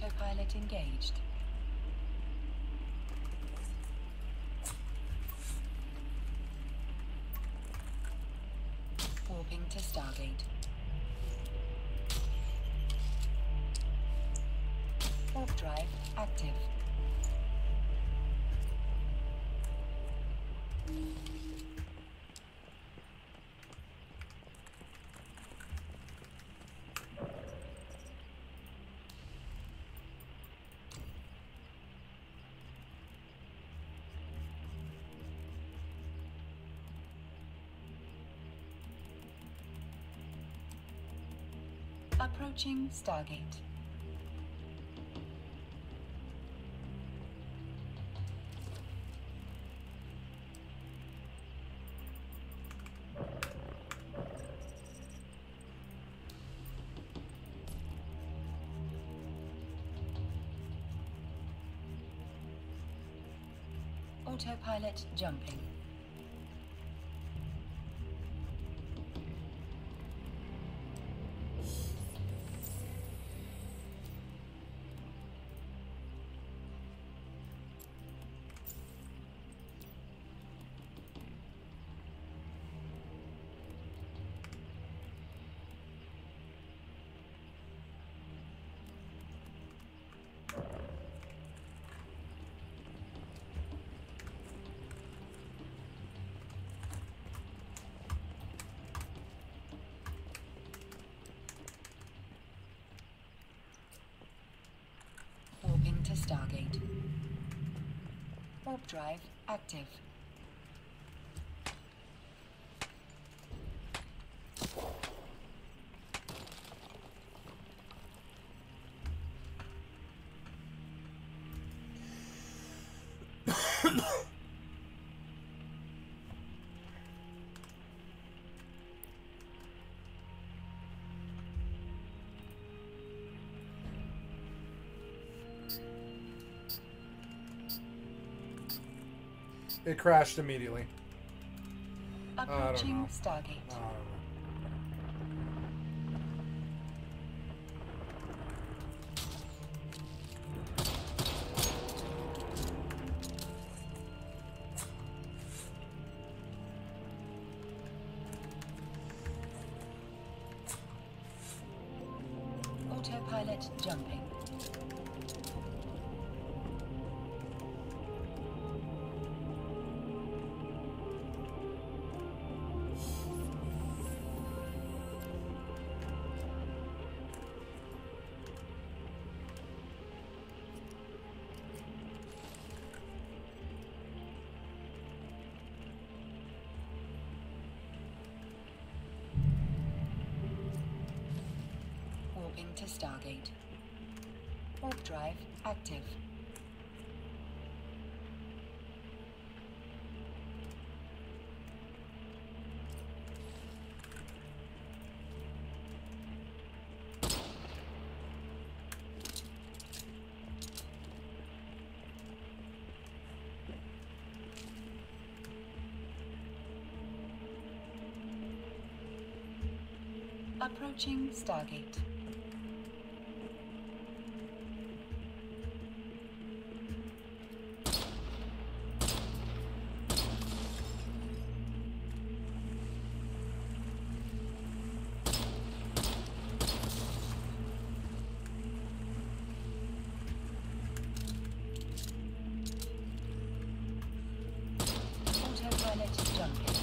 Autopilot engaged. Warping to Stargate. Warp drive active. Approaching Stargate. Autopilot jumping. Warping to Stargate. Warp drive active. It crashed immediately. Approaching Stargate. I don't know. Autopilot jumping. Warping to Stargate. Warp drive active. Approaching Stargate. Autopilot jumping.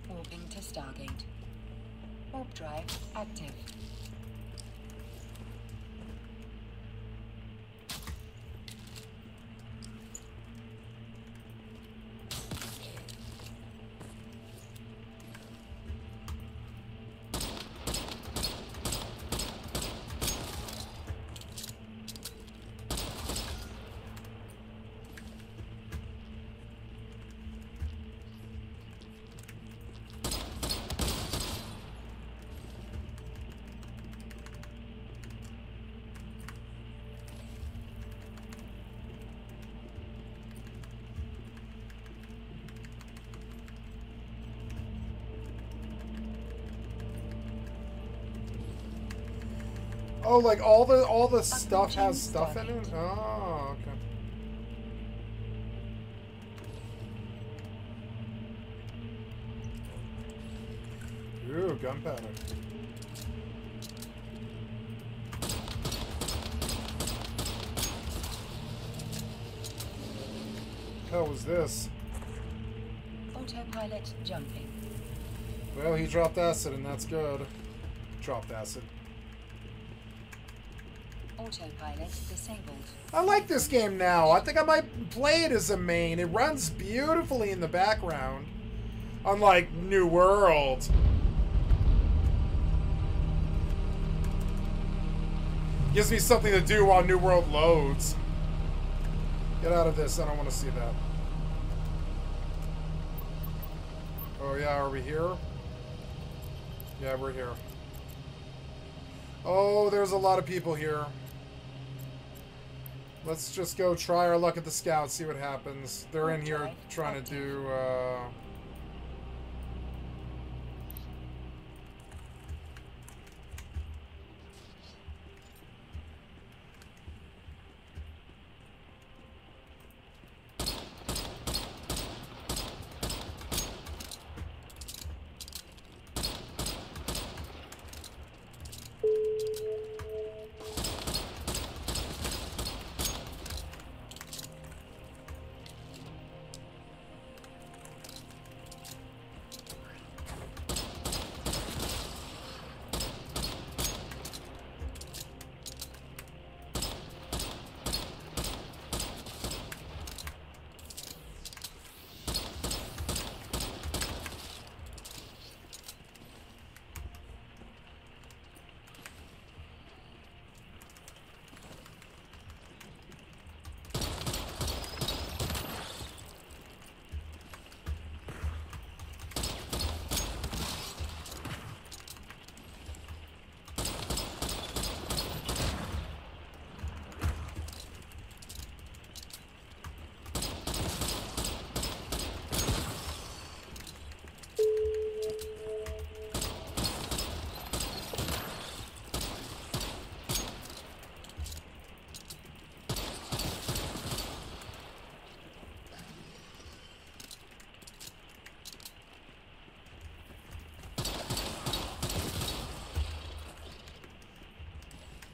Warping to Stargate. Warp drive active. Oh, like all the stuff has stuff in it? Oh, okay. Ooh, gunpowder. Hell was this? Autopilot jumping. Well, he dropped acid, and that's good. Dropped acid. Autopilot disabled. I like this game now. I think I might play it as a main. It runs beautifully in the background. Unlike New World. Gives me something to do while New World loads. Get out of this. I don't want to see that. Oh, yeah. Are we here? Yeah, we're here. Oh, there's a lot of people here. Let's just go try our luck at the scouts, see what happens. They're in here trying to do,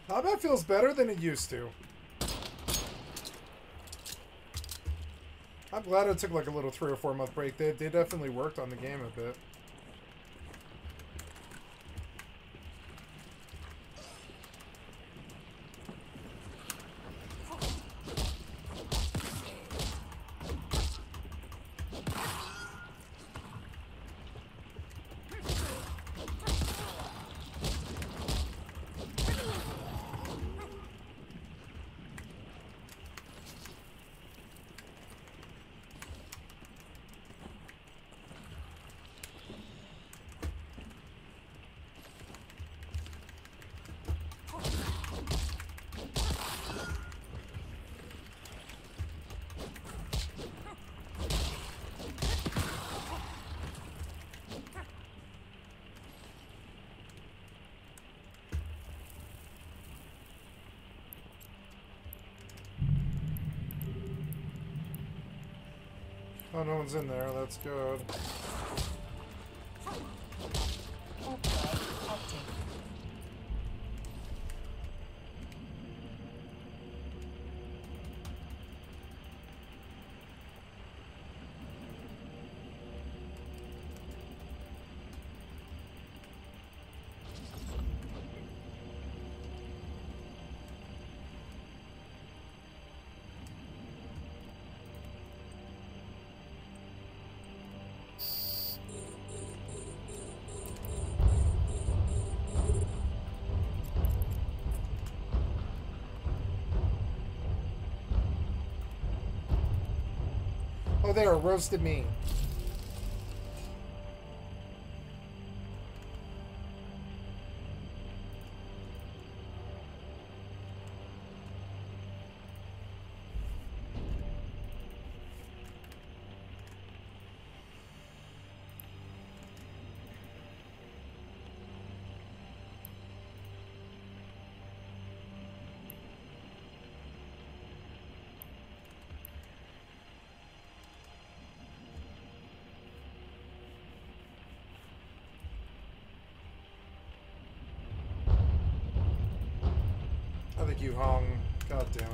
Combat feels better than it used to. I'm glad it took like a little 3 or 4 month break. They definitely worked on the game a bit. Oh, no one's in there. That's good. Oh, there, roasted me. like you hung. God damn it.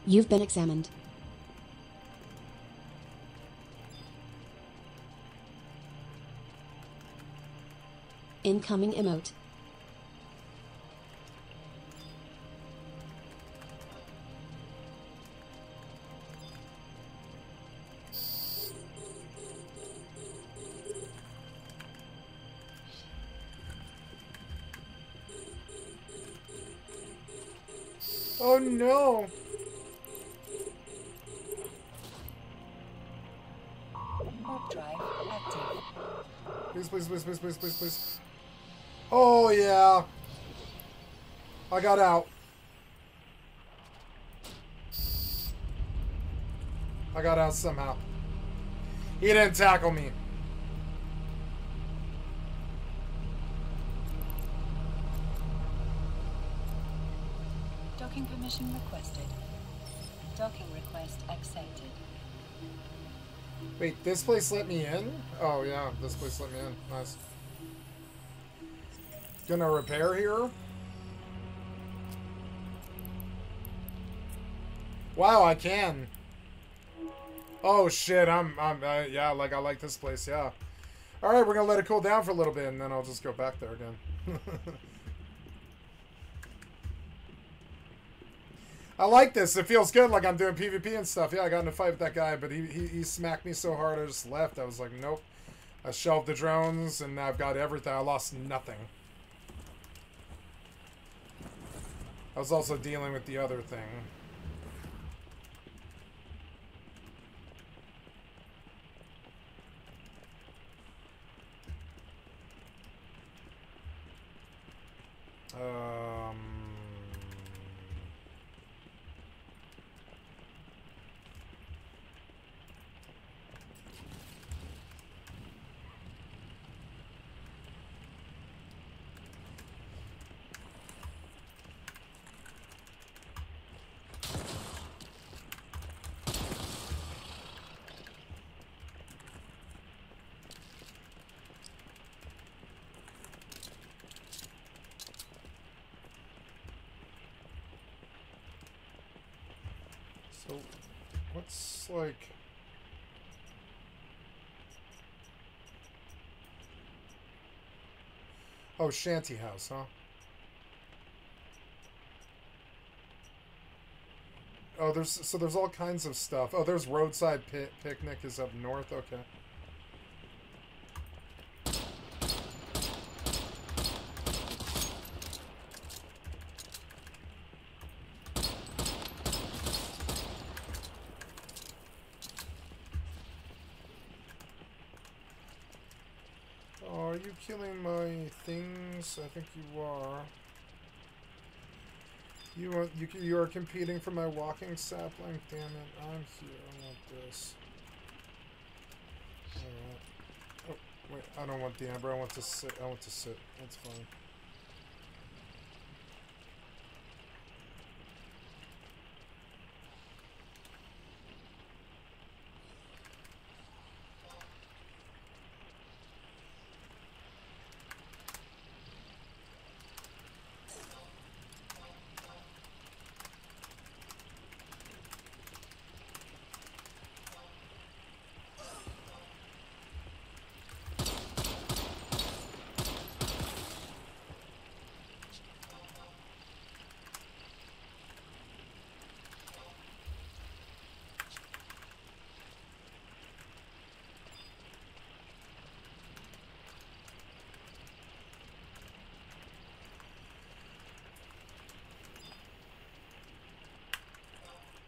You've been examined. Incoming emote. Oh no! Warp drive active. Please, please, please, please, please, please, please. Oh yeah! I got out. I got out somehow. He didn't tackle me. Docking permission requested. Docking request accepted. Wait, this place let me in? Oh yeah, this place let me in. Nice. Gonna repair here? Wow, I can. Oh shit, yeah, like I like this place, yeah. Alright, we're gonna let it cool down for a little bit and then I'll just go back there again. I like this. It feels good, like I'm doing PvP and stuff. Yeah, I got in a fight with that guy, but he smacked me so hard I just left. I was like, nope. I shelved the drones, and now I've got everything. I lost nothing. I was also dealing with the other thing. So, what's like... Oh, shanty house, huh? Oh, there's all kinds of stuff. Oh, there's roadside picnic is up north. Okay. killing my things? I think you are. You are competing for my walking sapling? Damn it, I'm here. I want this. Alright. Oh, wait, I don't want the amber. I want to sit. That's fine.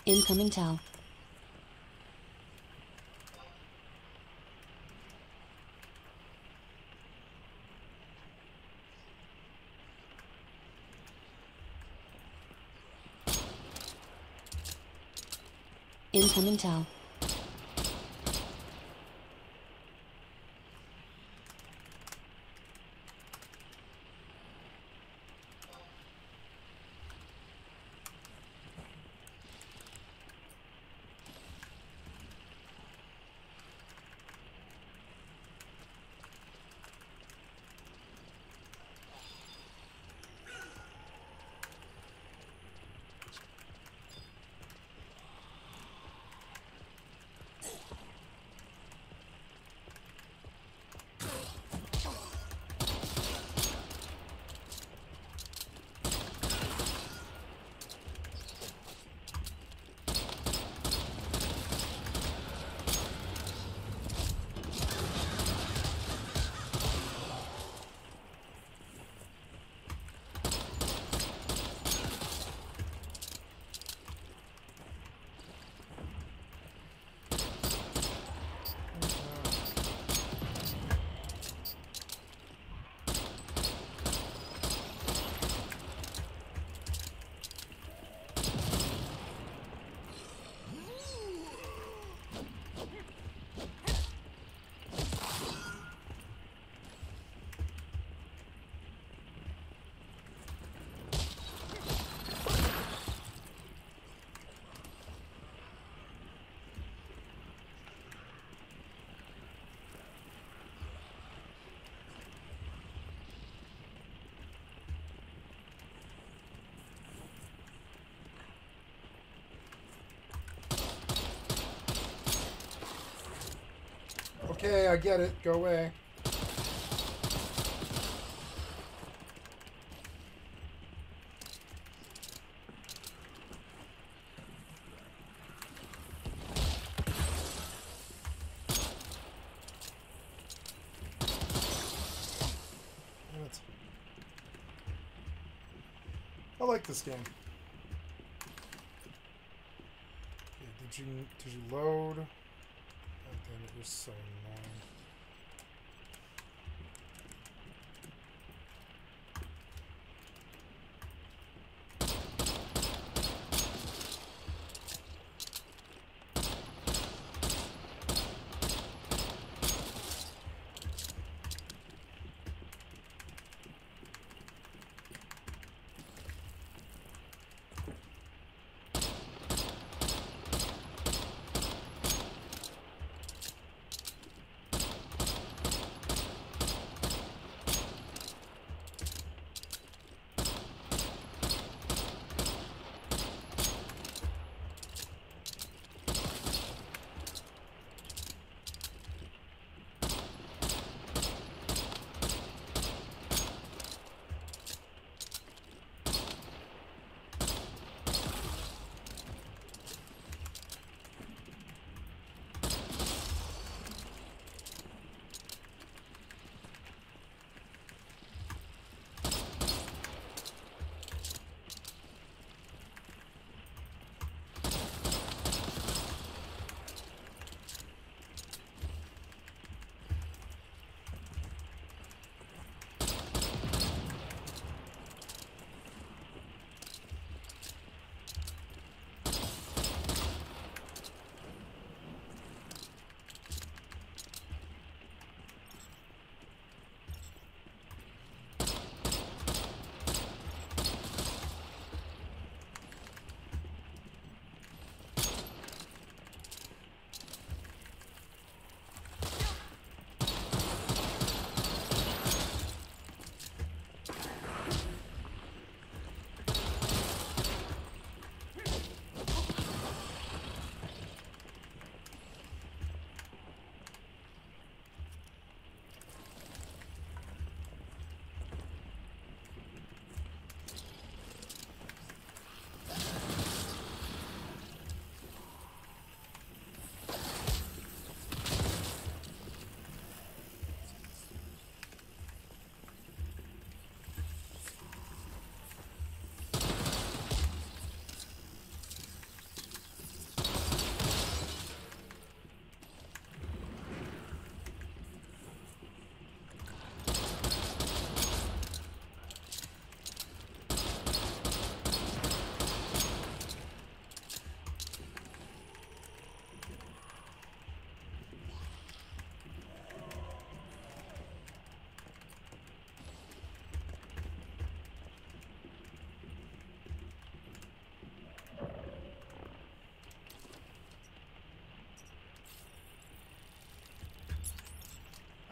Incoming towel. Incoming towel. Okay, I get it. Go away. I like this game. Okay, did you load? Oh, damn it, you're so annoying.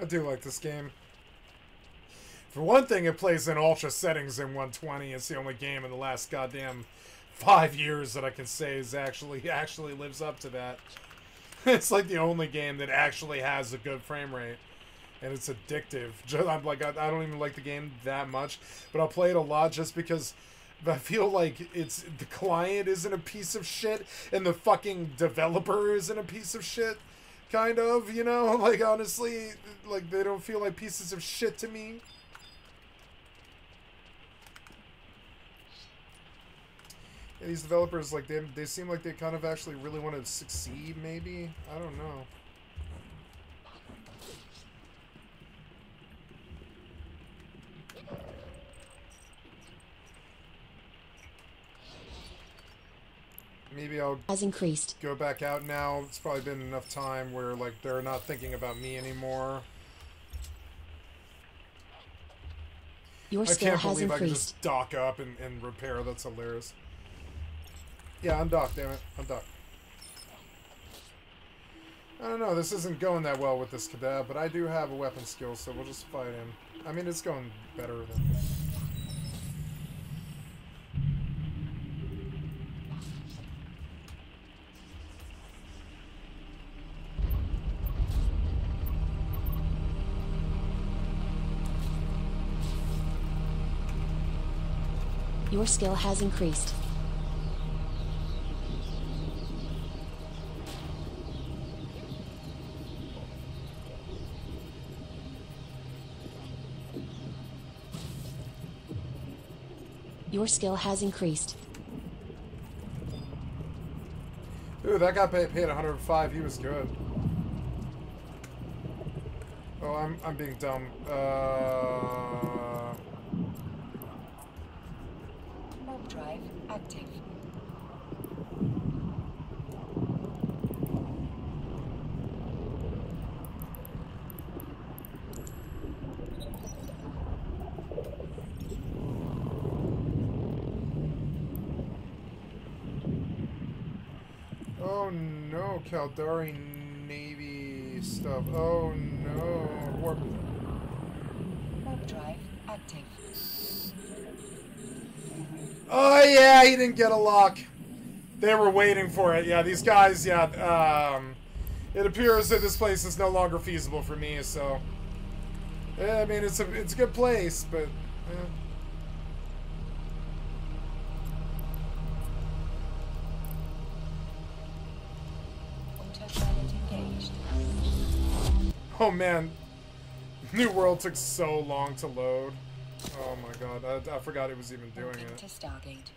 I do like this game. For one thing, it plays in ultra settings in 120. It's the only game in the last goddamn 5 years that I can say is actually lives up to that. It's like the only game that actually has a good frame rate. And it's addictive. I'm like, I don't even like the game that much, but I'll play it a lot just because I feel like it's the client isn't a piece of shit and the fucking developer isn't a piece of shit, kind of, you know? Like, honestly, like, they don't feel like pieces of shit to me. Yeah, these developers, like, they seem like they kind of actually really want to succeed, maybe? I don't know. Maybe I'll has increased. go back out now. It's probably been enough time where, like, they're not thinking about me anymore. Your skill I can't has believe I can increased. just dock up and repair. That's hilarious. Yeah, I'm docked, damn it. I'm docked. I don't know. This isn't going that well with this cadet, but I do have a weapon skill, so we'll just fight him. I mean, it's going better than... Your skill has increased. Your skill has increased. Ooh, that guy paid 105. He was good. Oh, I'm being dumb. Warp drive active. Oh no, Caldari Navy stuff. Oh no. Warp. Warp drive active. Oh yeah, he didn't get a lock. They were waiting for it. Yeah, these guys, yeah, it appears that this place is no longer feasible for me, so yeah, I mean it's a good place, but Autopilot engaged. oh man. New World took so long to load. Oh my god, I forgot it was even doing Looking it. to Stargate.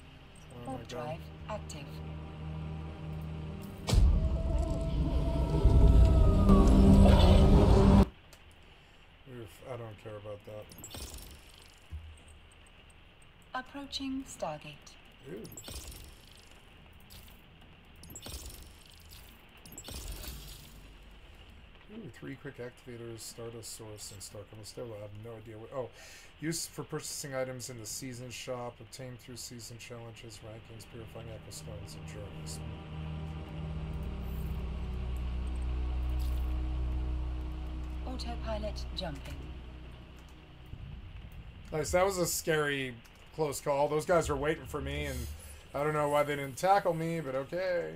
Oh my Warp god. drive active. Oof, I don't care about that. Approaching Stargate. Ooh. Ooh, 3 quick activators, Stardust Source, and Star Combustible. I have no idea what... Oh, used for purchasing items in the season shop, obtained through season challenges, rankings, purifying echo stones, and jars. Autopilot jumping. Nice, that was a scary close call. Those guys were waiting for me, and I don't know why they didn't tackle me, but okay.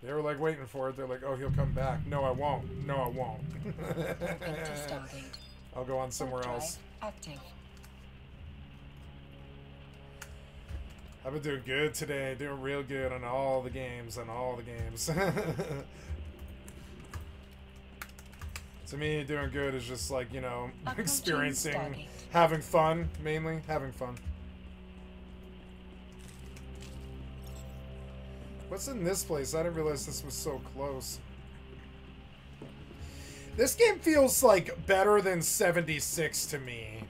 They were like waiting for it. They're like, oh, he'll come back. No, I won't. No, I won't. Looking to Stargate. I'll go on somewhere Warp drive else. active. I've been doing good today. Doing real good on all the games. To me, doing good is just like, you know, Approaching experiencing, Stargate. having fun, mainly. Having fun. What's in this place? I didn't realize this was so close. This game feels like better than 76 to me.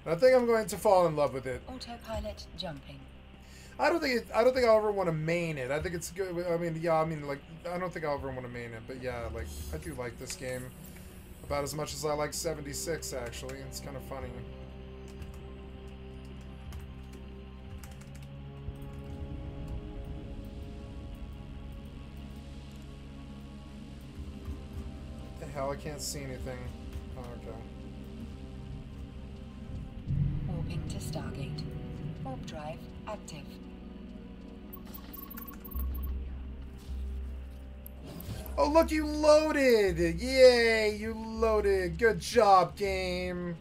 I think I'm going to fall in love with it. Autopilot jumping. I don't think I'll ever want to main it. I think it's good. I mean, yeah, I mean, like, I don't think I'll ever want to main it, but yeah, like, I do like this game about as much as I like 76. Actually, it's kind of funny. hell? I can't see anything. Oh, okay. Warping to Stargate. Warp drive active. Oh, look, you loaded! Yay, you loaded. Good job, game.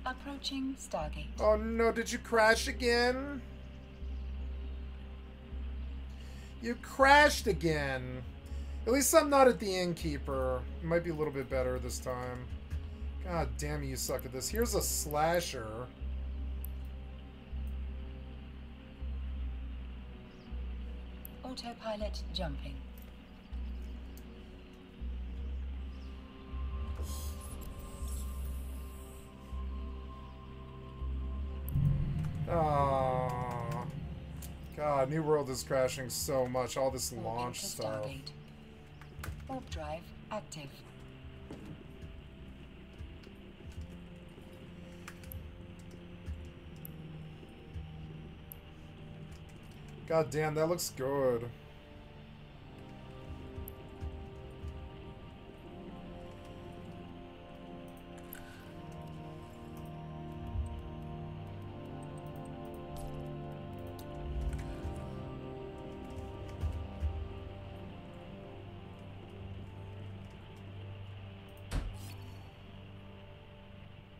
Approaching Stargate. Oh no, did you crash again? You crashed again. At least I'm not at the innkeeper. It might be a little bit better this time. God damn you suck at this. Here's a slasher. Autopilot jumping. Oh, God, New World is crashing so much. All this launch stuff. Stargate. Warp drive active. God damn, that looks good.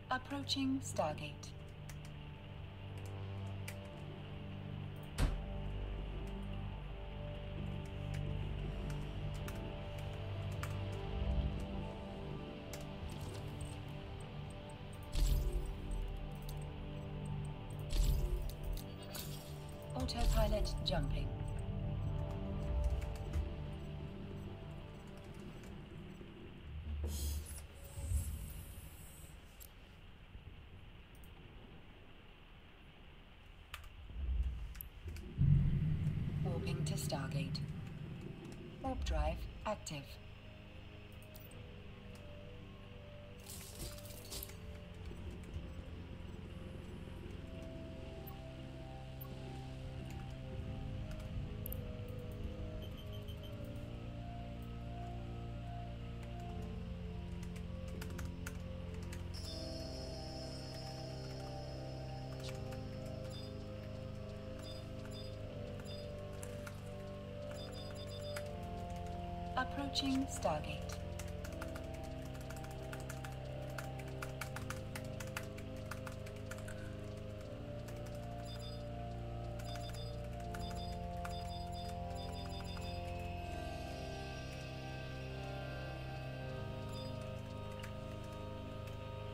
Approaching Stargate. Autopilot jumping. Warping to Stargate. Warp drive active. Approaching Stargate.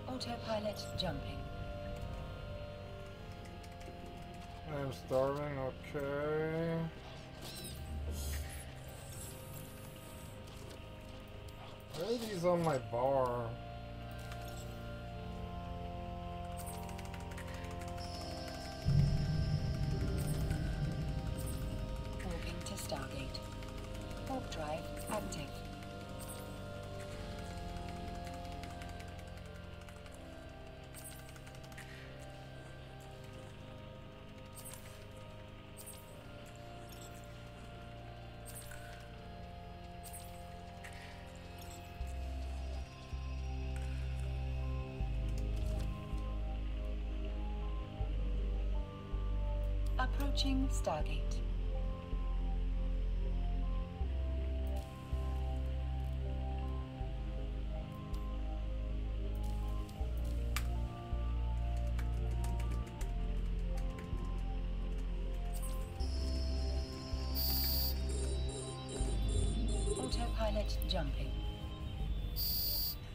Autopilot jumping. I'm starving, okay. Where are these on my bar? Warping to Stargate. Warp drive active. Approaching Stargate. Autopilot jumping.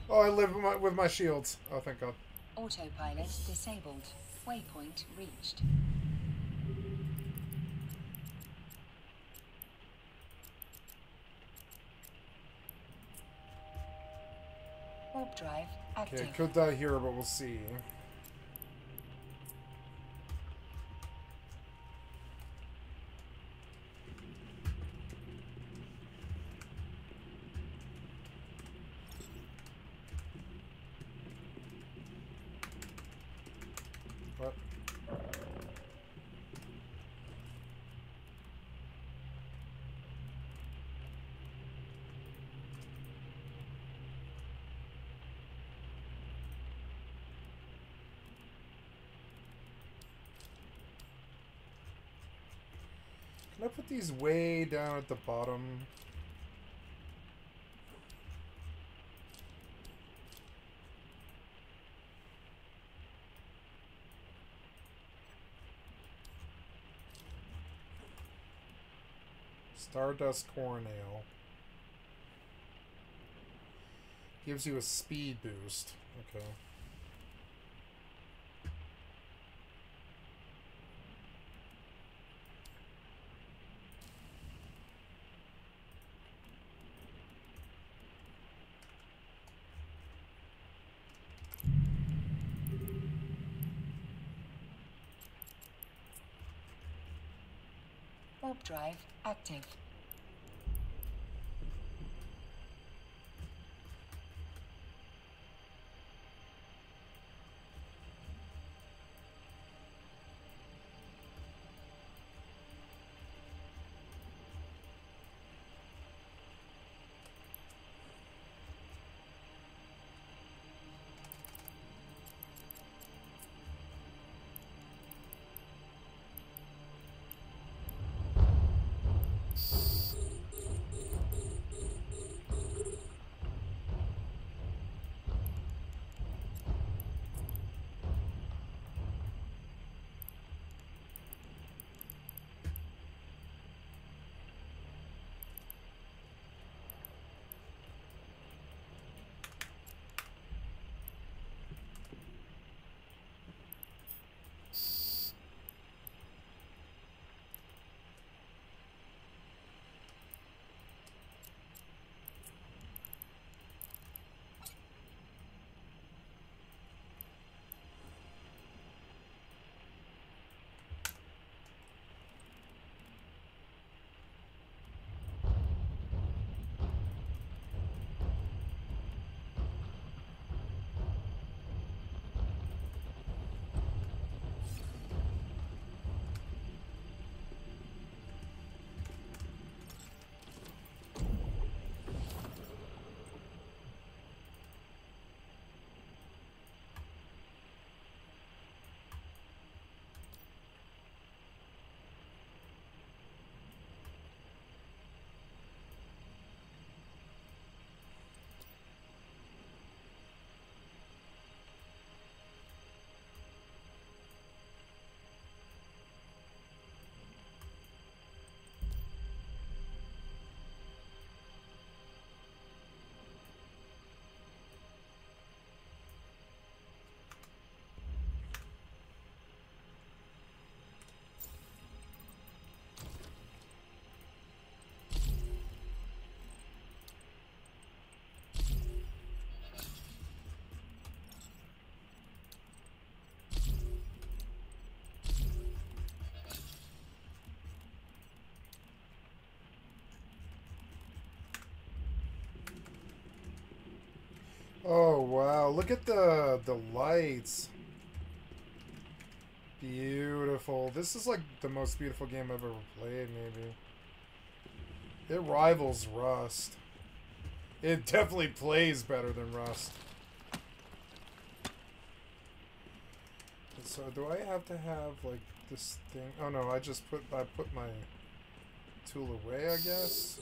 Oh, I live with my shields. Oh, thank God. Autopilot disabled. Waypoint reached. Warp drive active. Okay, could die here, but we'll see. Can I put these way down at the bottom? Stardust Corn Ale. Gives you a speed boost. Okay. Warp drive active. Oh wow, look at the lights. Beautiful. This is like the most beautiful game I've ever played, maybe. It rivals Rust. It definitely plays better than Rust. So do I have to have like this thing? Oh no, I put my tool away, I guess.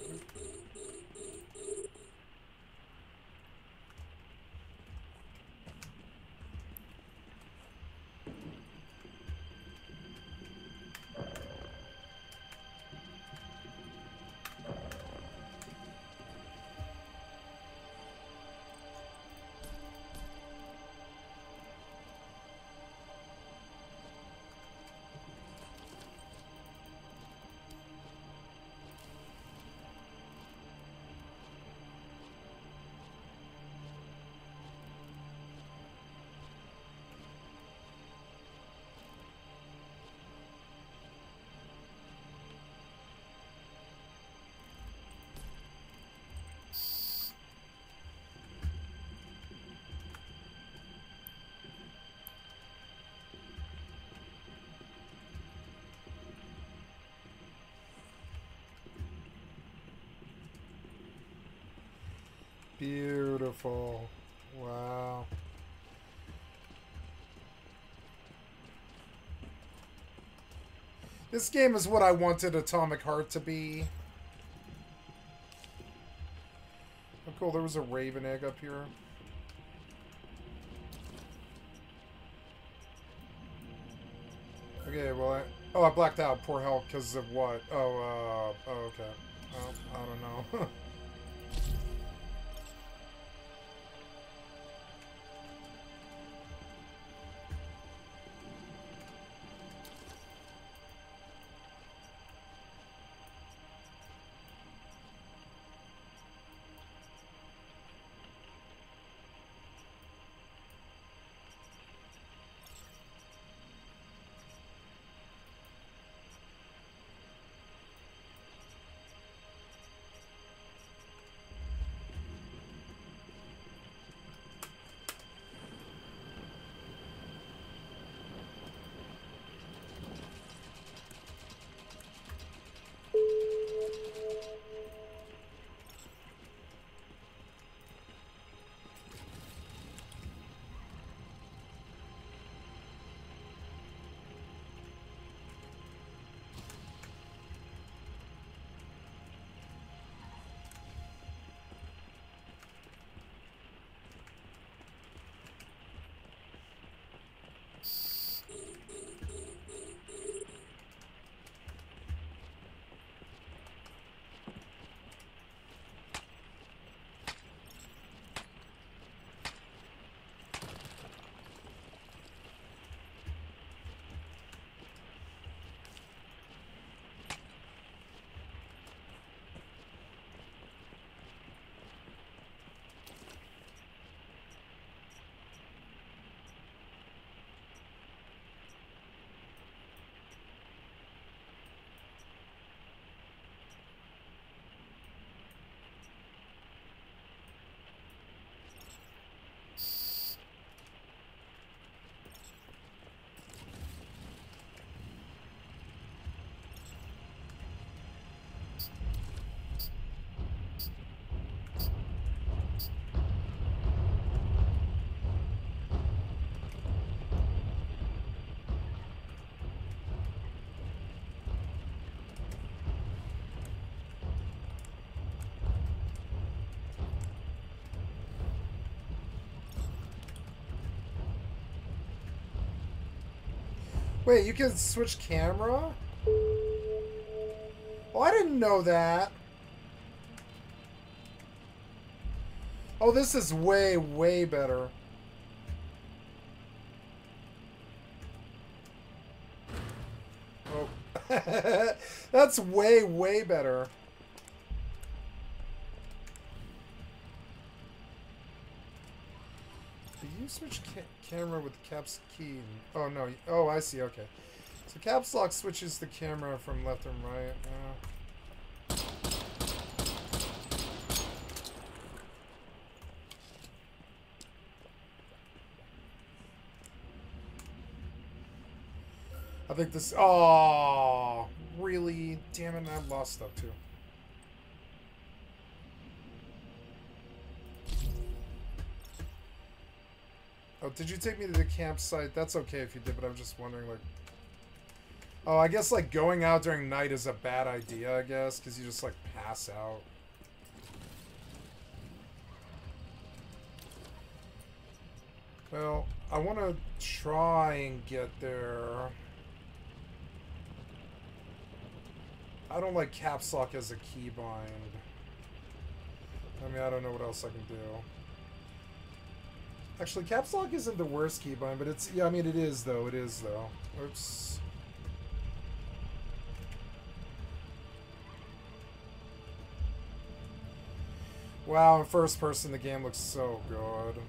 Beautiful. Wow. This game is what I wanted Atomic Heart to be. Oh, cool. There was a Raven egg up here. Okay, well, I blacked out. Poor hell, because of what? Oh, okay. I don't know. Wait, you can switch camera? Oh, I didn't know that. Oh, this is way, way better. Oh. That's way, way better. Do you switch camera with caps key? Oh, no. Oh, I see. Okay. So caps lock switches the camera from left and right. I think this... Oh, really? Damn it, I lost stuff too. Oh, did you take me to the campsite? That's okay if you did, but I'm just wondering, like... Oh, I guess, like, going out during night is a bad idea, I guess, because you just, like, pass out. Well, I want to try and get there. I don't like caps lock as a keybind. I mean, I don't know what else I can do. Actually, caps lock isn't the worst keybind, but it's... Yeah, I mean, it is, though. It is, though. Oops. Wow, in first person, the game looks so good.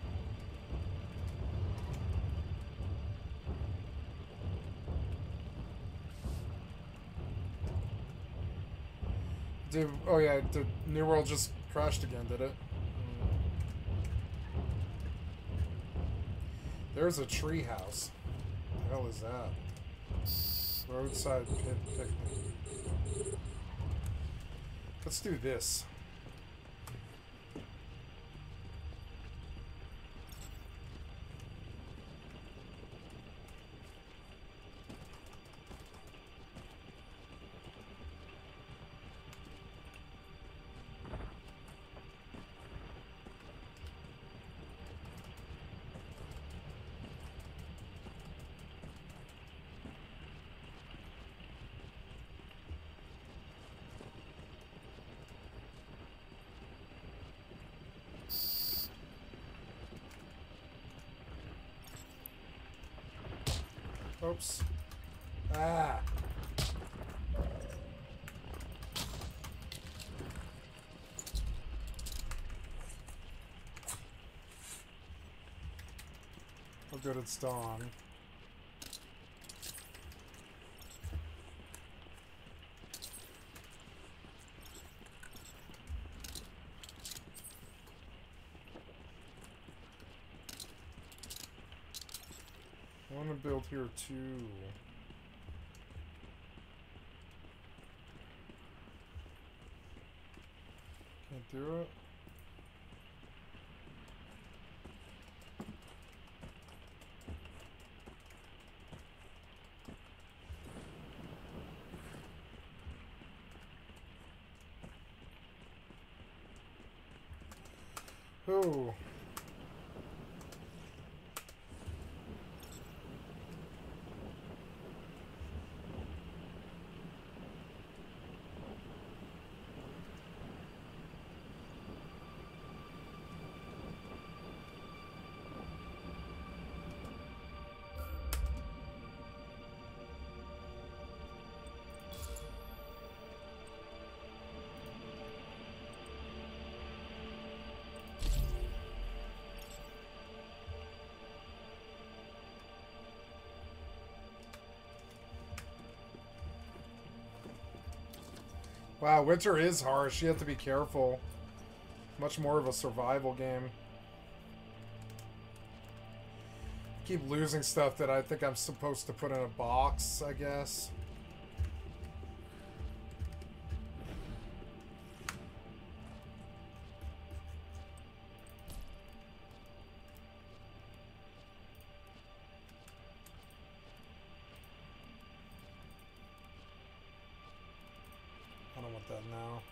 Dude, oh yeah, the New World just crashed again, did it? There's a tree house. What the hell is that? Roadside picnic. Let's do this. Oops. Ah. Oh good, it's dawn. I want to build here too. Can't do it. Oh. Wow, winter is harsh. You have to be careful. Much more of a survival game. Keep losing stuff that I think I'm supposed to put in a box, I guess. I don't want that now.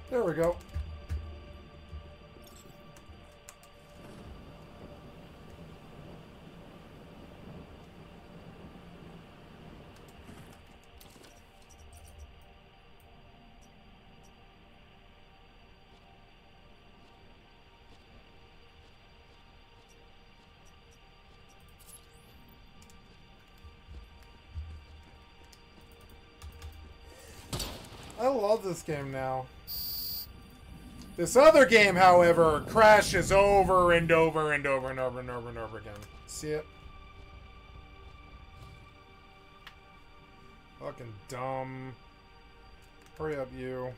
There we go. I love this game now. This other game, however, crashes over and over and over and over and over and over again. See it? Fucking dumb. Hurry up, you.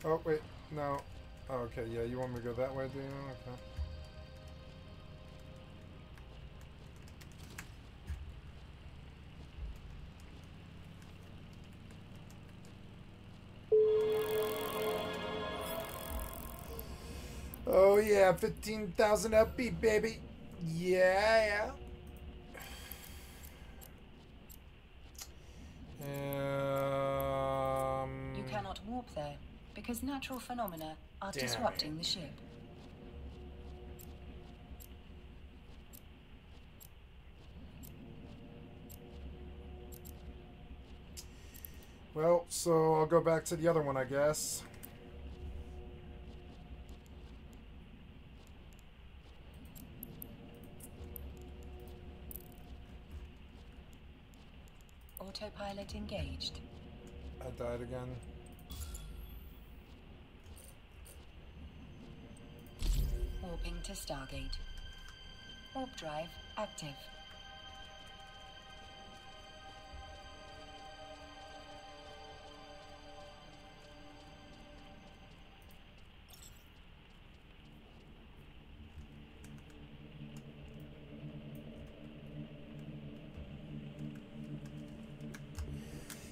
Oh, wait, no. Oh, okay, yeah, you want me to go that way, do you? Okay. Oh, yeah, 15,000 upbeat, baby. Yeah, You cannot warp there, because natural phenomena are Damn disrupting it. the ship. Well, so I'll go back to the other one, I guess. Autopilot engaged. I died again. Warping to Stargate. Warp drive active.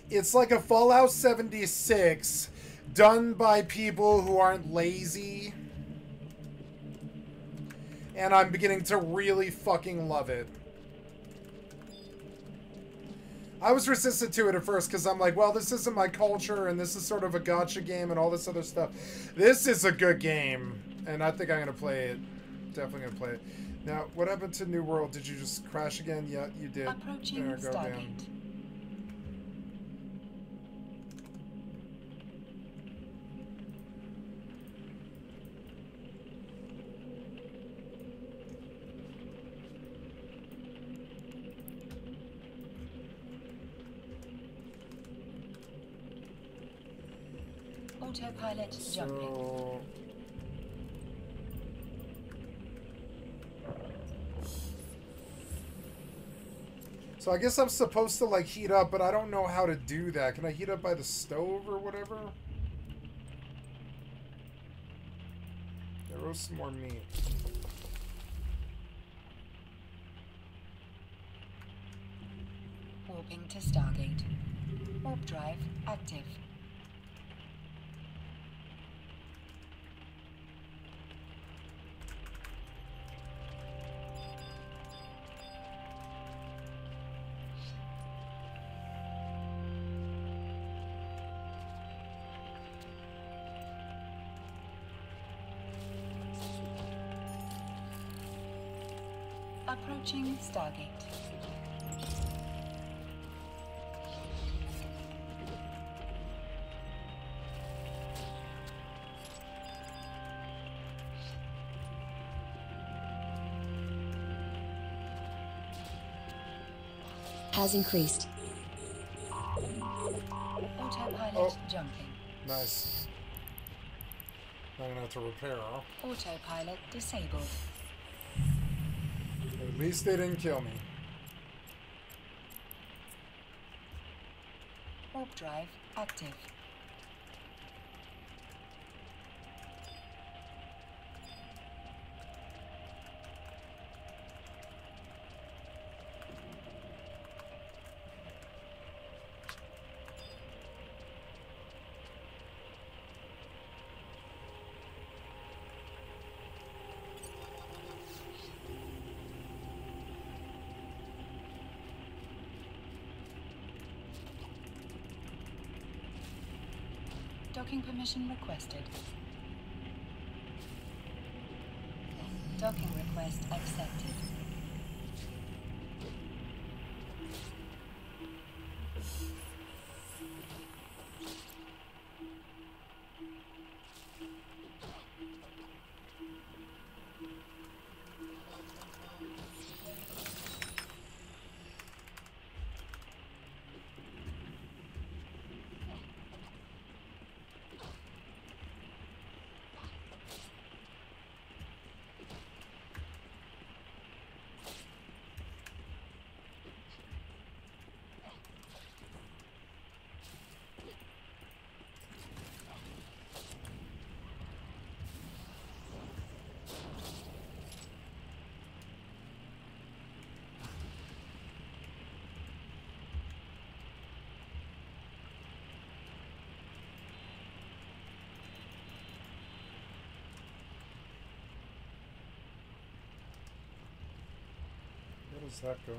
It's like a Fallout 76 done by people who aren't lazy. And I'm beginning to really fucking love it. I was resistant to it at first because I'm like, well, this isn't my culture and this is sort of a gacha game and all this other stuff. This is a good game. And I think I'm going to play it. Definitely going to play it. Now, what happened to New World? Did you just crash again? Yeah, you did. Approaching There, go Stargate. down. Autopilot jumping. So I guess I'm supposed to like heat up, but I don't know how to do that. Can I heat up by the stove or whatever? Yeah, roast some more meat. Warping to Stargate. Warp drive active. Approaching Stargate. Has increased. Autopilot jumping. Nice. I'm gonna have to repair. Autopilot disabled. At least they didn't kill me. Warp drive active. Docking permission requested. Docking request accepted. Where does that go?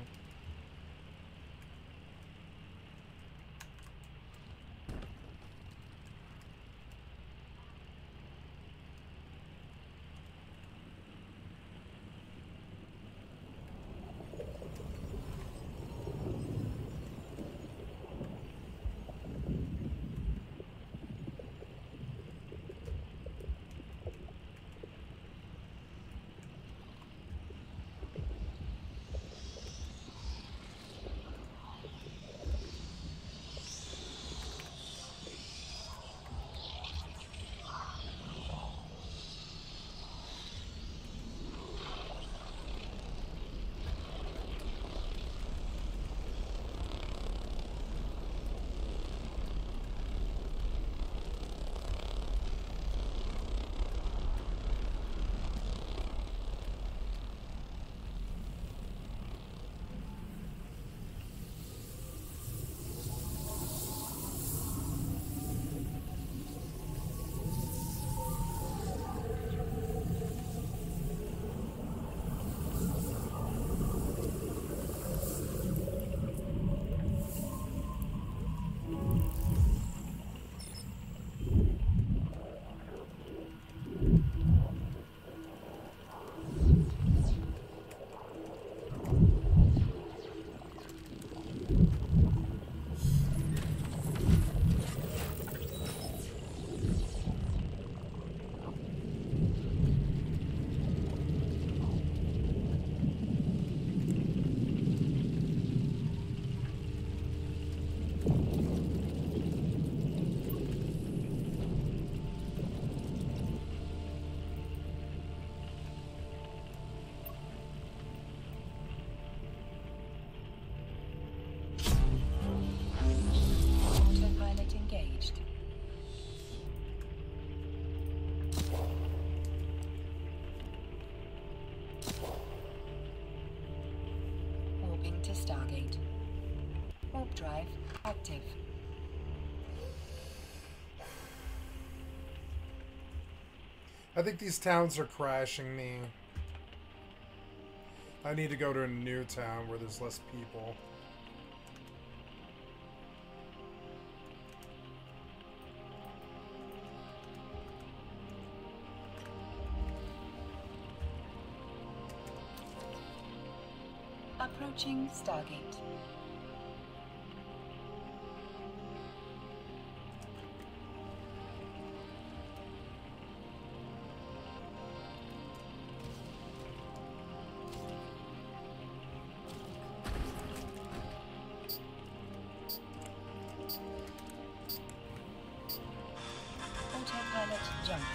drive active. I think these towns are crashing me. I need to go to a new town where there's less people. Approaching Stargate. Autopilot jumping.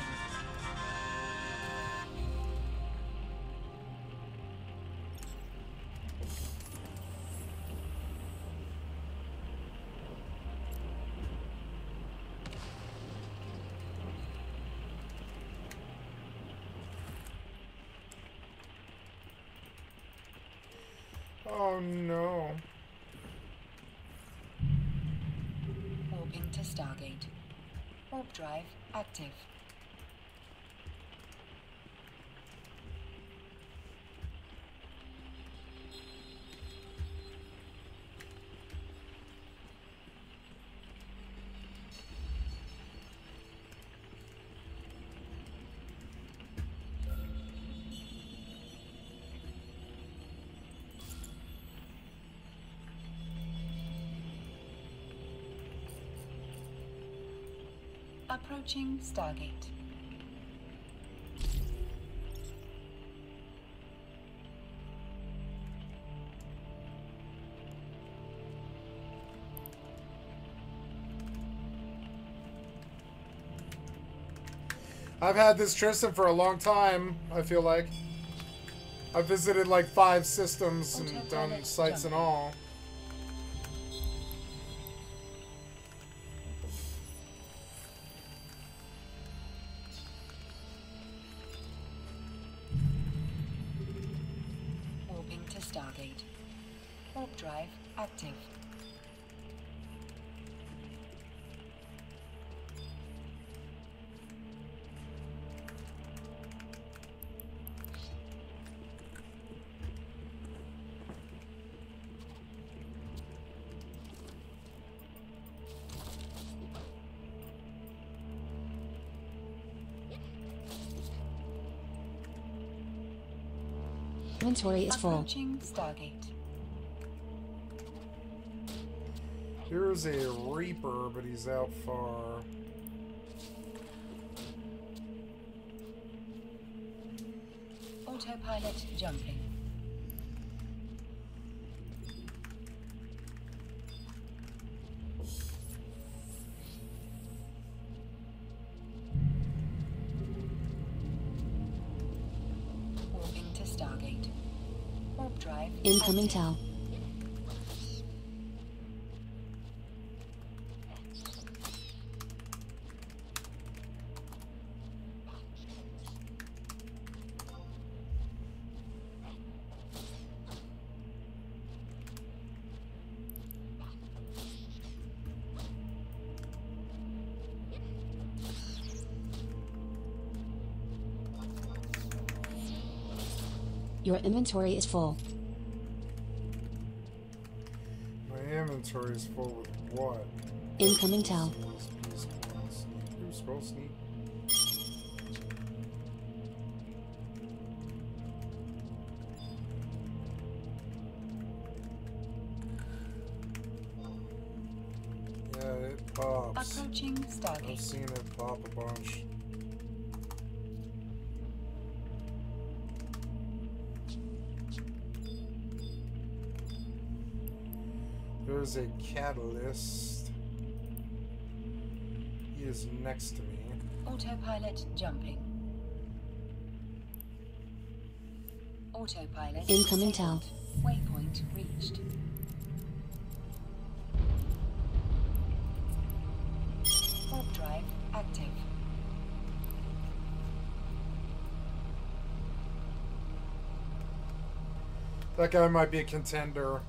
Oh no. Warping to Stargate. Warp drive active. Approaching Stargate. I've had this Tristan for a long time, I feel like. I've visited like 5 systems and done sites and all. Warping to Stargate. Warp drive active. Inventory is full. Approaching Stargate. Here's a Reaper, but he's out far. Autopilot jumping. Warping to Stargate. Warp drive Incoming active. tell. Your inventory is full. My inventory is full with what? Incoming tell. Scroll sneak. Yeah, it pops. Approaching I've Stargate. seen it pop a bunch. There's a catalyst. He is next to me. Autopilot jumping. Autopilot Incoming disabled. tell. Waypoint reached. Warp drive active. That guy might be a contender.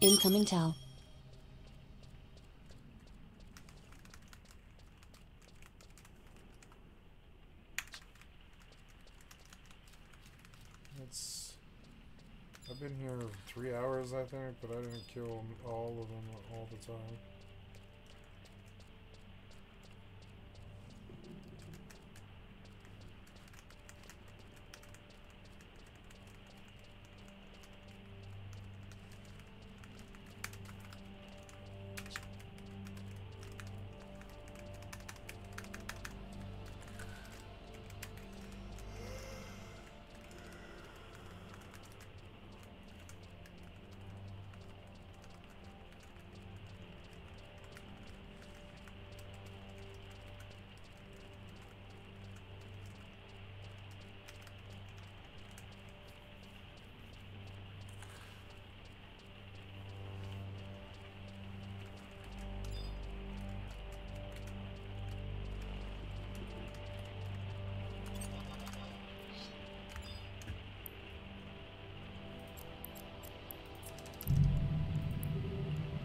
Incoming tell. I've been here 3 hours, I think, but I didn't kill all of them all the time.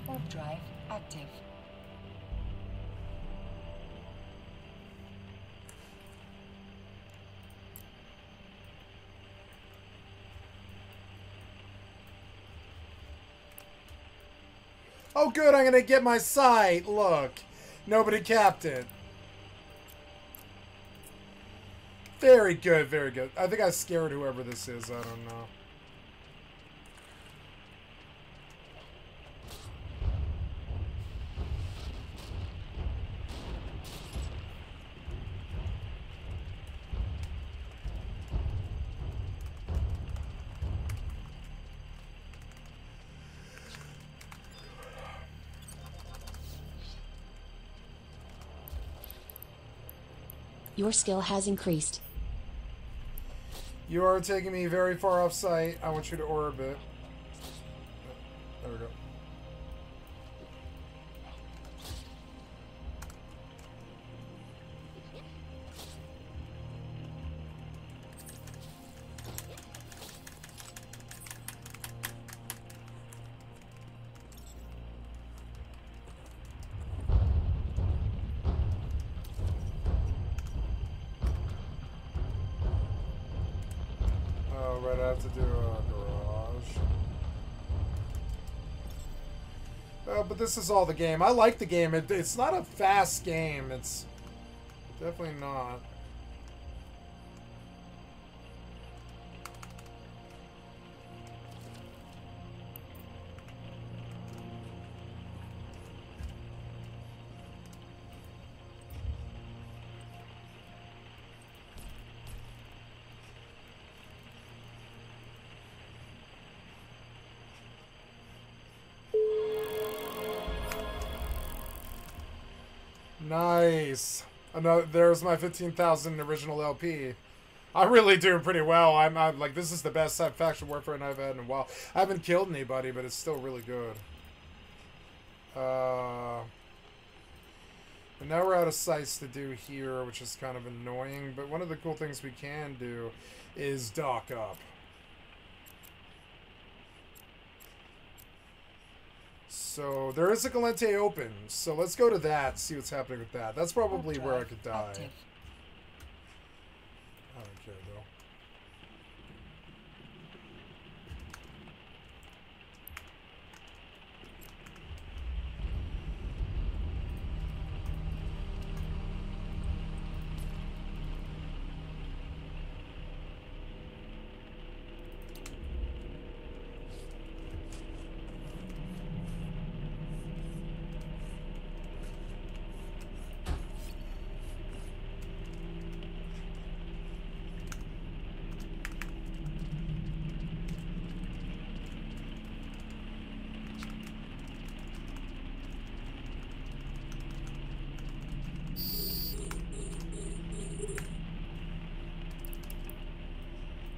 Warp drive active. Oh good, I'm gonna get my sight! Look! Nobody capped it. Very good, very good. I think I scared whoever this is, I don't know. Your skill has increased. You are taking me very far off site. I want you to orbit. There we go. Right, I have to do a garage. Oh, but this is all the game. I like the game. It's not a fast game. It's definitely not. Nice. There's my 15,000 original LP. I really do pretty well. I'm like, this is the best faction warfare I've had in a while. I haven't killed anybody, but it's still really good. And now we're out of sites to do here, which is kind of annoying. But one of the cool things we can do is dock up. So there is a Galente open, so let's go to that, see what's happening with that. That's probably where I could die. Active. I don't care though.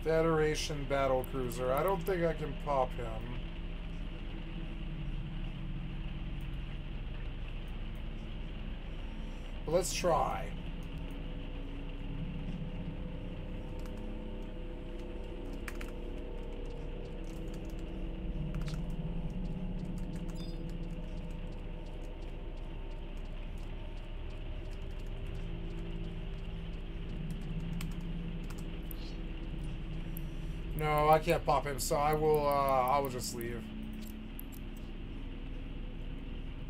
Federation battle cruiser. I don't think I can pop him. But let's try. No, I can't pop him, so I will just leave.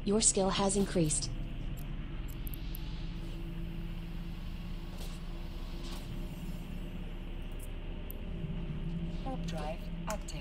Your skill has increased. Warp drive active.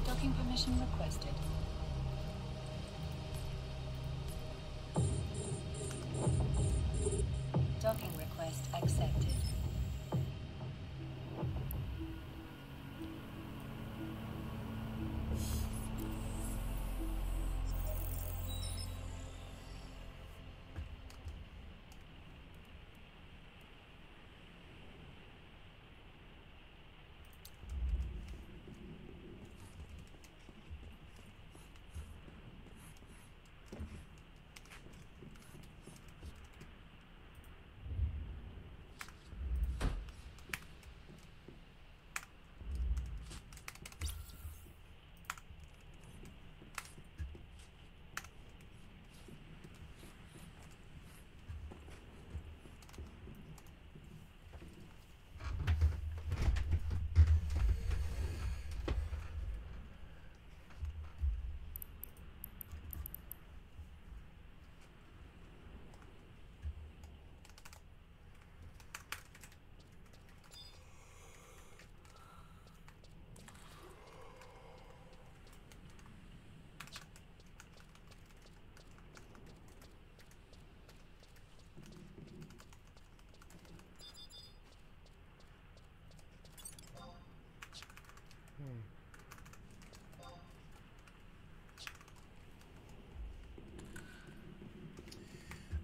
Docking permission requested. Docking request accepted.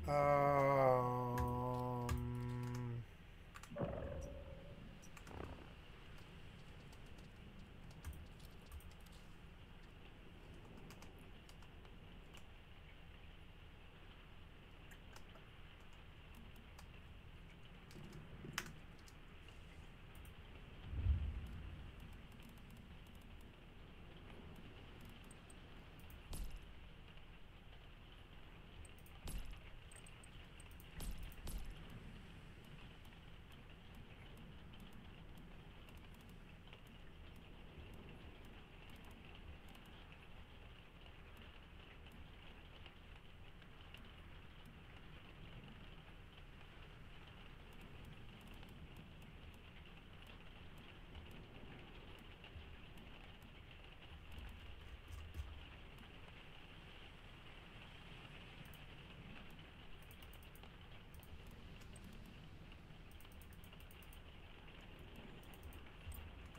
Um,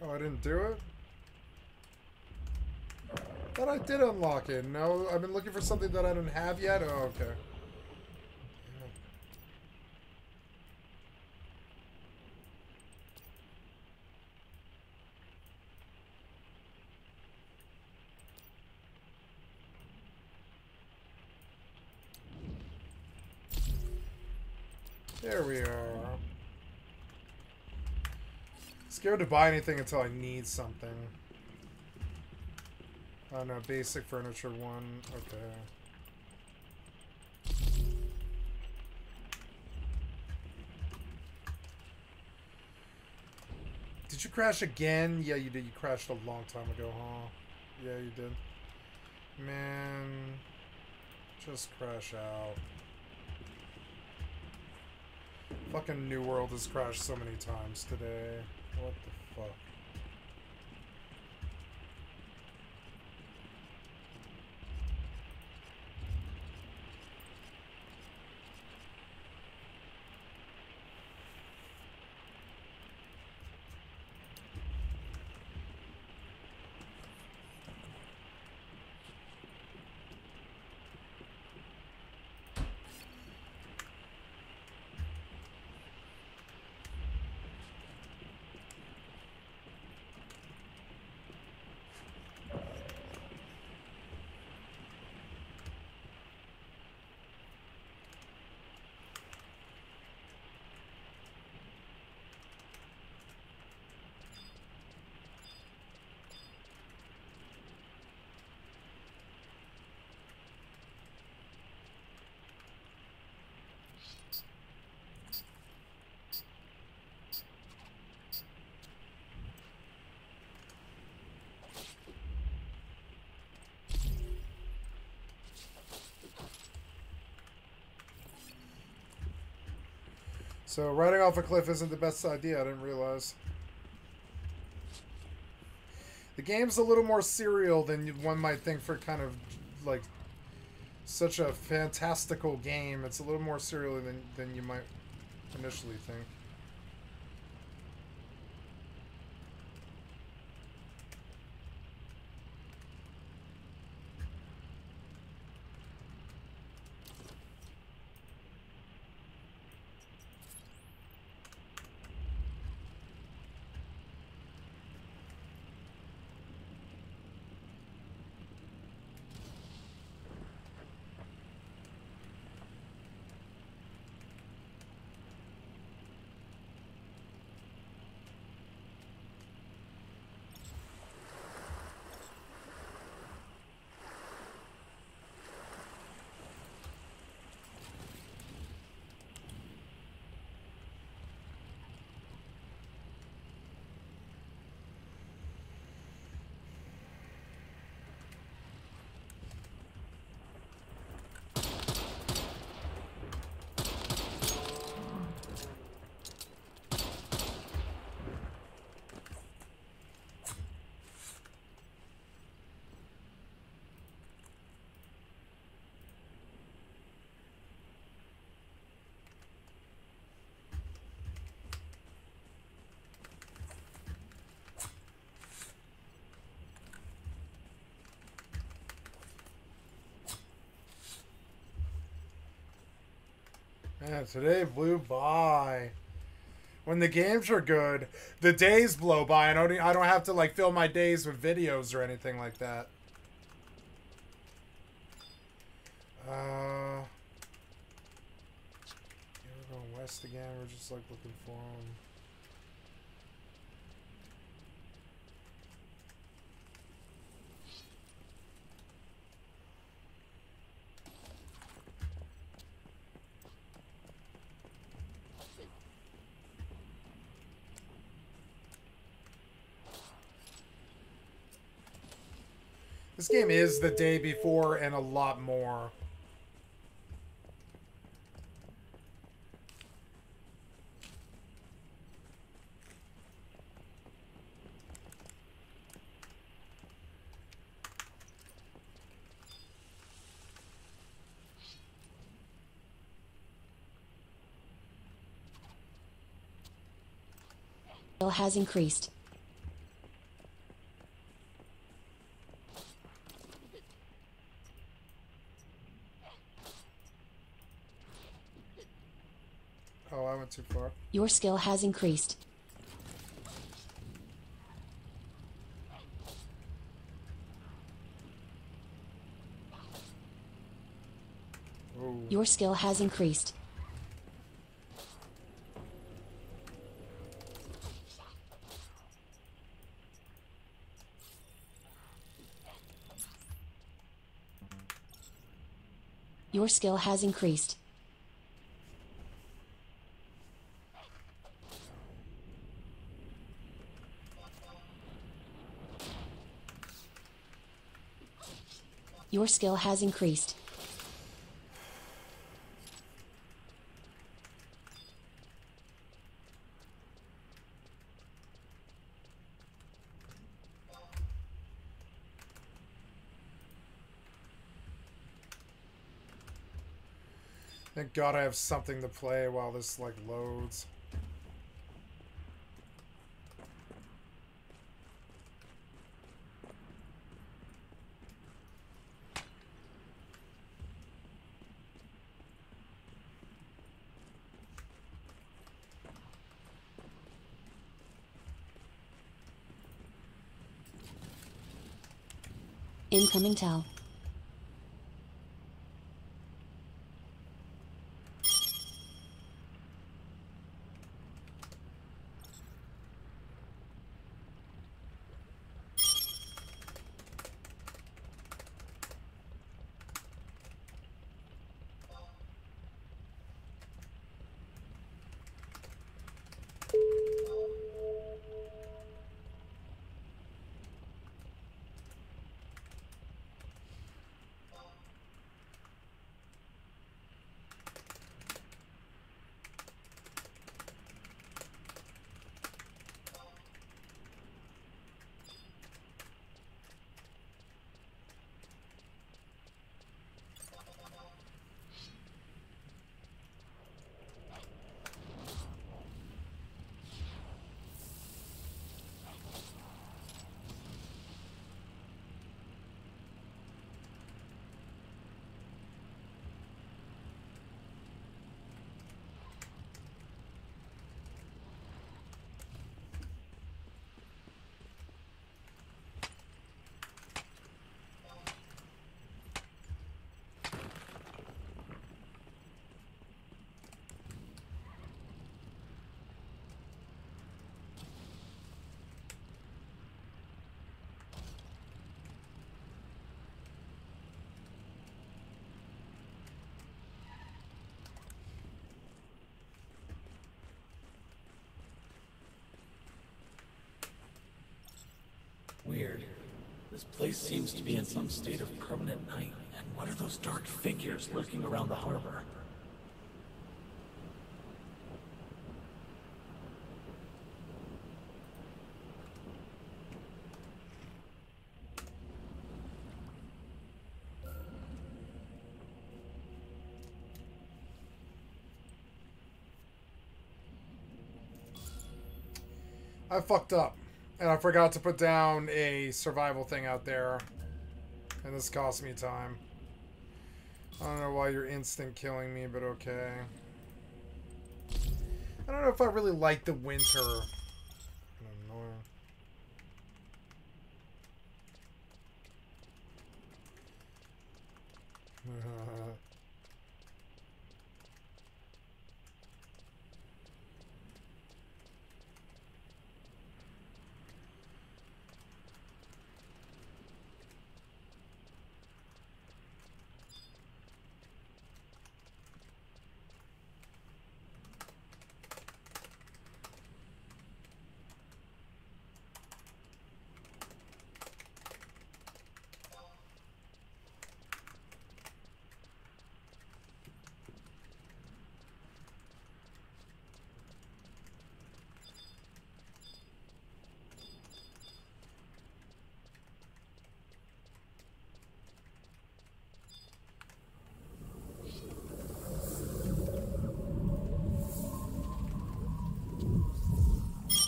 oh, I didn't do it? Thought I did unlock it. No, I've been looking for something that I don't have yet. Oh, okay. There we are. Scared to buy anything until I need something. Oh no, basic furniture 1. Okay. Did you crash again? Yeah, you did. You crashed a long time ago, huh? Yeah, you did. Man, just crash out. Fucking New World has crashed so many times today. What the fuck? So riding off a cliff isn't the best idea, I didn't realize. The game's a little more serial than one might think for kind of, like, such a fantastical game. It's a little more serial than you might initially think. Man, today blew by. When the games are good, the days blow by. I don't have to like fill my days with videos or anything like that. We're going west again. We're just like looking for them. This game is the day before and a lot more. Has increased. Oh, I went too far. Your skill has increased. Ooh. Your skill has increased. Your skill has increased. Your skill has increased. Thank God I have something to play while this like loads. Incoming tell. weird. This place seems to be in some state of permanent night. And what are those dark figures lurking around the harbor? I fucked up. And I forgot to put down a survival thing out there. And this cost me time. I don't know why you're instant killing me, but okay. I don't know if I really like the winter.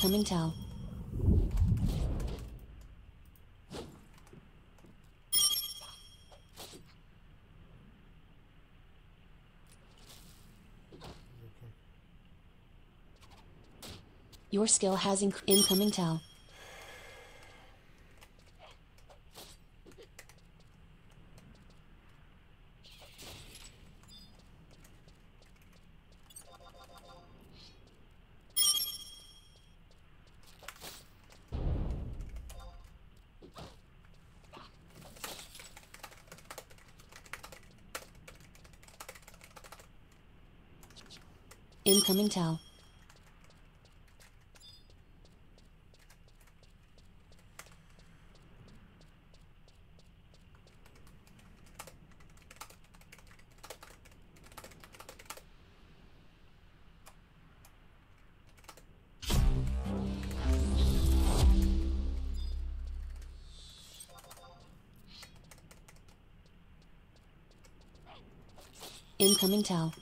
Coming tell. Your skill has incoming tell. Incoming tell. Incoming tell.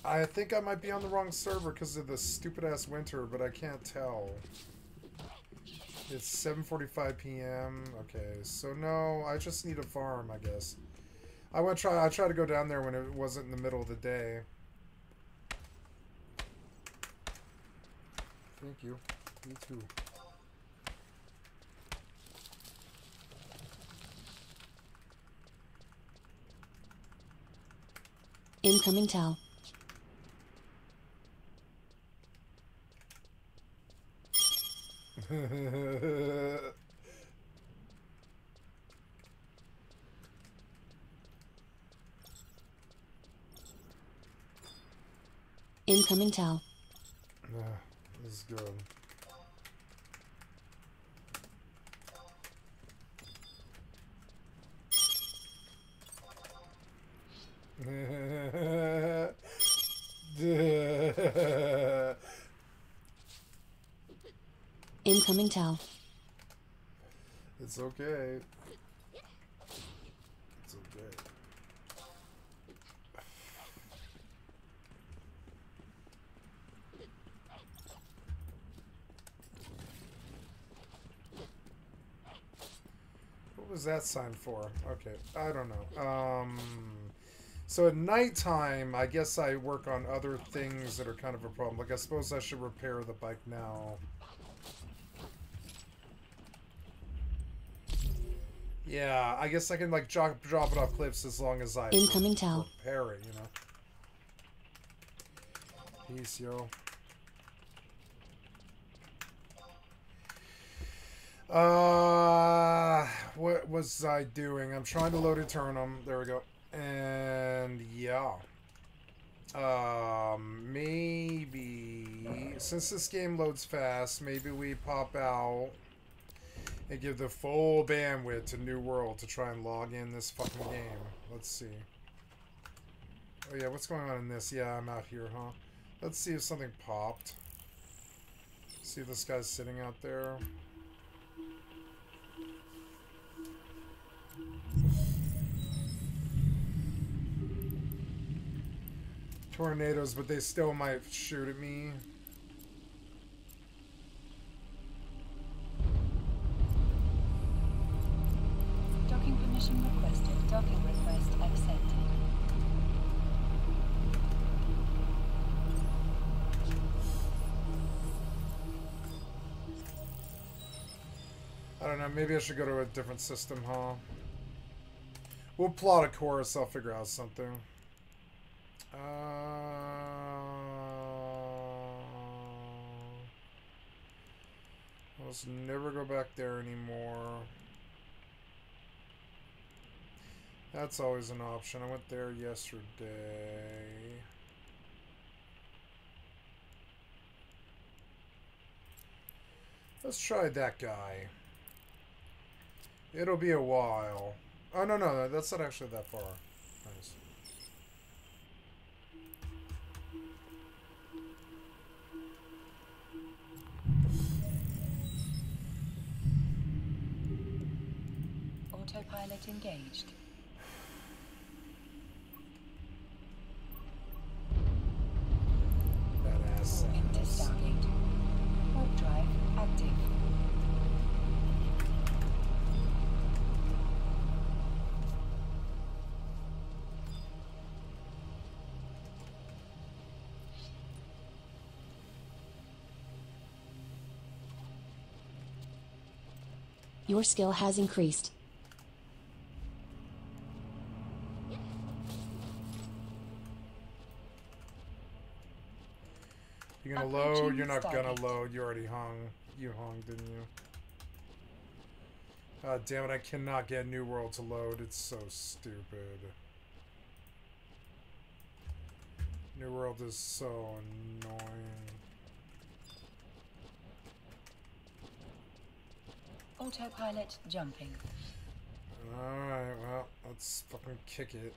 I think I might be on the wrong server because of the stupid-ass winter, but I can't tell. It's 7:45 p.m. Okay, so no, I just need a farm, I guess. I try to go down there when it wasn't in the middle of the day. Thank you. You too. Incoming tell. Incoming tell. This is good. Incoming tell. It's okay. It's okay. What was that sign for? Okay, I don't know. So at nighttime, I guess I work on other things that are kind of a problem. Like, I suppose I should repair the bike now. Yeah, I guess I can, like, drop it off cliffs as long as I Incoming tell. repair it, you know? Peace, yo. What was I doing? I'm trying to load Eternum. There we go. And yeah. Maybe since this game loads fast, maybe we pop out and give the full bandwidth to New World to try and log in this fucking game. Let's see. Oh yeah, what's going on in this? Yeah, I'm out here, huh? Let's see if something popped. See if this guy's sitting out there. Tornadoes, but they still might shoot at me. Docking permission requested. Docking request accepted. I don't know, maybe I should go to a different system, huh? We'll plot a course, I'll figure out something. Let's never go back there anymore. That's always an option. I went there yesterday. Let's try that guy. It'll be a while. Oh, no, that's not actually that far. Nice. Autopilot engaged. Badass. Into Stargate. Warp drive active. Your skill has increased. You're gonna load? You're not gonna load. You already hung. You hung, didn't you? God damn it, I cannot get New World to load. It's so stupid. New World is so annoying. Autopilot jumping. Alright, well, let's fucking kick it.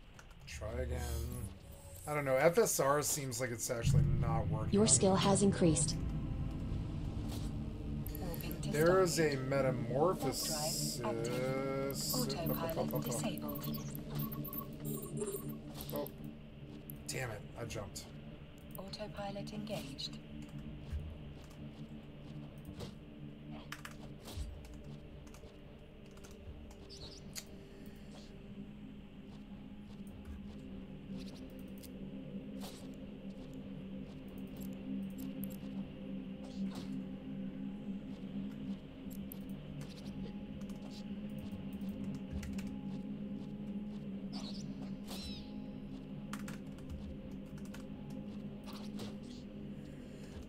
Try again. I don't know, FSR seems like it's actually not working. Your skill has increased. There is a metamorphosis. Autopilot disabled. Oh, damn it, I jumped. Autopilot engaged.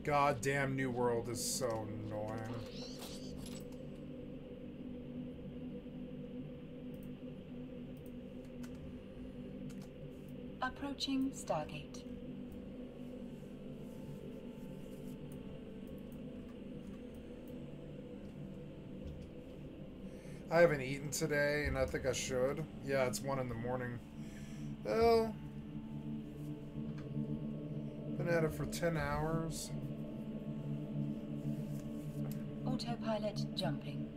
Goddamn New World is so annoying. Approaching Stargate. I haven't eaten today, and I think I should. Yeah, it's 1 in the morning. Well, been at it for 10 hours. Autopilot jumping.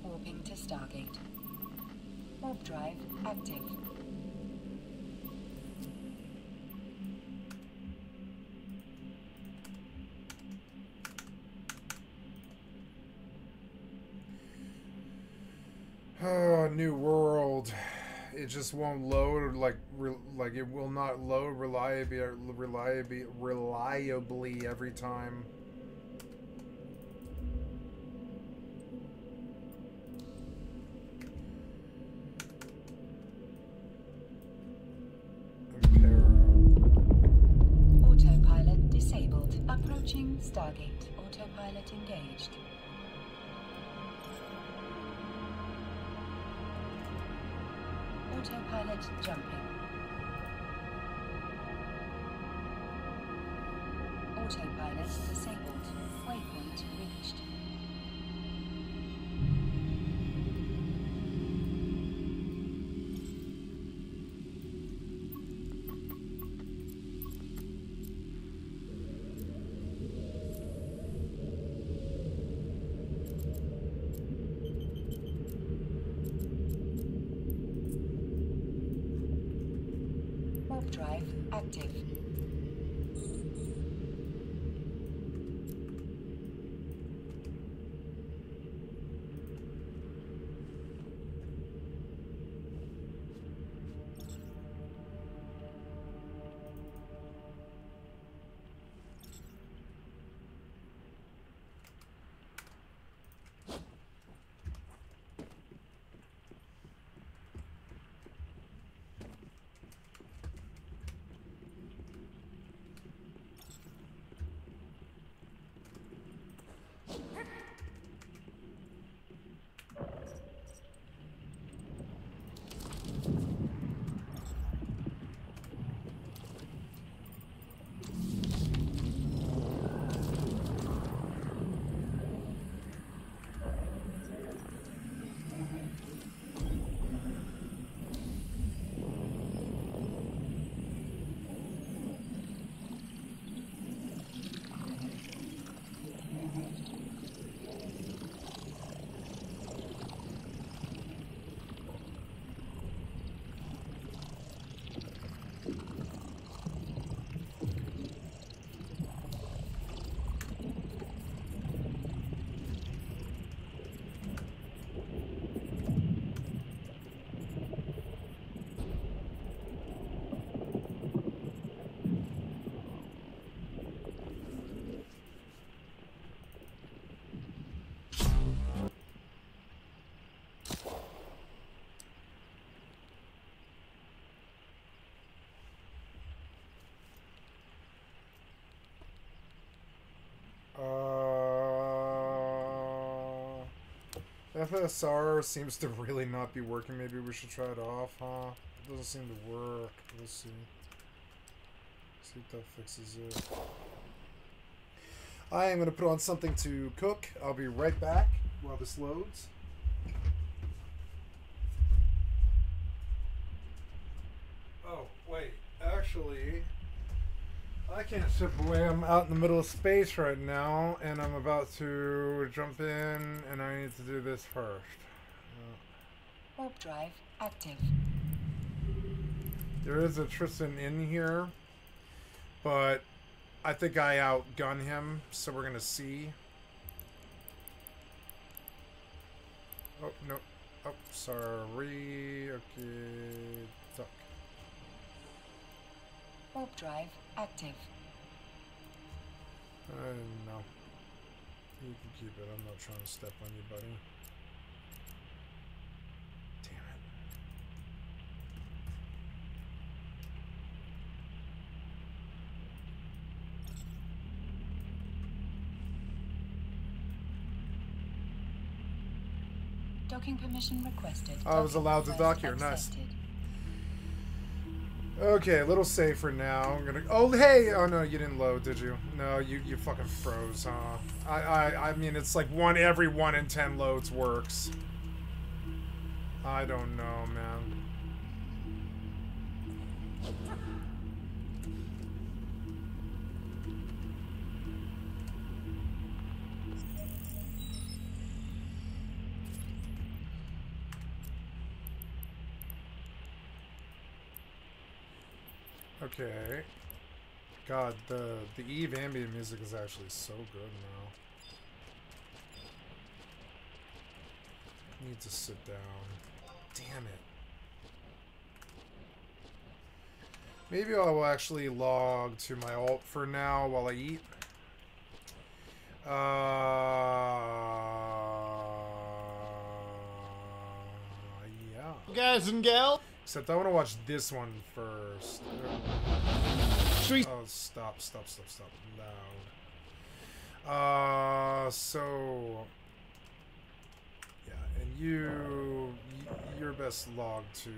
Warping to Stargate. Warp drive active. Oh, New World. It just won't load, like it will not load reliably every time. Stargate. Autopilot engaged. Autopilot jumping. Autopilot disabled. Waypoint reached. Warp drive active. FSR seems to really not be working. Maybe we should try it off, huh? It doesn't seem to work. We'll see. See if that fixes it. I am going to put on something to cook. I'll be right back while this loads. Oh, wait. Actually, I can't step away. I'm out in the middle of space right now, and I'm about to jump in, and I need to do this first. Warp drive active. There is a Tristan in here, but I think I outgun him, so we're going to see. Oh, no. Oh, sorry. Okay. Duck. Warp drive active. I don't know. You can keep it. I'm not trying to step on you, buddy. Damn it. Docking permission requested. I was allowed to dock here. Nice. Okay, a little safer now. I'm gonna. Oh, hey! Oh no, you didn't load, did you? No, you fucking froze, huh? I mean, it's like every 1 in 10 loads works. I don't know, man. Okay. God, the EvE ambient music is actually so good now. I need to sit down. Damn it. Maybe I will actually log to my alt for now while I eat. Yeah. Guys and gal. Except I want to watch this one first. Oh, stop. Loud. So yeah, and you're best logged to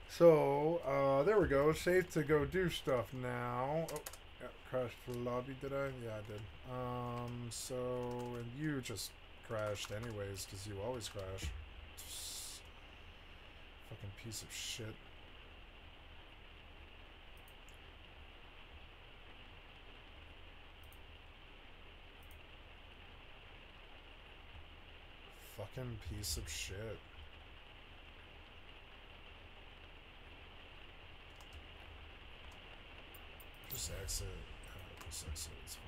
so there we go. Safe to go do stuff now. Oh, yeah, crashed the lobby, did I? Yeah, I did. So, and you just crashed anyways, because you always crash. Just fucking piece of shit. Fucking piece of shit. Just exit. Just exit, it's fine.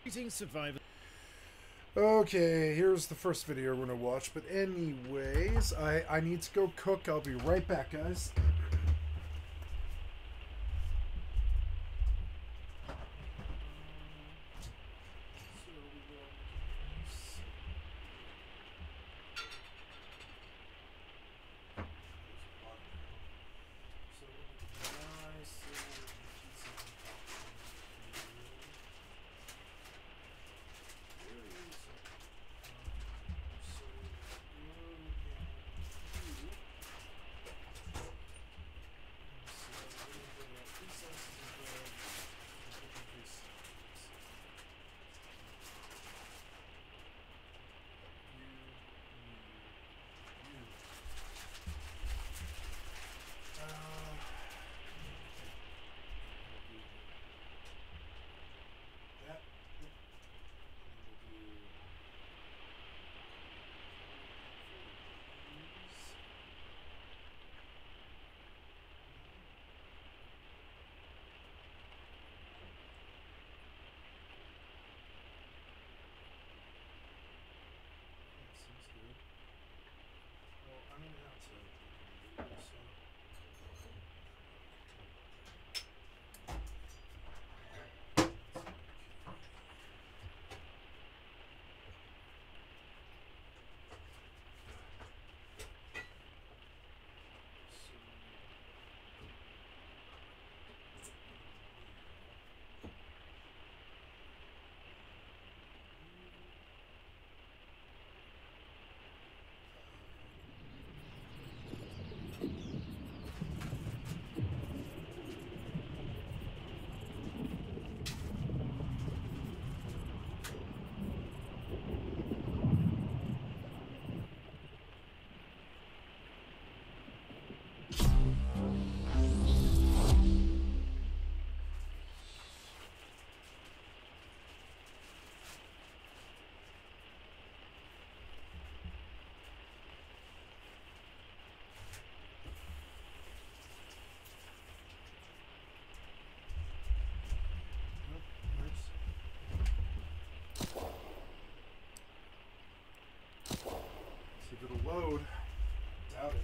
Greetings, survivor. Okay, here's the first video we're gonna watch. But anyways, I need to go cook. I'll be right back, guys. See if it'll load. Doubt it.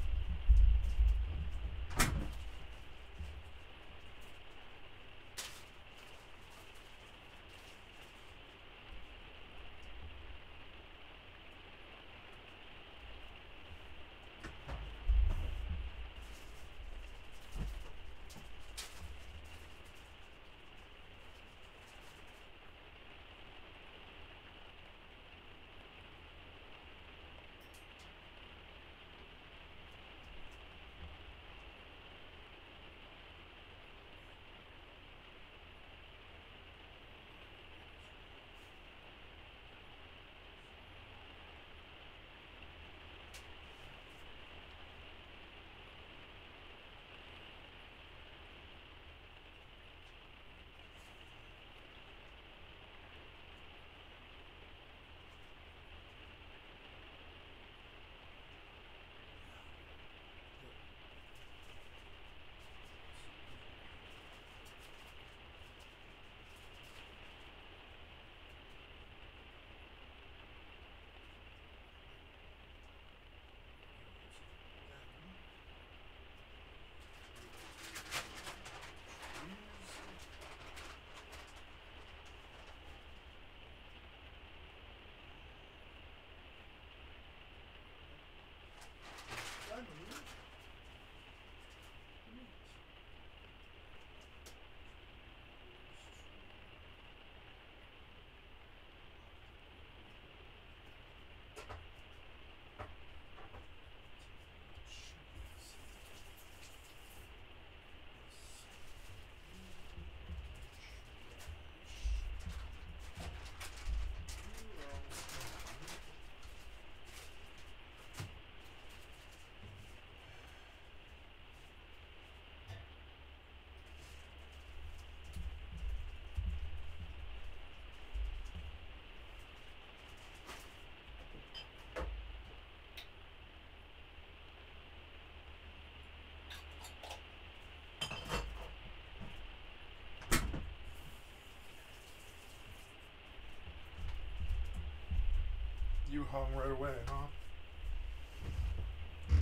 You hung right away, huh?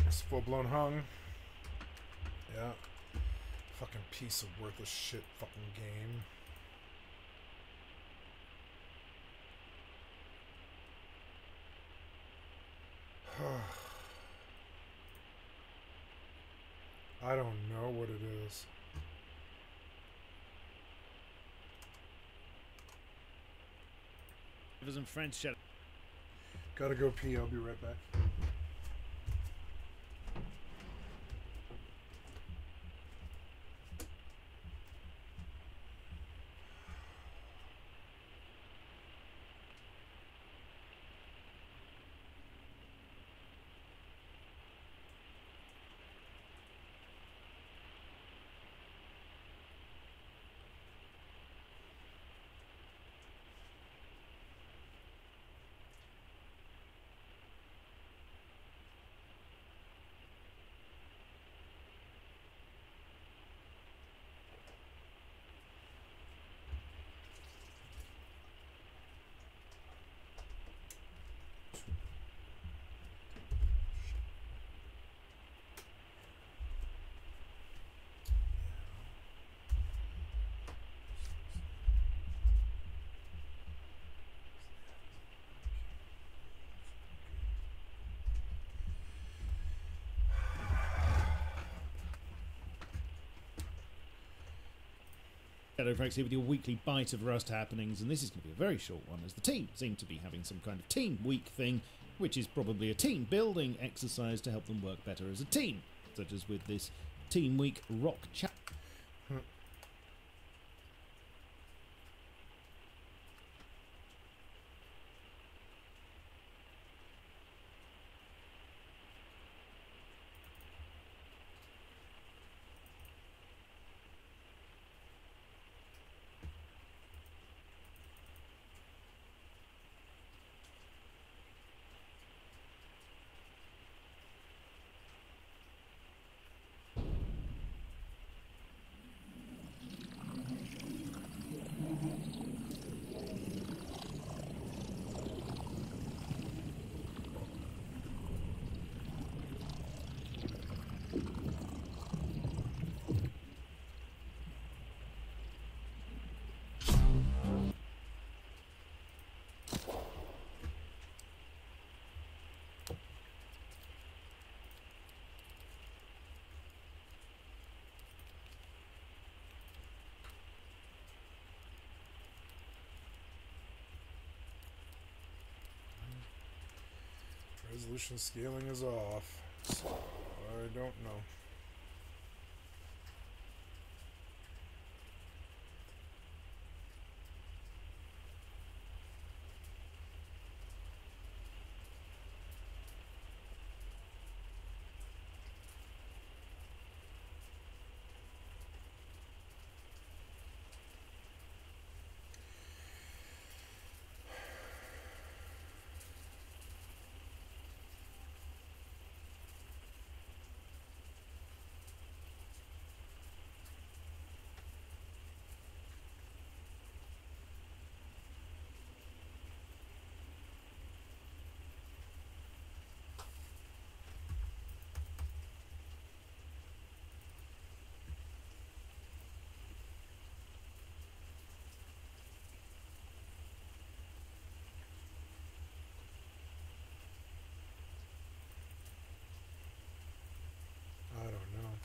It's full-blown hung. Yeah. Fucking piece of worthless shit fucking game. I don't know what it is. Give us some French shut. Gotta go pee, I'll be right back. FFXI with your weekly bite of Rust happenings, and this is going to be a very short one as the team seem to be having some kind of team week thing, which is probably a team building exercise to help them work better as a team, such as with this team week rock chat. Resolution scaling is off, so I don't know.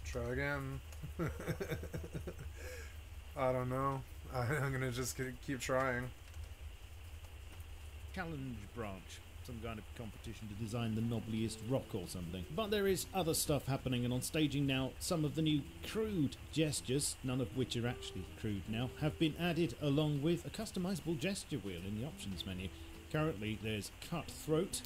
Try again. I don't know. I'm gonna just keep trying. Challenge branch. Some kind of competition to design the knobbliest rock or something. But there is other stuff happening, and on staging now, some of the new crude gestures, none of which are actually crude now, have been added along with a customizable gesture wheel in the options menu. Currently there's cutthroat,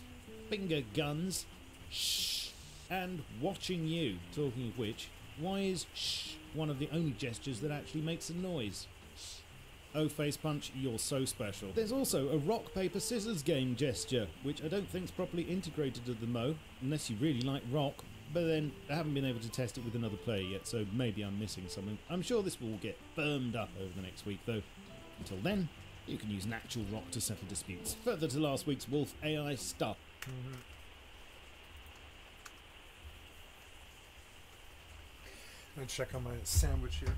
finger guns, shh, and watching you. Talking of which, why is shh one of the only gestures that actually makes a noise? Oh, face punch, you're so special. There's also a rock, paper, scissors game gesture, which I don't think's properly integrated to the MMO, unless you really like rock, but then I haven't been able to test it with another player yet, so maybe I'm missing something. I'm sure this will get firmed up over the next week, though. Until then, you can use natural rock to settle disputes. Further to last week's Wolf AI stuff. Let me check on my sandwich here.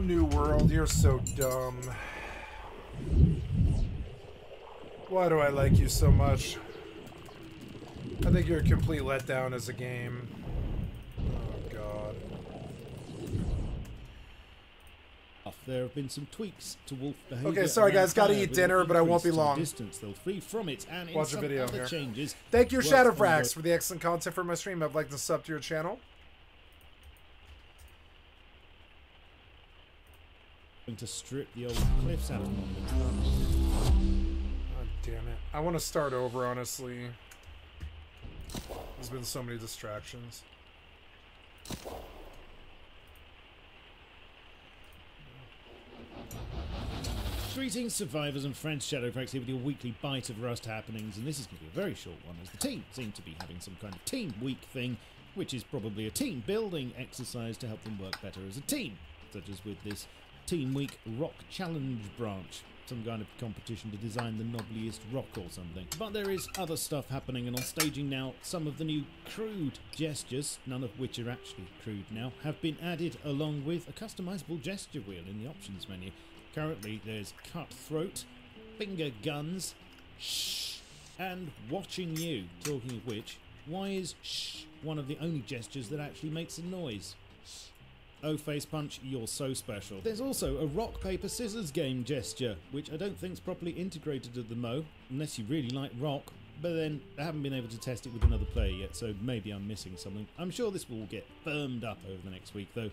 New World, you're so dumb. Why do I like you so much? I think you're a complete letdown as a game. Oh, God. There have been some tweaks to wolf behavior. Okay, sorry guys, gotta eat dinner, but I won't be long. Distance, they'll free from it, and in watch some a video other here. Changes, thank you, Shadowfrax, for the excellent content for my stream. I'd like to sub to your channel. To strip the old cliffs out of monuments. God damn it. I want to start over, honestly. There's been so many distractions. Greetings, survivors and friends. Shadowfrax here with your weekly bite of Rust happenings, and this is going to be a very short one, as the team seem to be having some kind of team week thing, which is probably a team building exercise to help them work better as a team, such as with this Team Week Rock Challenge branch, some kind of competition to design the knobbliest rock or something. But there is other stuff happening, and on staging now, some of the new crude gestures, none of which are actually crude now, have been added along with a customizable gesture wheel in the options menu. Currently there's cutthroat, finger guns, shh, and watching you. Talking of which, why is shh one of the only gestures that actually makes a noise? Oh, Face Punch, you're so special. There's also a rock, paper, scissors game gesture, which I don't think's properly integrated at the Mo, unless you really like rock, but then I haven't been able to test it with another player yet, so maybe I'm missing something. I'm sure this will get firmed up over the next week, though.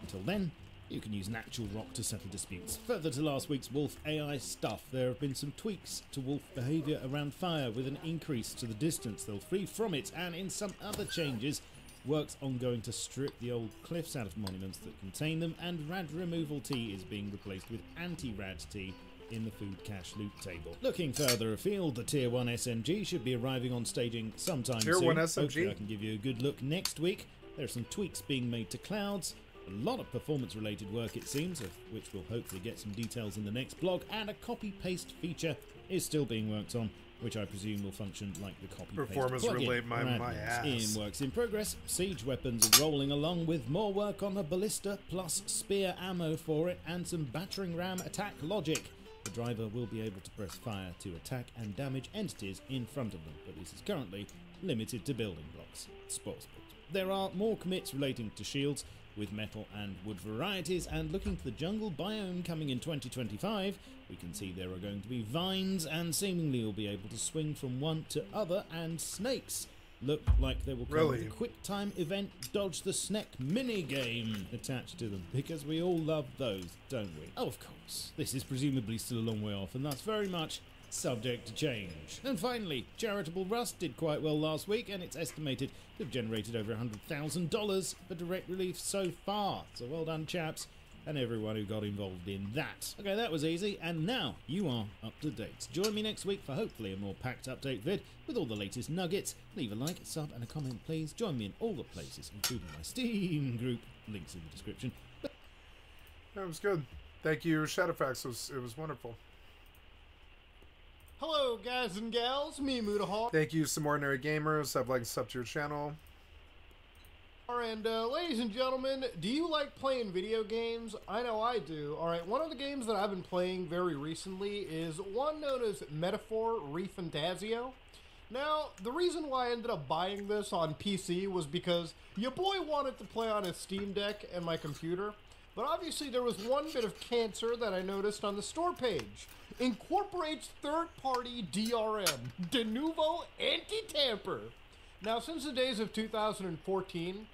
Until then, you can use natural rock to settle disputes. Further to last week's Wolf AI stuff, there have been some tweaks to wolf behaviour around fire, with an increase to the distance they'll free from it, and in some other changes, work's ongoing to strip the old cliffs out of monuments that contain them, and rad removal tea is being replaced with anti-rad tea in the food cache loot table. Looking further afield, the Tier 1 SMG should be arriving on staging sometime soon. Tier 1 SMG? Hopefully I can give you a good look next week. There are some tweaks being made to clouds, a lot of performance-related work it seems, of which we'll hopefully get some details in the next blog, and a copy-paste feature is still being worked on, which I presume will function like the copy-paste Performance plugin. relate my ass. In works in progress, siege weapons are rolling along with more work on the ballista, plus spear ammo for it, and some battering ram attack logic. The driver will be able to press fire to attack and damage entities in front of them, but this is currently limited to building blocks. Spoilsport. There are more commits relating to shields, with metal and wood varieties, and looking for the jungle biome coming in 2025, we can see there are going to be vines, and seemingly you'll be able to swing from one to other, and snakes. look like they will come Really? with a quick time event dodge the snack mini game attached to them, because we all love those, don't we? Oh, of course, this is presumably still a long way off, and that's very much subject to change. And finally, Charitable Rust did quite well last week, and it's estimated to have generated over $100,000 for direct relief so far. So well done, chaps, and everyone who got involved in that. Okay, that was easy, and now you are up to date. Join me next week for hopefully a more packed update vid with all the latest nuggets. Leave a like, sub, and a comment, please. Join me in all the places, including my Steam group. Links in the description. That was good. Thank you, Shadowfax. It was wonderful. Hello, guys and gals. Me, Mudahawk. Thank you, Some Ordinary Gamers. I've liked sub to your channel. And ladies and gentlemen, do you like playing video games? I know I do. Alright, one of the games that I've been playing very recently is one known as Metaphor Refantasio. Now, the reason why I ended up buying this on PC was because your boy wanted to play on his Steam Deck and my computer, but obviously there was one bit of cancer that I noticed on the store page. Incorporates third-party DRM, de novo anti-tamper. Now, since the days of 2014,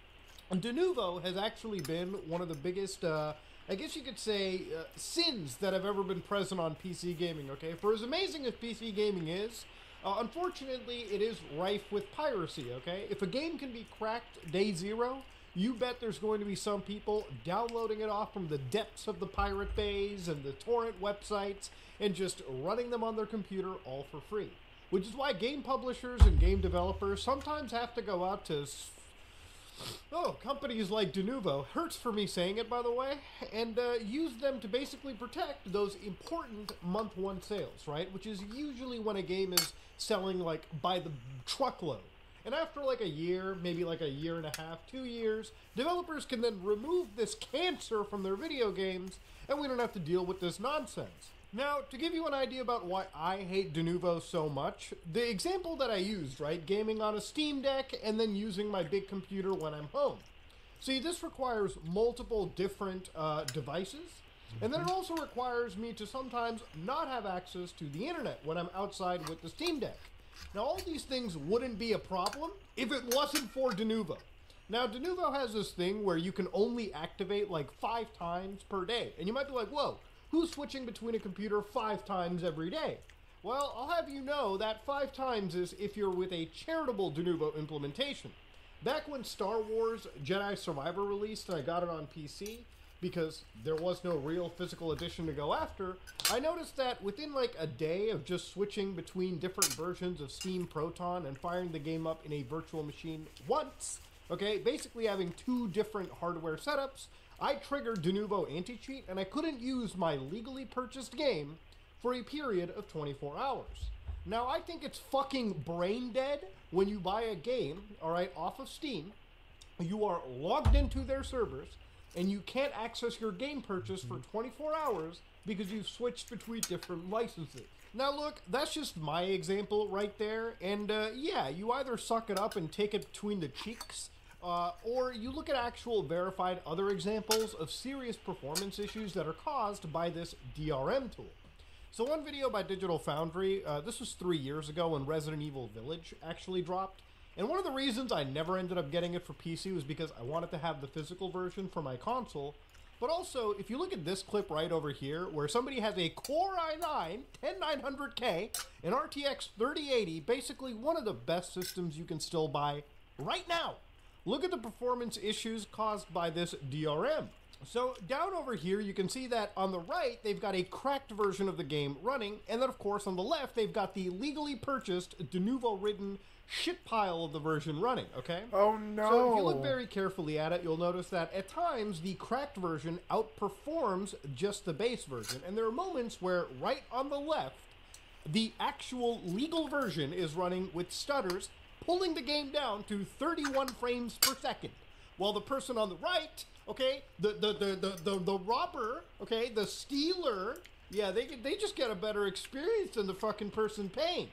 de novo has actually been one of the biggest, I guess you could say, sins that have ever been present on PC gaming, okay? For as amazing as PC gaming is, unfortunately, it is rife with piracy, okay? If a game can be cracked day zero, you bet there's going to be some people downloading it off from the depths of the pirate bays and the torrent websites and just running them on their computer all for free. Which is why game publishers and game developers sometimes have to go out to companies like de novo, hurts for me saying it by the way, and use them to basically protect those important month one sales, right? Which is usually when a game is selling like by the truckload. And after like a year, maybe like a year and a half, 2 years, developers can then remove this cancer from their video games, and we don't have to deal with this nonsense. Now, to give you an idea about why I hate de novo so much, the example that I used, right, gaming on a Steam Deck and then using my big computer when I'm home. See, this requires multiple different devices, and then it also requires me to sometimes not have access to the internet when I'm outside with the Steam Deck. Now, all these things wouldn't be a problem if it wasn't for de novo. Now, de novo has this thing where you can only activate like 5 times per day, and you might be like, whoa, who's switching between a computer 5 times every day? Well, I'll have you know that 5 times is if you're with a charitable de novo implementation. Back when Star Wars Jedi Survivor released and I got it on PC, because there was no real physical edition to go after, I noticed that within like a day of just switching between different versions of Steam Proton and firing the game up in a virtual machine once, okay, basically having 2 different hardware setups, I triggered de novo anti-cheat and I couldn't use my legally purchased game for a period of 24 hours. Now, I think it's fucking brain dead when you buy a game, alright, off of Steam, you are logged into their servers, and you can't access your game purchase for 24 hours because you've switched between different licenses. Now look, that's just my example right there, and yeah, you either suck it up and take it between the cheeks, or you look at actual verified other examples of serious performance issues that are caused by this DRM tool. So one video by Digital Foundry, this was 3 years ago when Resident Evil Village actually dropped, and one of the reasons I never ended up getting it for PC was because I wanted to have the physical version for my console. But also, if you look at this clip right over here, where somebody has a Core i9 10900K, an RTX 3080, basically one of the best systems you can still buy right now. Look at the performance issues caused by this DRM. So down over here, you can see that on the right, they've got a cracked version of the game running, and then of course on the left, they've got the legally purchased, de novo written shit pile of the version running, okay? Oh no! So if you look very carefully at it, you'll notice that at times the cracked version outperforms just the base version, and there are moments where right on the left, the actual legal version is running with stutters, pulling the game down to 31 frames per second, while the person on the right, okay, the robber, okay, the stealer, yeah, they just get a better experience than the fucking person paying.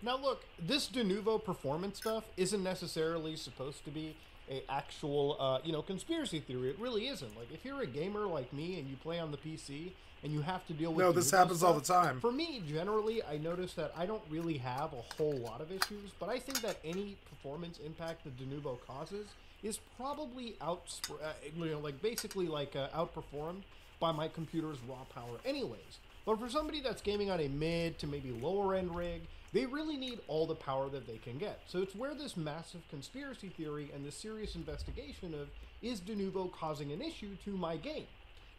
Now look, this de novo performance stuff isn't necessarily supposed to be a actual, conspiracy theory. It really isn't. Like, if you're a gamer like me and you play on the PC and you have to deal with... No, this happens all the time. For me, generally, I notice that I don't really have a whole lot of issues, but I think that any performance impact that Denuvo causes is probably outperformed by my computer's raw power anyways. But for somebody that's gaming on a mid to maybe lower end rig, they really need all the power that they can get. So it's where this massive conspiracy theory and this serious investigation of, is Denuvo causing an issue to my game?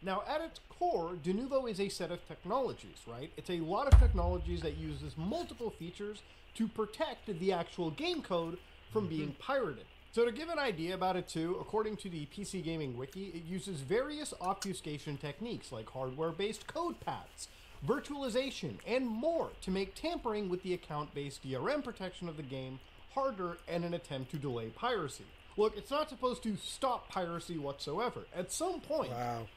Now, at its core, Denuvo is a set of technologies, right? It's a lot of technologies that uses multiple features to protect the actual game code from being pirated. So to give an idea about it too, according to the PC Gaming Wiki, it uses various obfuscation techniques like hardware-based code paths, virtualization, and more to make tampering with the account-based DRM protection of the game harder in an attempt to delay piracy. Look, it's not supposed to stop piracy whatsoever. At some point,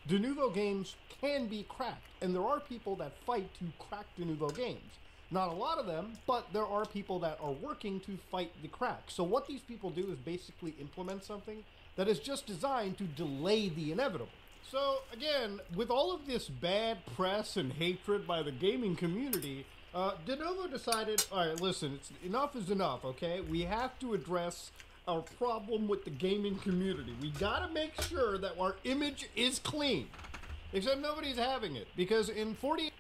Denuvo games can be cracked, and there are people that fight to crack Denuvo games. Not a lot of them, but there are people that are working to fight the crack. So what these people do is basically implement something that is just designed to delay the inevitable. So again, with all of this bad press and hatred by the gaming community, Denuvo decided, all right, listen, enough is enough, okay? We have to address our problem with the gaming community. We gotta make sure that our image is clean. Except nobody's having it, because in 48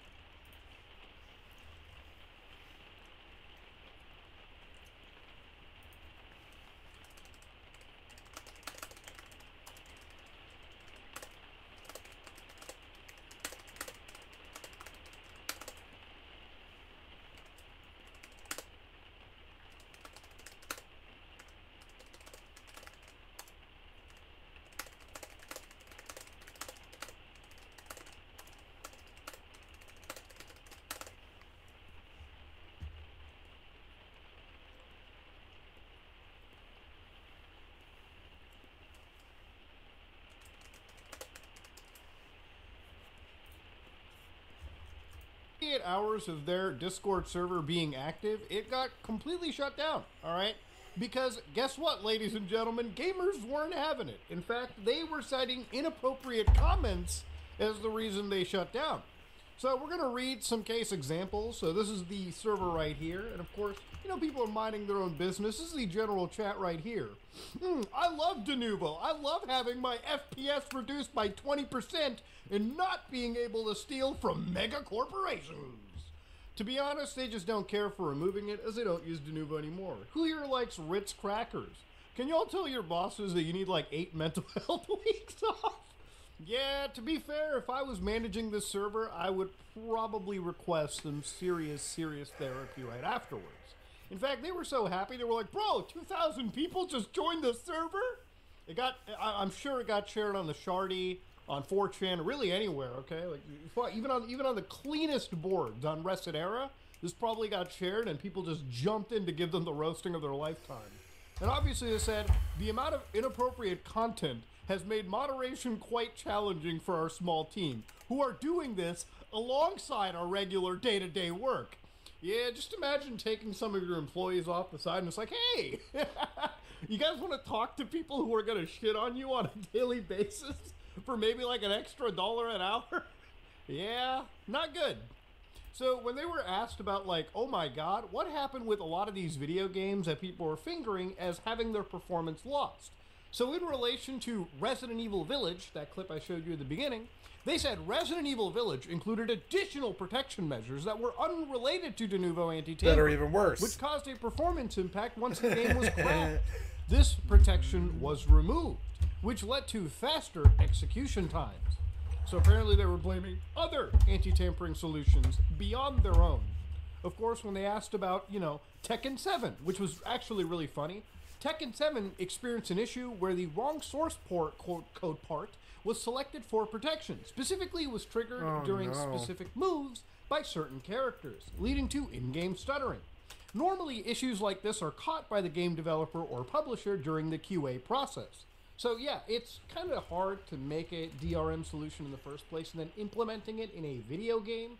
hours of their Discord server being active, it got completely shut down, all right? Because guess what, ladies and gentlemen? Gamers weren't having it. In fact, they were citing inappropriate comments as the reason they shut down. So we're going to read some case examples. So this is the server right here. And of course, people are minding their own business. This is the general chat right here. I love Denuvo. I love having my FPS reduced by 20% and not being able to steal from mega corporations. To be honest, they just don't care for removing it as they don't use Denuvo anymore. Who here likes Ritz crackers? Can y'all tell your bosses that you need like 8 mental health weeks off? Yeah, to be fair, if I was managing this server, I would probably request some serious therapy right afterwards. In fact, they were so happy, they were like, bro, 2,000 people just joined the server? I'm sure it got shared on the Shardy, on 4chan, really anywhere, okay? Like, even on the cleanest boards on Reset Era, this probably got shared and people just jumped in to give them the roasting of their lifetime. And obviously they said, the amount of inappropriate content has made moderation quite challenging for our small team, who are doing this alongside our regular day-to-day work. Yeah, just imagine taking some of your employees off the side and it's like, hey, you guys want to talk to people who are going to shit on you on a daily basis for maybe like an extra $1 an hour? Yeah, not good. So when they were asked about like, oh my god, what happened with a lot of these video games that people were fingering as having their performance lost? So in relation to Resident Evil Village, that clip I showed you at the beginning, they said Resident Evil Village included additional protection measures that were unrelated to Denuvo anti-tampering. That are even worse. Which caused a performance impact once the game was cracked. This protection was removed, which led to faster execution times. So apparently they were blaming other anti-tampering solutions beyond their own. Of course, when they asked about, Tekken 7, which was actually really funny, Tekken 7 experienced an issue where the wrong source code part was selected for protection. Specifically, it was triggered during specific moves by certain characters, leading to in-game stuttering. Normally, issues like this are caught by the game developer or publisher during the QA process. So yeah, it's kind of hard to make a DRM solution in the first place, and then implementing it in a video game,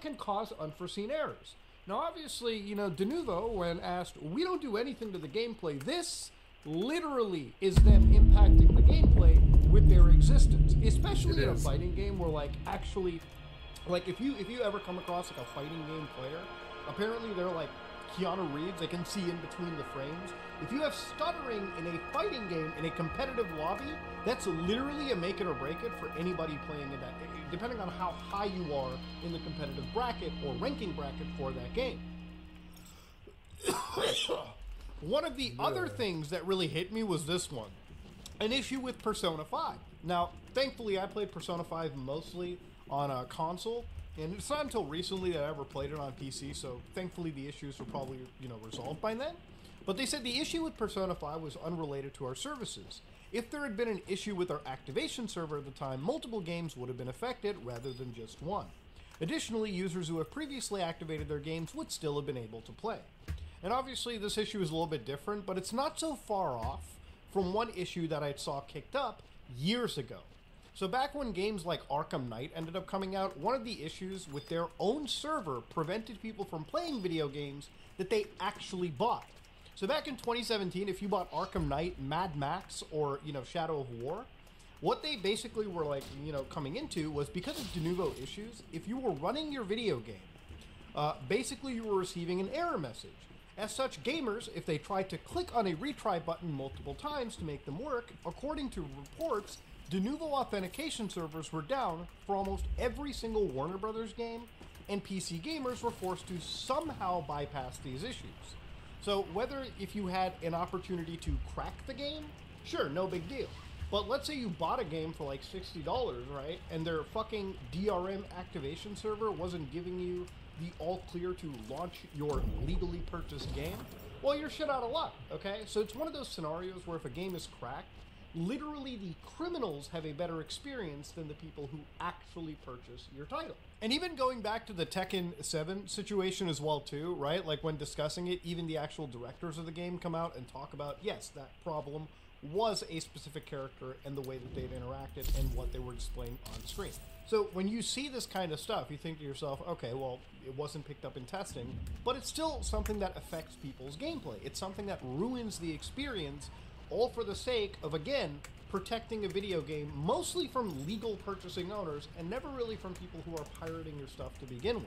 can cause unforeseen errors. Now, obviously, Denuvo, when asked, we don't do anything to the gameplay, this literally is them impacting the gameplay with their existence, especially in a fighting game where, like, actually, like, if you ever come across like a fighting game player, apparently they're like Keanu Reeves, they can see in between the frames. If you have stuttering in a fighting game in a competitive lobby, that's literally a make it or break it for anybody playing in that, depending on how high you are in the competitive bracket or ranking bracket for that game. One of the other things that really hit me was this one. An issue with Persona 5. Now, thankfully, I played Persona 5 mostly on a console, and it's not until recently that I ever played it on PC, so thankfully the issues were probably, resolved by then. But they said the issue with Persona 5 was unrelated to our services. If there had been an issue with our activation server at the time, multiple games would have been affected rather than just one. Additionally, users who have previously activated their games would still have been able to play. And obviously this issue is a little bit different, but it's not so far off from one issue that I saw kicked up years ago. So back when games like Arkham Knight ended up coming out, one of the issues with their own server prevented people from playing video games that they actually bought. So back in 2017, if you bought Arkham Knight, Mad Max, or, Shadow of War, what they basically were like, coming into was because of de novo issues, if you were running your video game, basically you were receiving an error message. As such, gamers, if they tried to click on a retry button multiple times to make them work, according to reports, de novo authentication servers were down for almost every single Warner Brothers game, and PC gamers were forced to somehow bypass these issues. So whether if you had an opportunity to crack the game, sure, no big deal. But let's say you bought a game for like $60, right? And their fucking DRM activation server wasn't giving you the all clear to launch your legally purchased game, well, you're shit out of luck, okay? So it's one of those scenarios where if a game is cracked, literally the criminals have a better experience than the people who actually purchase your title. And even going back to the Tekken 7 situation as well too, right? Like when discussing it, even the actual directors of the game come out and talk about, yes, that problem was a specific character and the way that they've interacted and what they were displaying on screen. So when you see this kind of stuff, you think to yourself, okay, well, it wasn't picked up in testing, but it's still something that affects people's gameplay. It's something that ruins the experience, all for the sake of, again, protecting a video game, mostly from legal purchasing owners, and never really from people who are pirating your stuff to begin with.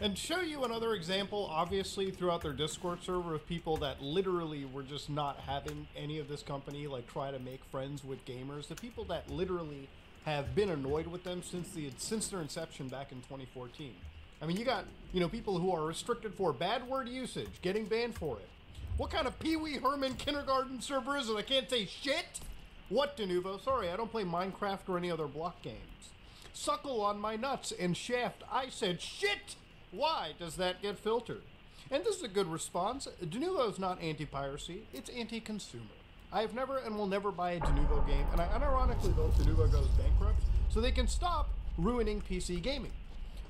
And to show you another example, obviously, throughout their Discord server of people that literally were just not having any of this company, like, try to make friends with gamers, the people that literally have been annoyed with them since their inception back in 2014. I mean, you got, people who are restricted for bad word usage, getting banned for it. What kind of Pee Wee Herman kindergarten server is it? I can't say shit? What, de novo? Sorry, I don't play Minecraft or any other block games. Suckle on my nuts and shaft. I said shit! Why does that get filtered? And this is a good response. De novo is not anti-piracy, it's anti-consumer. I have never and will never buy a de novo game, and I unironically hope de novo goes bankrupt so they can stop ruining PC gaming.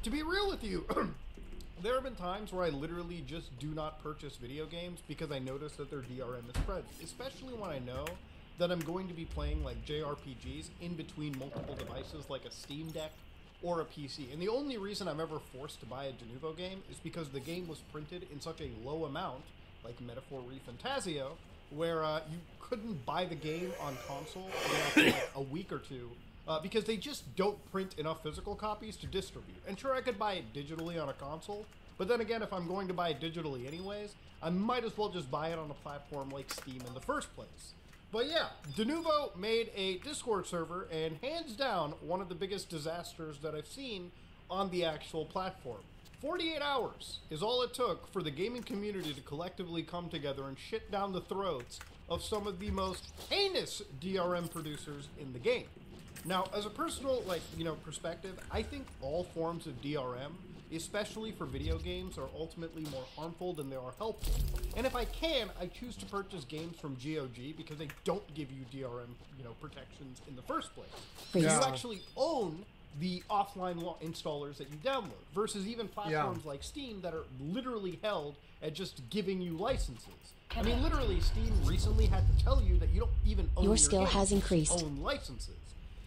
To be real with you, there have been times where I literally just do not purchase video games because I notice that their DRM is spread, especially when I know that I'm going to be playing like JRPGs in between multiple devices like a Steam Deck or a PC. And the only reason I'm ever forced to buy a de novo game is because the game was printed in such a low amount, like Metaphor ReFantazio, where you couldn't buy the game on console for like a week or two because they just don't print enough physical copies to distribute. And sure, I could buy it digitally on a console, but then again, if I'm going to buy it digitally anyways, I might as well just buy it on a platform like Steam in the first place. But yeah, de novo made a Discord server, and hands down, one of the biggest disasters that I've seen on the actual platform. 48 hours is all it took for the gaming community to collectively come together and shit down the throats of some of the most heinous DRM producers in the game. Now, as a personal, perspective, I think all forms of DRM, especially for video games, are ultimately more harmful than they are helpful. And if I can, I choose to purchase games from GOG because they don't give you DRM, protections in the first place. You actually own the offline installers that you download, versus even platforms like Steam that are literally held at just giving you licenses. I mean, literally, Steam recently had to tell you that you don't even own your skill has increased. Own licenses.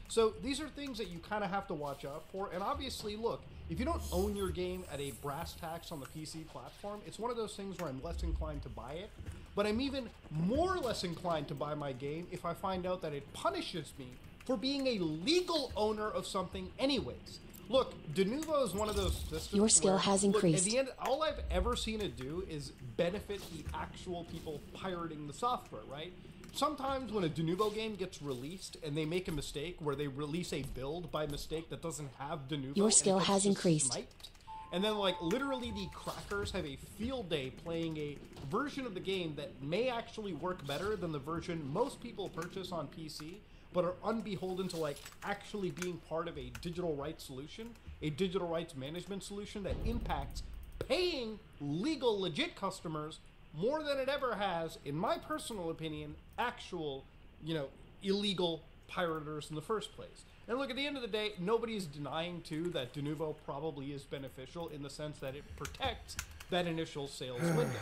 So these are things that you kind of have to watch out for. And obviously, look, if you don't own your game at a brass tacks on the PC platform, it's one of those things where I'm less inclined to buy it. But I'm even more less inclined to buy my game if I find out that it punishes me for being a legal owner of something anyways. Look, Denuvo is one of those systems Your skill where, has look, increased. at the end, all I've ever seen it do is benefit the actual people pirating the software, right? Sometimes when a Denuvo game gets released and they make a mistake where they release a build by mistake that doesn't have Denuvo, Your skill and it has gets just increased. sniped, and then, like, literally the crackers have a field day playing a version of the game that may actually work better than the version most people purchase on PC, but are unbeholden to, like, actually being part of a digital rights solution, a digital rights management solution that impacts paying legal, legit customers more than it ever has, in my personal opinion, actual, you know, illegal pirators in the first place. And look, at the end of the day, nobody's denying, too, that Denuvo probably is beneficial in the sense that it protects that initial sales window.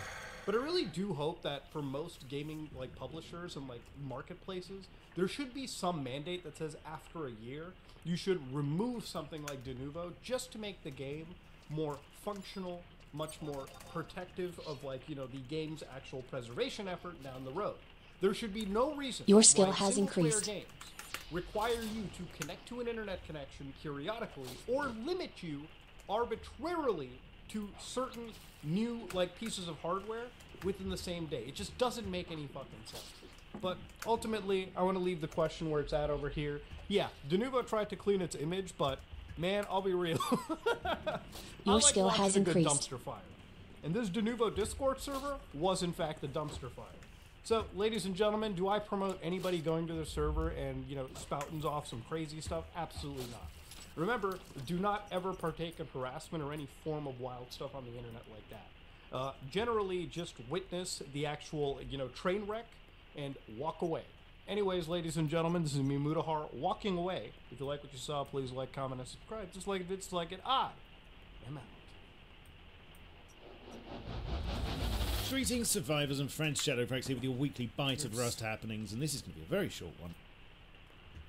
But I really do hope that for most gaming, like, publishers and, like, marketplaces, there should be some mandate that says after a year, you should remove something like Denuvo just to make the game more functional, much more protective of, like, you know, the game's actual preservation effort down the road. There should be no reason Your skill why has single-player increased. games require you to connect to an internet connection periodically or limit you arbitrarily to certain new, like, pieces of hardware within the same day. It just doesn't make any fucking sense. But ultimately, I want to leave the question where it's at over here. Yeah, Denuvo tried to clean its image, but man, I'll be real. Your skill watching has a good increased. dumpster fire. And this Denuvo Discord server was in fact the dumpster fire. So, ladies and gentlemen, do I promote anybody going to the server and, you know, spouting off some crazy stuff? Absolutely not. Remember, do not ever partake in harassment or any form of wild stuff on the internet like that. Generally, just witness the actual, you know, train wreck and walk away. Anyways, ladies and gentlemen, this is me, Mutahar, walking away. If you like what you saw, please like, comment, and subscribe. Just like it, dislike it, I am out. Greetings, survivors and friends. Shadowfax here with your weekly bite of Rust happenings, and this is going to be a very short one.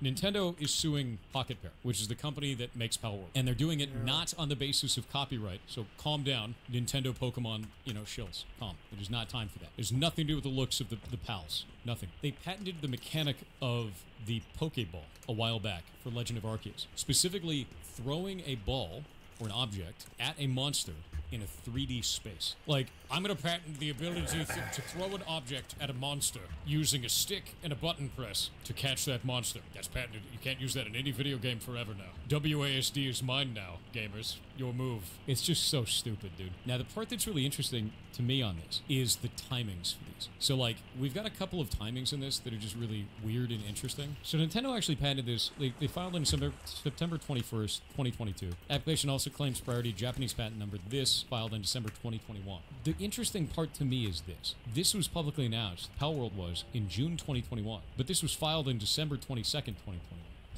Nintendo is suing Pocket Pair, which is the company that makes Palworld. And they're doing it not on the basis of copyright, so calm down, Nintendo Pokemon, you know, shills. Calm. It is not time for that. There's nothing to do with the looks of the pals. Nothing. They patented the mechanic of the Pokeball a while back for Legend of Arceus. Specifically, throwing a ball or an object at a monster in a 3D space. Like, I'm gonna patent the ability to throw an object at a monster using a stick and a button press to catch that monster. That's patented. You can't use that in any video game forever now. WASD is mine now, gamers. Your move. It's just so stupid, dude. Now, the part that's really interesting to me on this is the timings for these. So, like, we've got a couple of timings in this that are just really weird and interesting. So, Nintendo actually patented this. They filed in September 21st, 2022. Application also claims priority Japanese patent number. This filed in December 2021. The interesting part to me is this. This was publicly announced, Palworld was, in June 2021. But this was filed in December 22nd, 2021.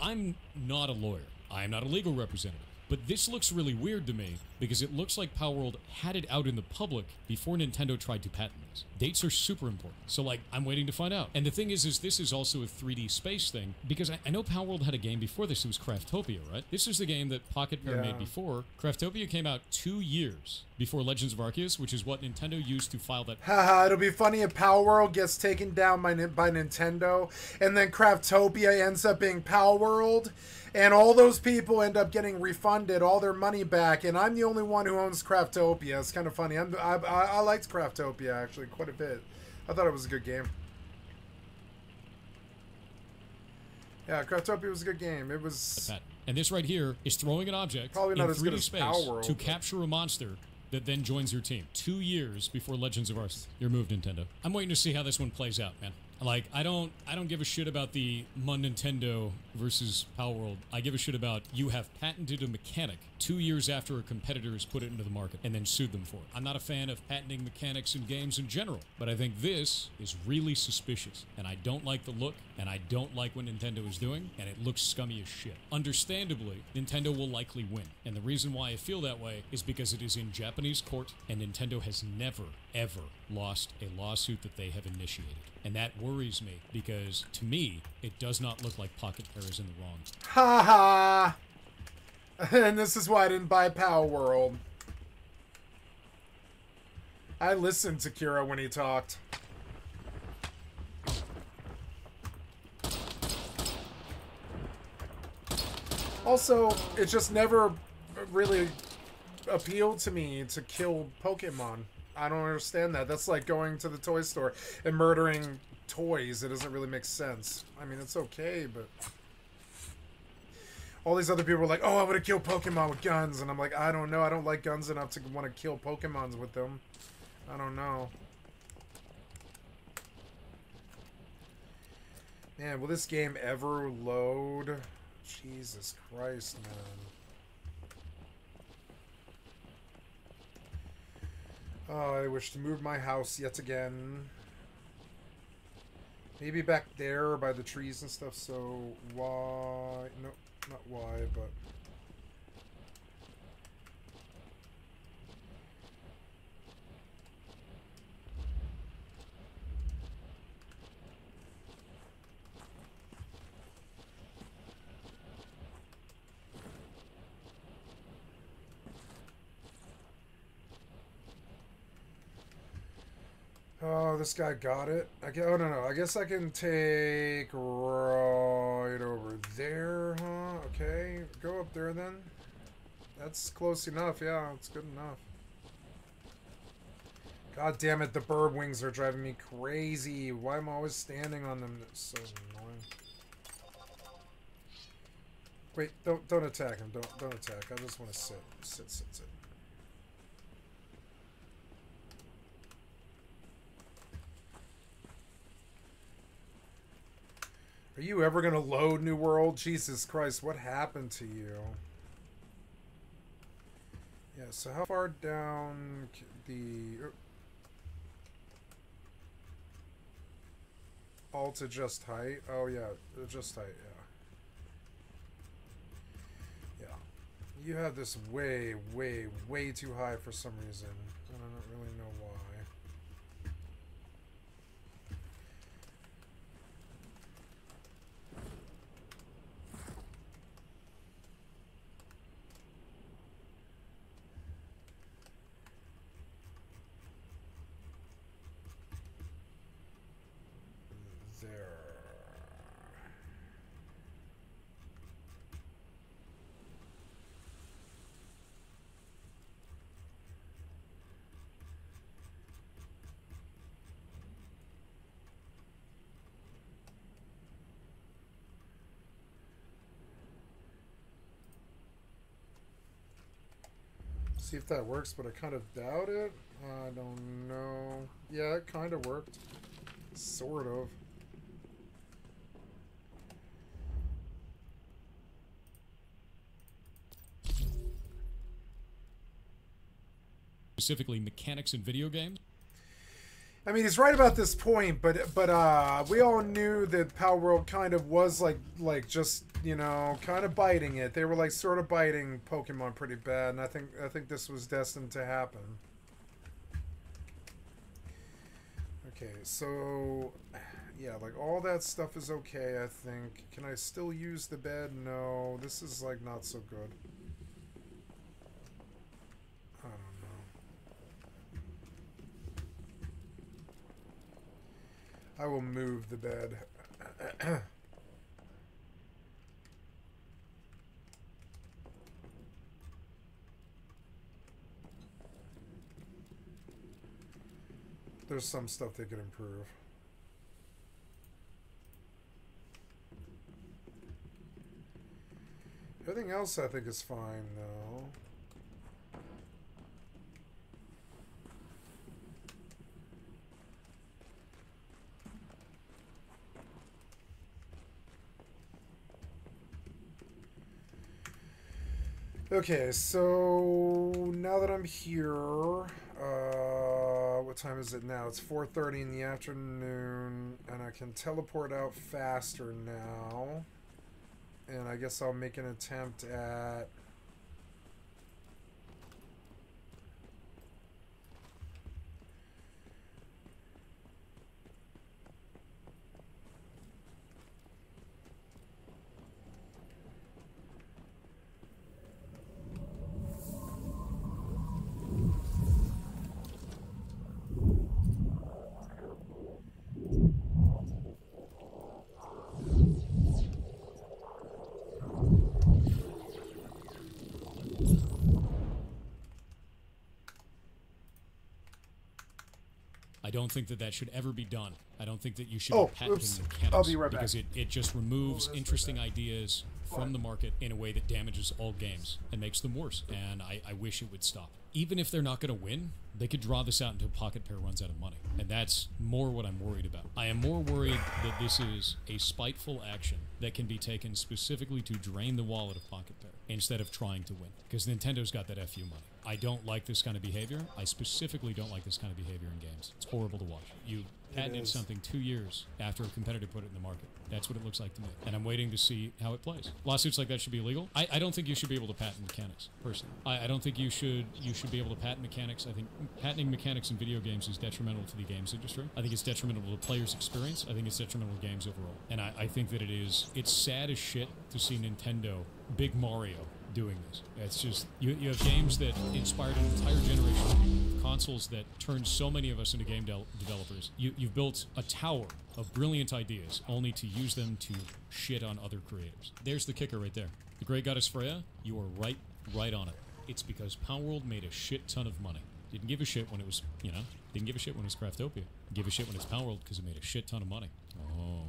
I'm not a lawyer. I am not a legal representative. But this looks really weird to me because it looks like Palworld had it out in the public before Nintendo tried to patent this. Dates are super important. So, like, I'm waiting to find out. And the thing is this is also a 3D space thing because I know Palworld had a game before this. It was Craftopia, right? This is the game that Pocket Pair made before. Craftopia came out 2 years before Legends of Arceus, which is what Nintendo used to file that. Haha, it'll be funny if Palworld gets taken down by Nintendo, and then Craftopia ends up being Palworld, and all those people end up getting refunded all their money back, and I'm the only one who owns Craftopia. It's kind of funny. I liked Craftopia, actually, quite a bit. I thought it was a good game. Yeah, Craftopia was a good game. It was... And this right here is throwing an object probably not in as good 3D as space Palworld, to capture a monster that then joins your team. 2 years before Legends of Arceus. Your move, Nintendo. I'm waiting to see how this one plays out, man. Like, I don't give a shit about the Nintendo versus Palworld. I give a shit about you have patented a mechanic 2 years after a competitor has put it into the market and then sued them for it. I'm not a fan of patenting mechanics in games in general, but I think this is really suspicious, and I don't like the look, and I don't like what Nintendo is doing, and it looks scummy as shit. Understandably, Nintendo will likely win, and the reason why I feel that way is because it is in Japanese court, and Nintendo has never, ever lost a lawsuit that they have initiated. And that worries me, because to me, it does not look like Pocket Pair is in the wrong. Ha ha! And this is why I didn't buy Power World. I listened to Kira when he talked. Also, it just never really appealed to me to kill Pokemon. I don't understand that. That's like going to the toy store and murdering toys. It doesn't really make sense. I mean, it's okay, but... all these other people are like, oh, I would have killed Pokemon with guns. And I'm like, I don't know. I don't like guns enough to want to kill Pokemons with them. I don't know. Man, will this game ever load? Jesus Christ, man. Oh, I wish to move my house yet again. Maybe back there by the trees and stuff, so why... no, not why, but... Oh, this guy got it. Oh, no. I guess I can take right over there, huh? Okay, go up there then. That's close enough. Yeah, it's good enough. God damn it, the bird wings are driving me crazy. Why am I always standing on them? That's so annoying. Wait, don't attack him. Don't attack. I just want to sit. Sit. Are you ever going to load New World? Jesus Christ, what happened to you? Yeah, so how far down the... alt adjust height? Oh, yeah, adjust height, yeah. Yeah. You have this way too high for some reason. I don't really know why. See if that works, but I kind of doubt it. I don't know. Yeah, it kind of worked. Sort of. Specifically, mechanics in video games. I mean, he's right about this point, but we all knew that Power World kind of was like just, you know, kind of biting it. They were like sort of biting Pokemon pretty bad, and I think this was destined to happen. Okay, so yeah, like all that stuff is okay, I think. Can I still use the bed? No, this is like not so good. I don't know. I will move the bed. There's some stuff they could improve. Everything else I think is fine, though. Okay, so now that I'm here, what time is it now? It's 4:30 in the afternoon, and I can teleport out faster now. And I guess I'll make an attempt at... don't think that that should ever be done. I don't think that you should Oh, be patenting oops. mechanics. I'll be right back. Because it just removes interesting ideas from the market in a way that damages all games and makes them worse. And I wish it would stop. Even if they're not going to win, they could draw this out until Pocket Pair runs out of money. And that's more what I'm worried about. I am more worried that this is a spiteful action that can be taken specifically to drain the wallet of Pocket Pair instead of trying to win. Because Nintendo's got that FU money. I don't like this kind of behavior. I specifically don't like this kind of behavior in games. It's horrible to watch. You patented something 2 years after a competitor put it in the market. That's what it looks like to me. And I'm waiting to see how it plays. Lawsuits like that should be illegal. I don't think you should be able to patent mechanics, personally. I don't think you should be able to patent mechanics. I think patenting mechanics in video games is detrimental to the games industry. I think it's detrimental to the player's experience. I think it's detrimental to games overall. And I think that it's sad as shit to see Nintendo, Big Mario, doing this. It's just, you have games that inspired an entire generation of consoles that turned so many of us into game developers. You've built a tower of brilliant ideas only to use them to shit on other creators. There's the kicker right there. The Great Goddess Freya, you are right on it. It's because Power World made a shit ton of money. Didn't give a shit when it was, didn't give a shit when it was Craftopia. Give a shit when it's Power World because it made a shit ton of money. Oh.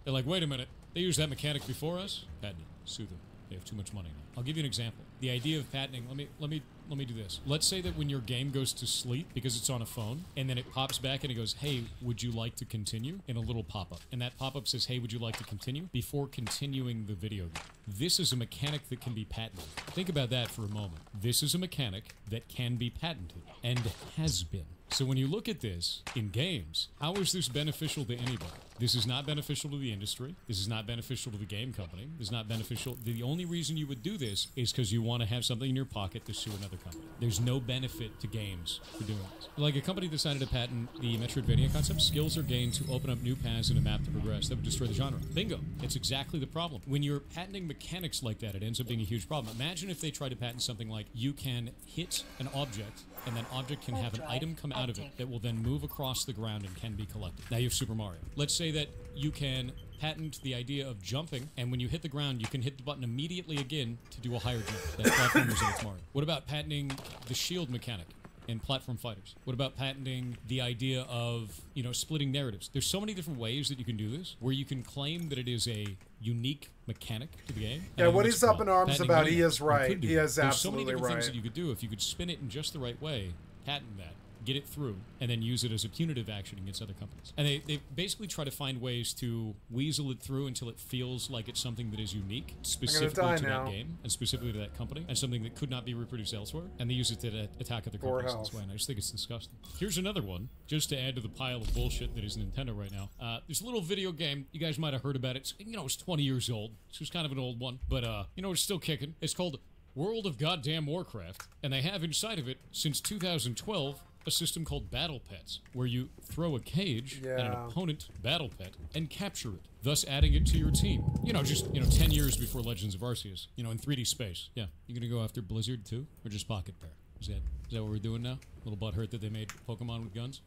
They're like, wait a minute, they used that mechanic before us? Patent it. Sue them. They have too much money now. I'll give you an example. The idea of patenting, let me do this. Let's say that when your game goes to sleep because it's on a phone, and then it pops back and it goes, hey, would you like to continue? In a little pop-up. And that pop-up says, hey, would you like to continue? Before continuing the video game. This is a mechanic that can be patented. Think about that for a moment. This is a mechanic that can be patented, and has been. So when you look at this in games, how is this beneficial to anybody? This is not beneficial to the industry. This is not beneficial to the game company. This is not beneficial. The only reason you would do this is because you want to have something in your pocket to sue another company. There's no benefit to games for doing this. Like a company decided to patent the Metroidvania concept, skills are gained to open up new paths in a map to progress. That would destroy the genre. Bingo. It's exactly the problem. When you're patenting mechanics like that, it ends up being a huge problem. Imagine if they tried to patent something like you can hit an object and that object can have an item come out of it that will then move across the ground and can be collected. Now you have Super Mario. Let's say that you can patent the idea of jumping, and when you hit the ground, you can hit the button immediately again to do a higher jump. That's platformers and it's Mario. What about patenting the shield mechanic in platform fighters? What about patenting the idea of, splitting narratives? There's so many different ways that you can do this, where you can claim that it is a unique mechanic to the game. Yeah, what he's up in arms patenting about, video. he is right. He is There's so many absolutely different right. things that you could do if you could spin it in just the right way, patent that, get it through, and then use it as a punitive action against other companies. And they basically try to find ways to weasel it through until it feels like it's something that is unique, specifically to that game, and specifically to that company, and something that could not be reproduced elsewhere, and they use it to attack other companies in this way, and I just think it's disgusting. Here's another one, just to add to the pile of bullshit that is Nintendo right now. There's a little video game, you guys might have heard about it. It's 20 years old. This was kind of an old one, but, it's still kicking. It's called World of Goddamn Warcraft, and they have inside of it, since 2012, a system called Battle Pets, where you throw a cage at an opponent battle pet and capture it, thus adding it to your team. Just 10 years before Legends of Arceus, in 3D space. Yeah, you gonna go after Blizzard too, or just Pocket Pair? Is that what we're doing now? A little butthurt that they made Pokemon with guns?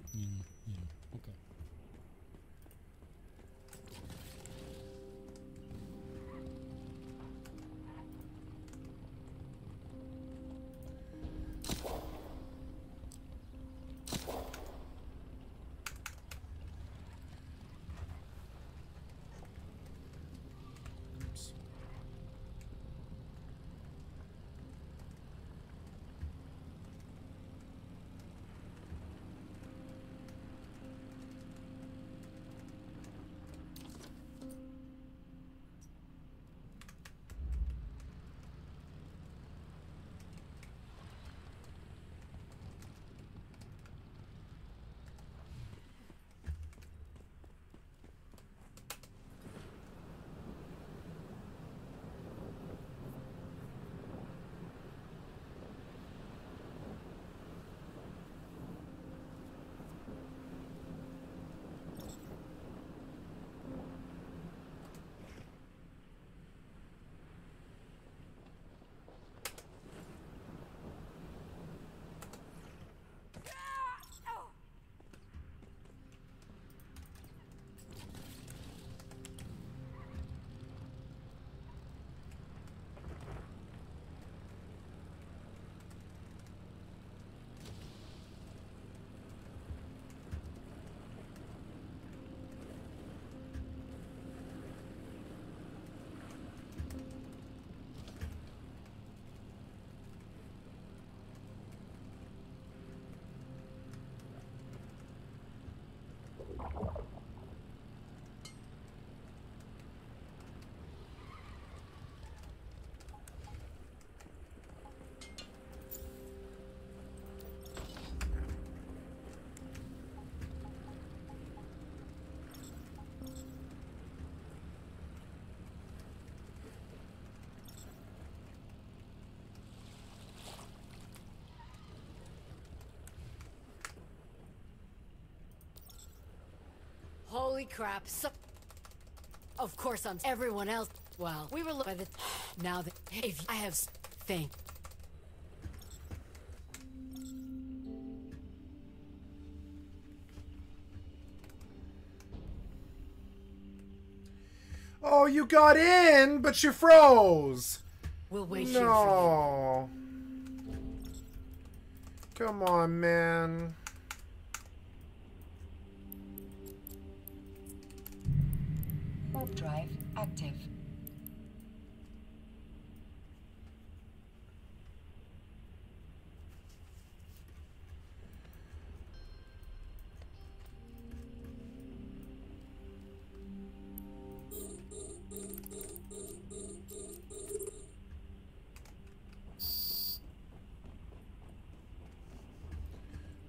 Okay. Holy crap. So of course everyone else. Well, we were by the now that if I have thing. Oh, you got in, but you froze. We'll wait here for No. Come on, man. Warp drive active.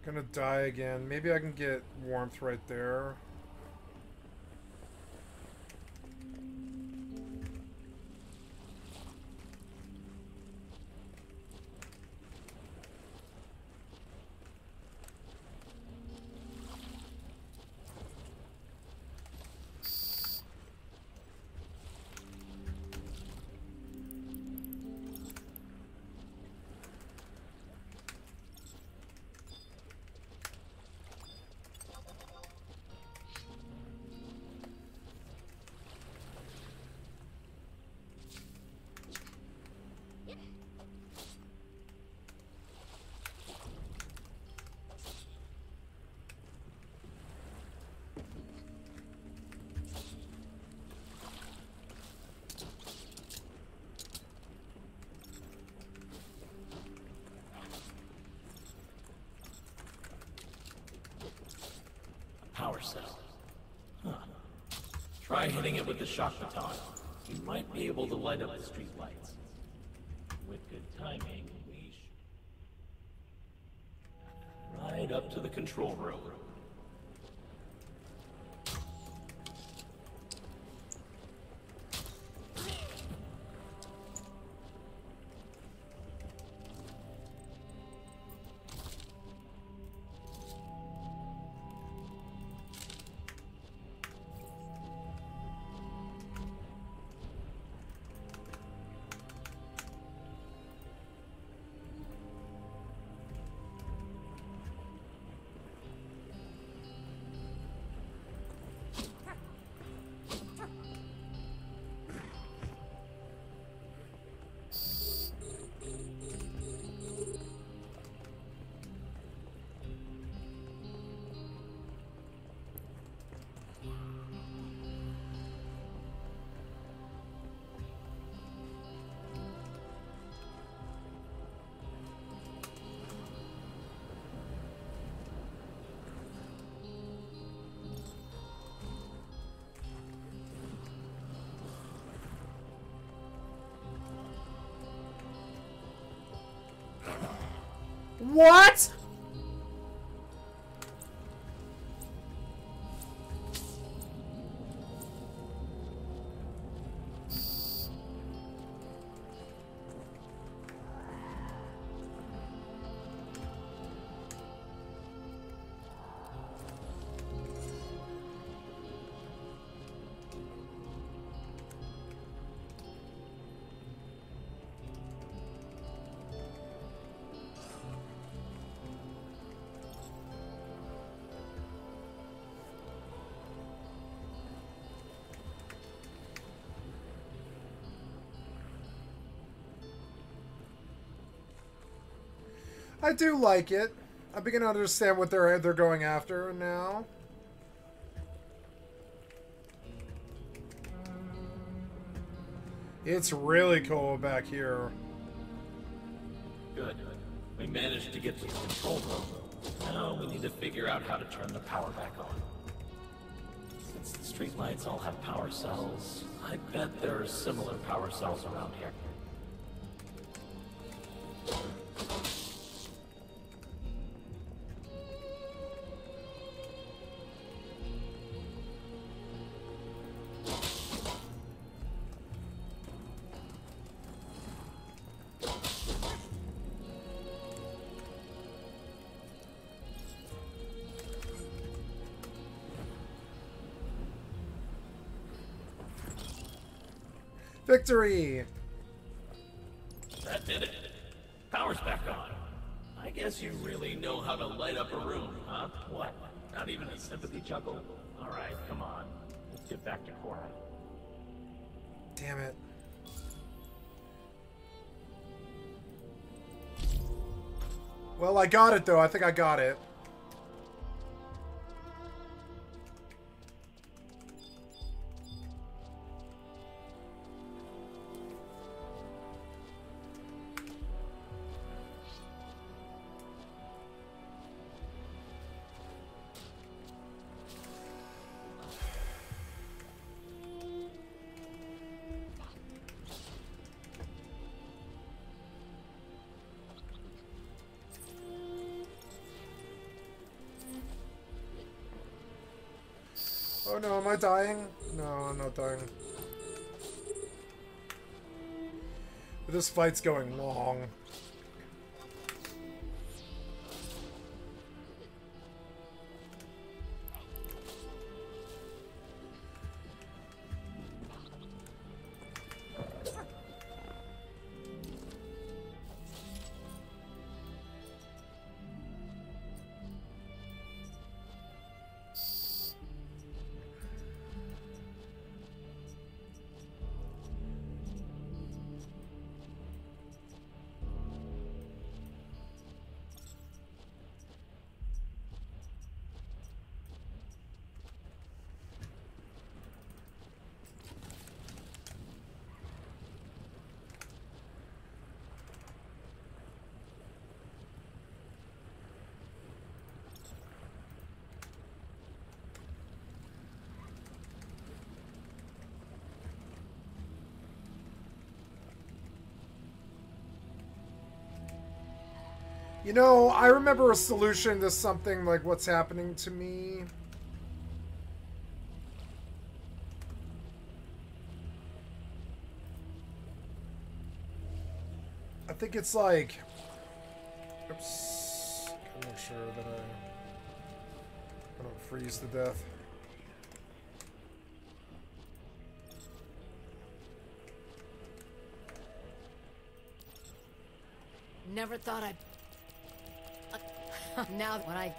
Gonna die again. Maybe I can get warmth right there. Power cell. Huh. Try hitting it with the shock baton. You might be able to light up the street lights. With good timing, we right up to the control room. What? I do like it. I begin to understand what they're going after now. It's really cool back here. Good. We managed to get to the control room. Now we need to figure out how to turn the power back on. Since the streetlights all have power cells, I bet there are similar power cells around here. Victory! That did it. Power's back on. I guess you really know how to light up a room, huh? What? Not even a sympathy chuckle? Alright, come on. Let's get back to Cora. Damn it. Well, I got it, though. I think I got it. Oh no, am I dying? No, I'm not dying. This fight's going long. You know, I remember a solution to something like what's happening to me. I think it's like... Oops. Gotta make sure that I don't freeze to death. Never thought I'd... now when I...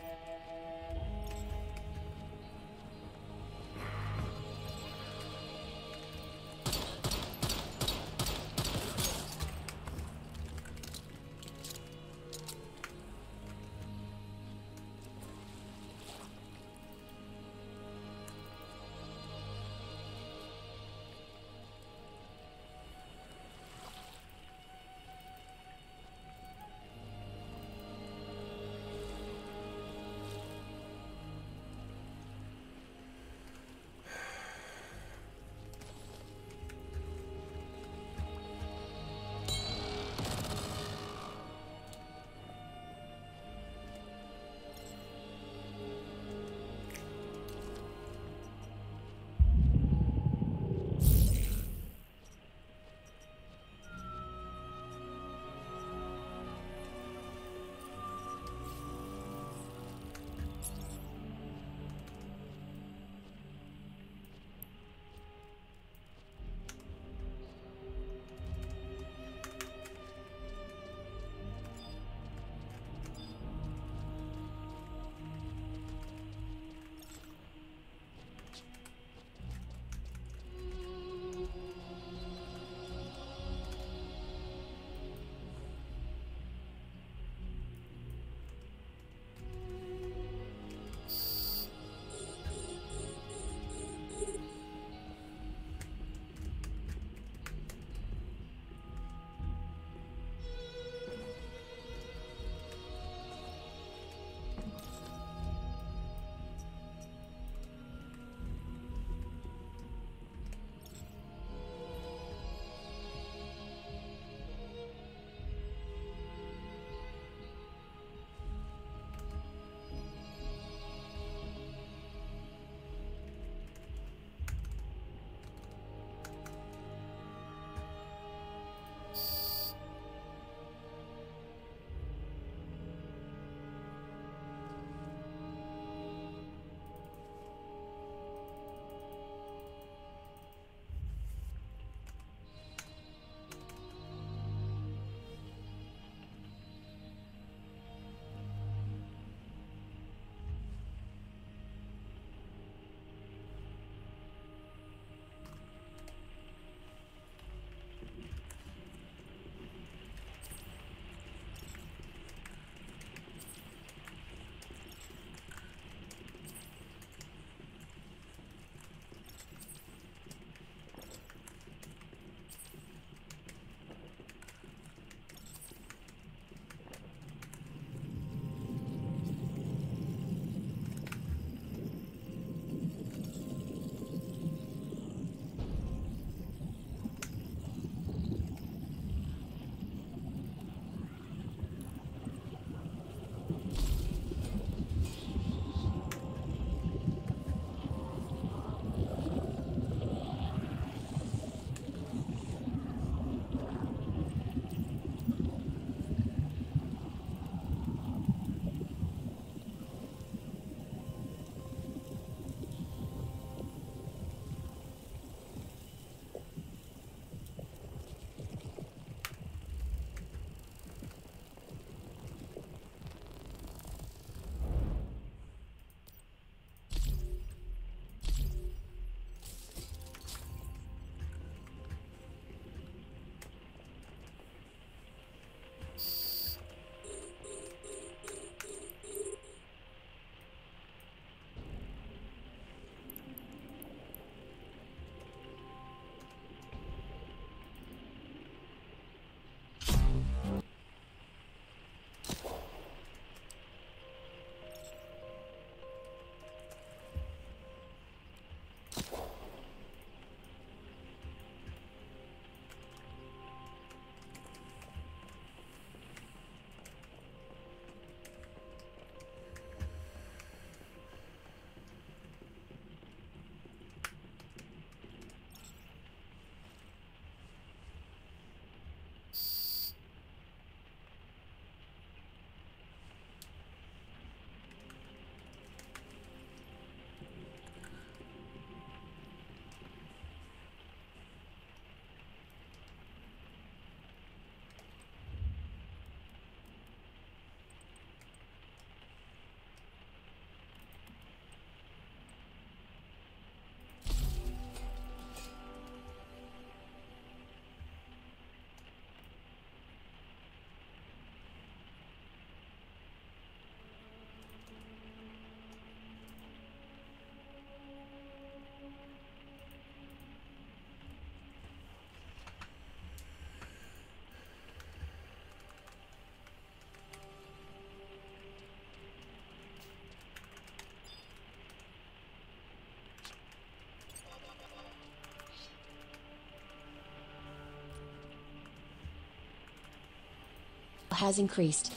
has increased.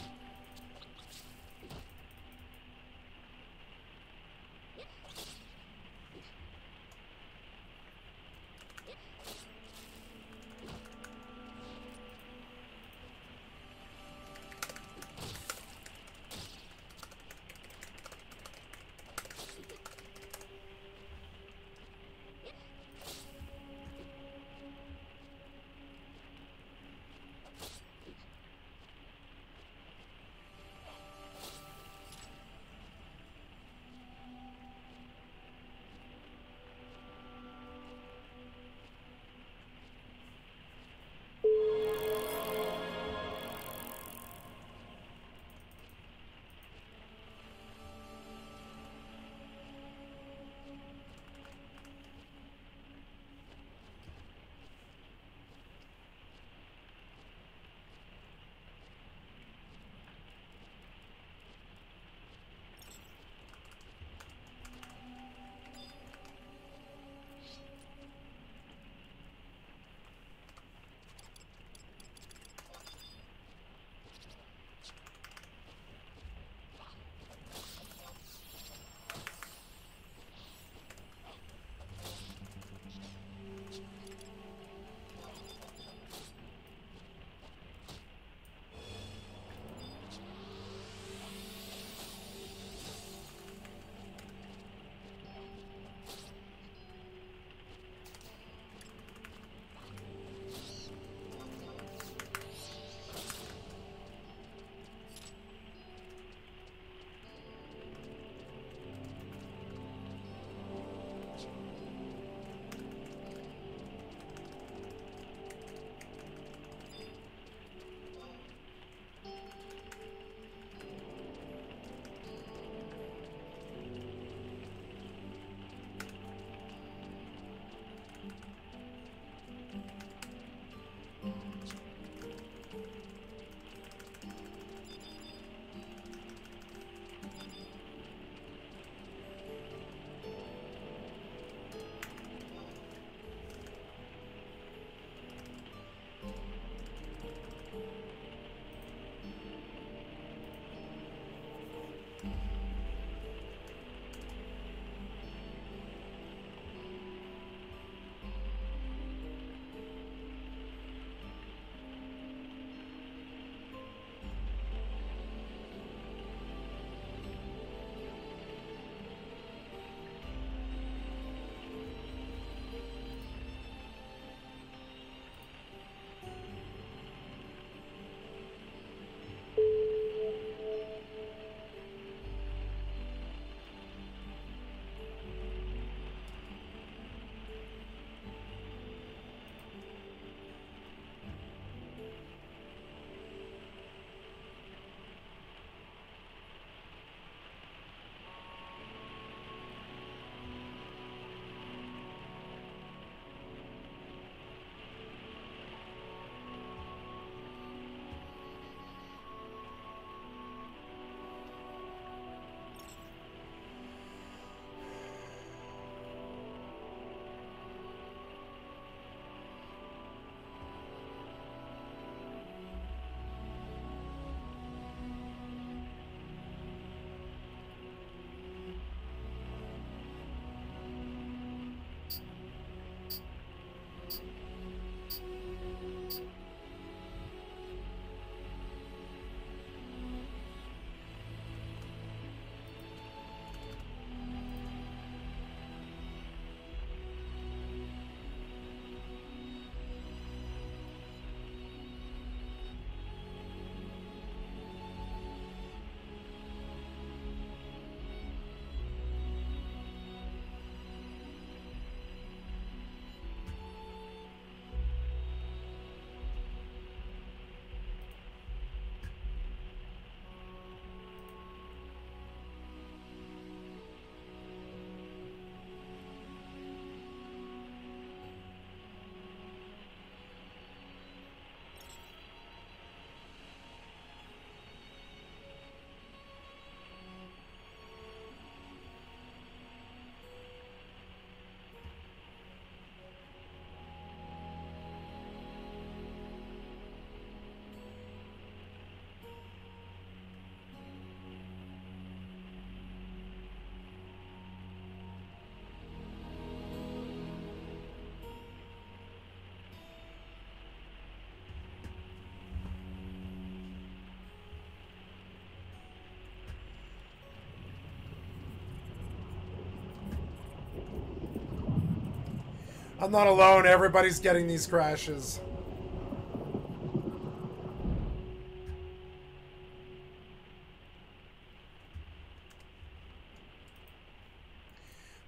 I'm not alone. Everybody's getting these crashes.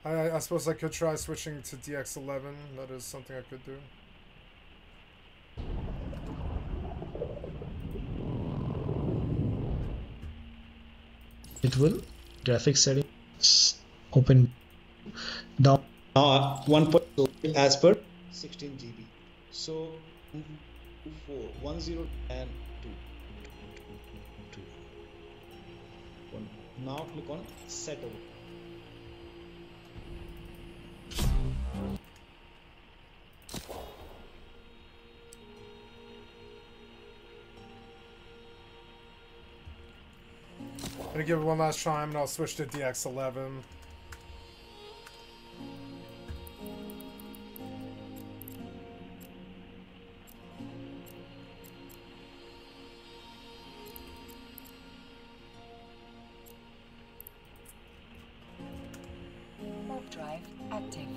I suppose I could try switching to DX11. That is something I could do. It will. Graphics settings open down 1.0 as per 16 GB. So 4, 1, 0 and 2. Now click on set over. I'm gonna give it one last try and I'll switch to DX11. Warp drive active.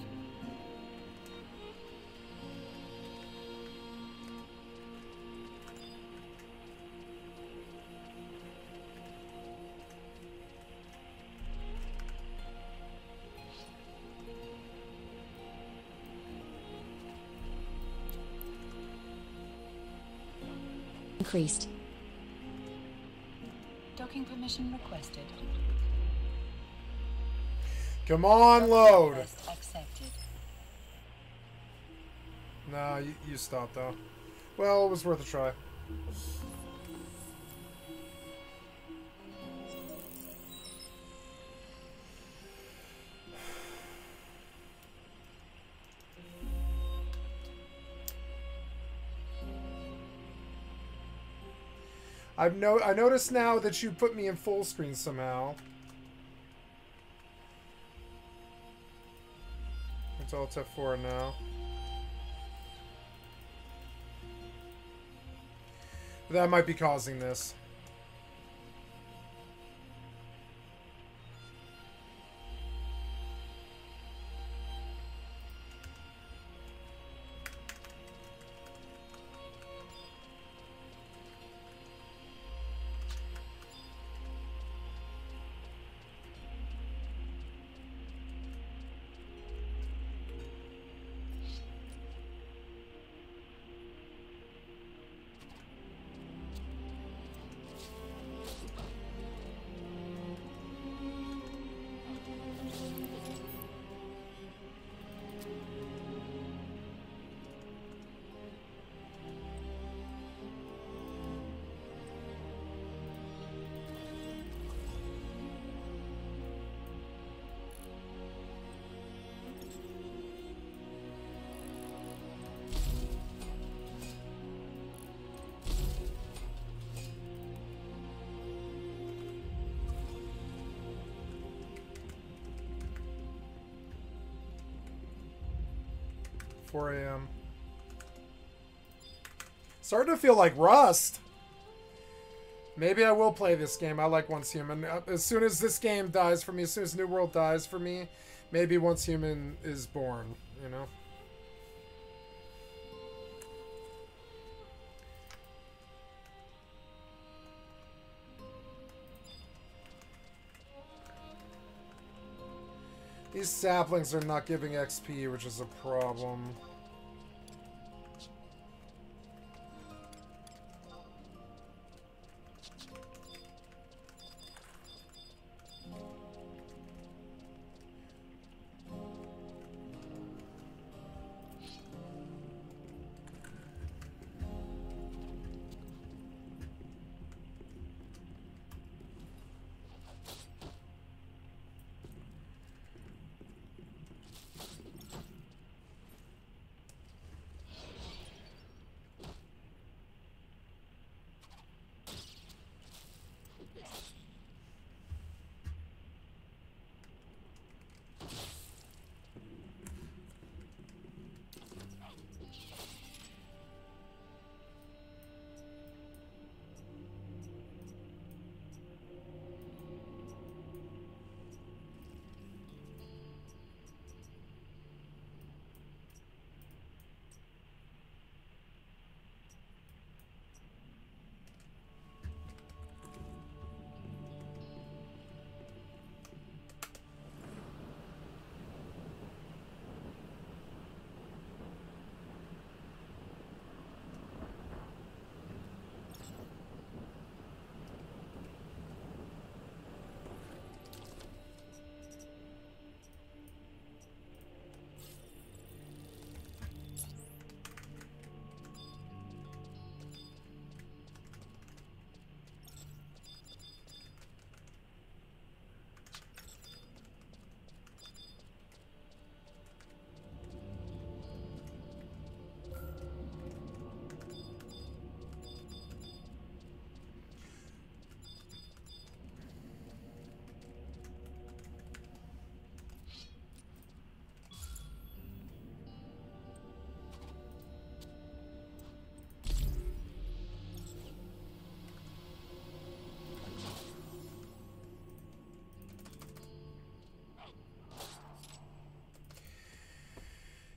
Increased. Docking permission requested. Come on, load! Request accepted. Nah, you stopped though. Well, it was worth a try. I noticed now that you put me in full screen somehow. It's Alt F4 now. That might be causing this. A.m. Starting to feel like Rust. Maybe I will play this game. I like Once Human. As soon as this game dies for me, as soon as New World dies for me, maybe Once Human is born, you know? These saplings are not giving XP, which is a problem.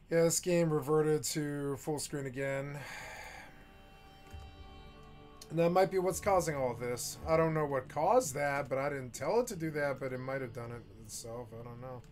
Yeah, this game reverted to full screen again. And that might be what's causing all of this. I don't know what caused that, but I didn't tell it to do that, but it might have done it itself. I don't know.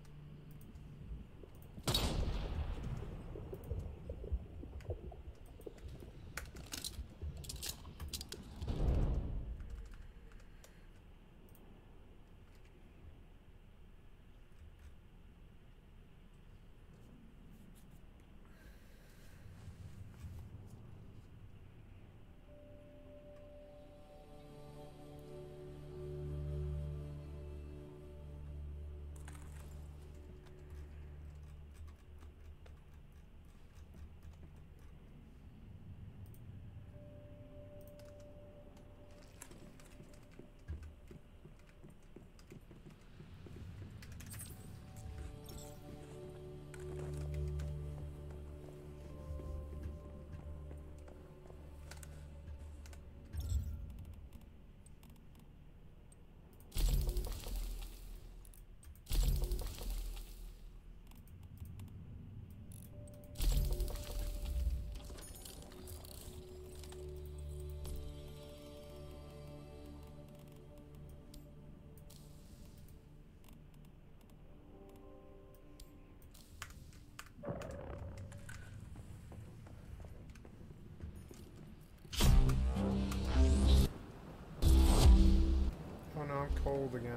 Oh no, I'm cold again.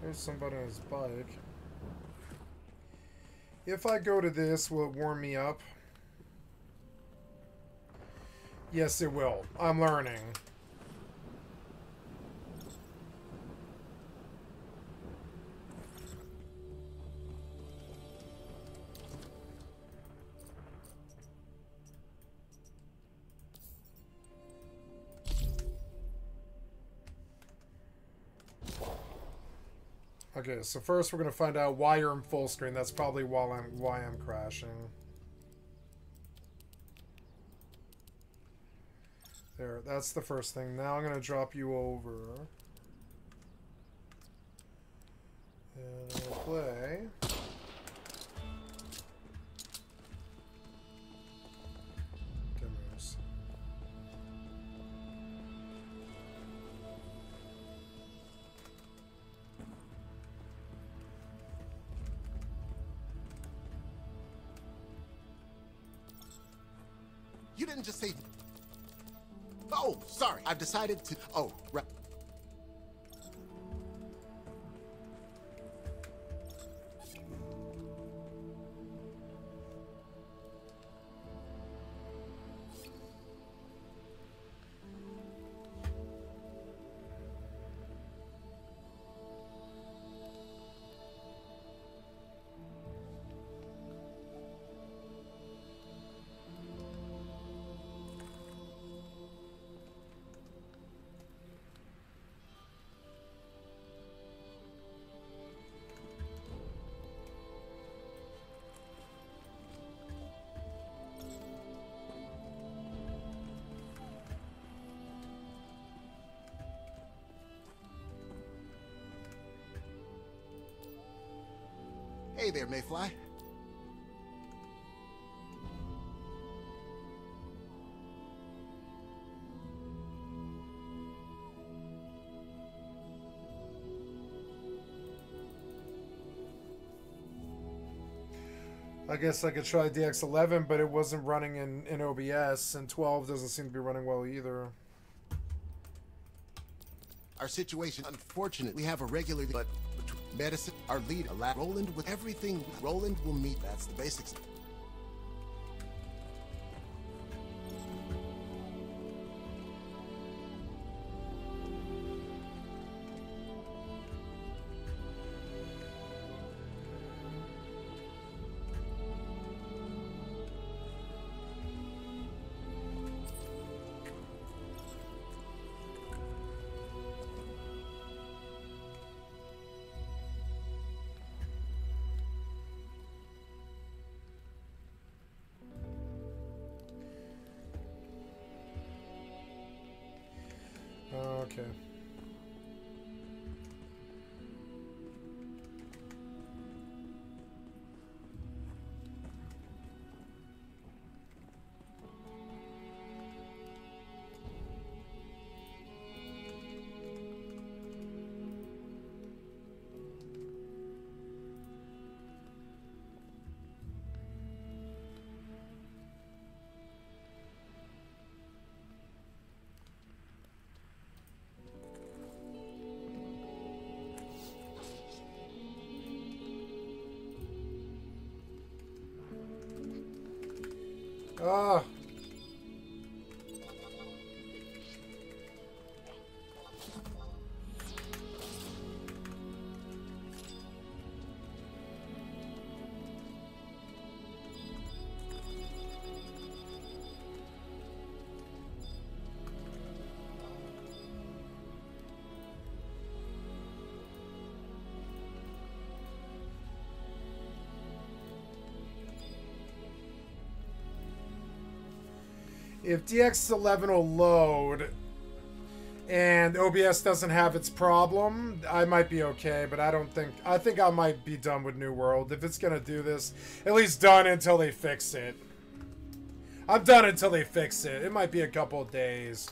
There's somebody on his bike. If I go to this, will it warm me up? Yes, it will. I'm learning. Okay, so first we're gonna find out why you're in full screen. That's probably why I'm crashing. There, that's the first thing. Now I'm gonna drop you over. And I'll play. Demos. You didn't just say... Oh, sorry. I've decided to... Oh, right. Hey there, Mayfly. I guess I could try DX11, but it wasn't running in OBS, and 12 doesn't seem to be running well either. Our situation, unfortunately, we have a regular, but medicine, our lead, Roland with everything. Roland will meet. That's the basics. Okay. Ah. If DX11 will load and OBS doesn't have its problem, I might be okay, but I think I might be done with New World. If it's gonna do this, at least done until they fix it. I'm done until they fix it. It might be a couple of days.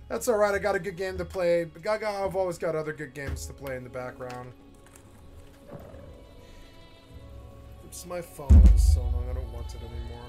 That's alright, I got a good game to play. I've always got other good games to play in the background. Oops, my phone is so long, I don't want it anymore.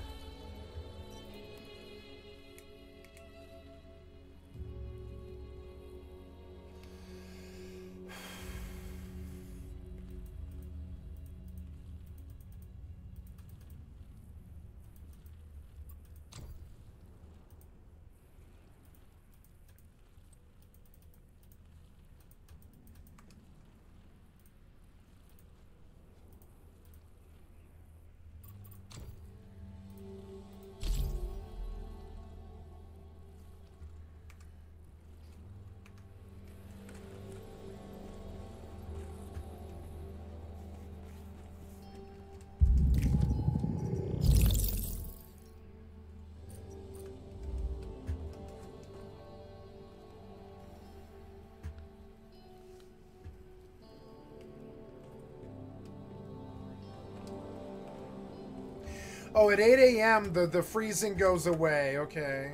Oh, at 8 a.m. the freezing goes away. Okay.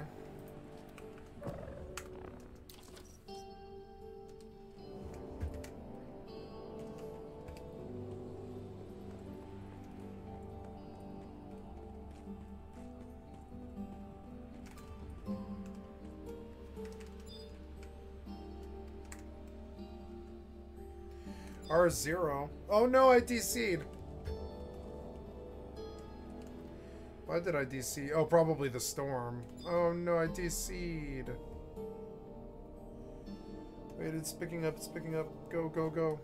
R0. Oh no, I DC'd. Why did I DC? Oh, probably the storm. Oh no, I DC'd. Wait, it's picking up, it's picking up. Go, go, go.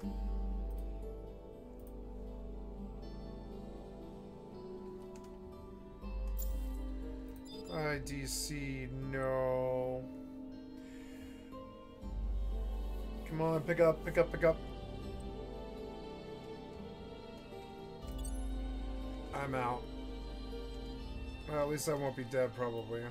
I DC'd, no. Come on, pick up, pick up, pick up. I'm out. Well, at least I won't be dead, probably.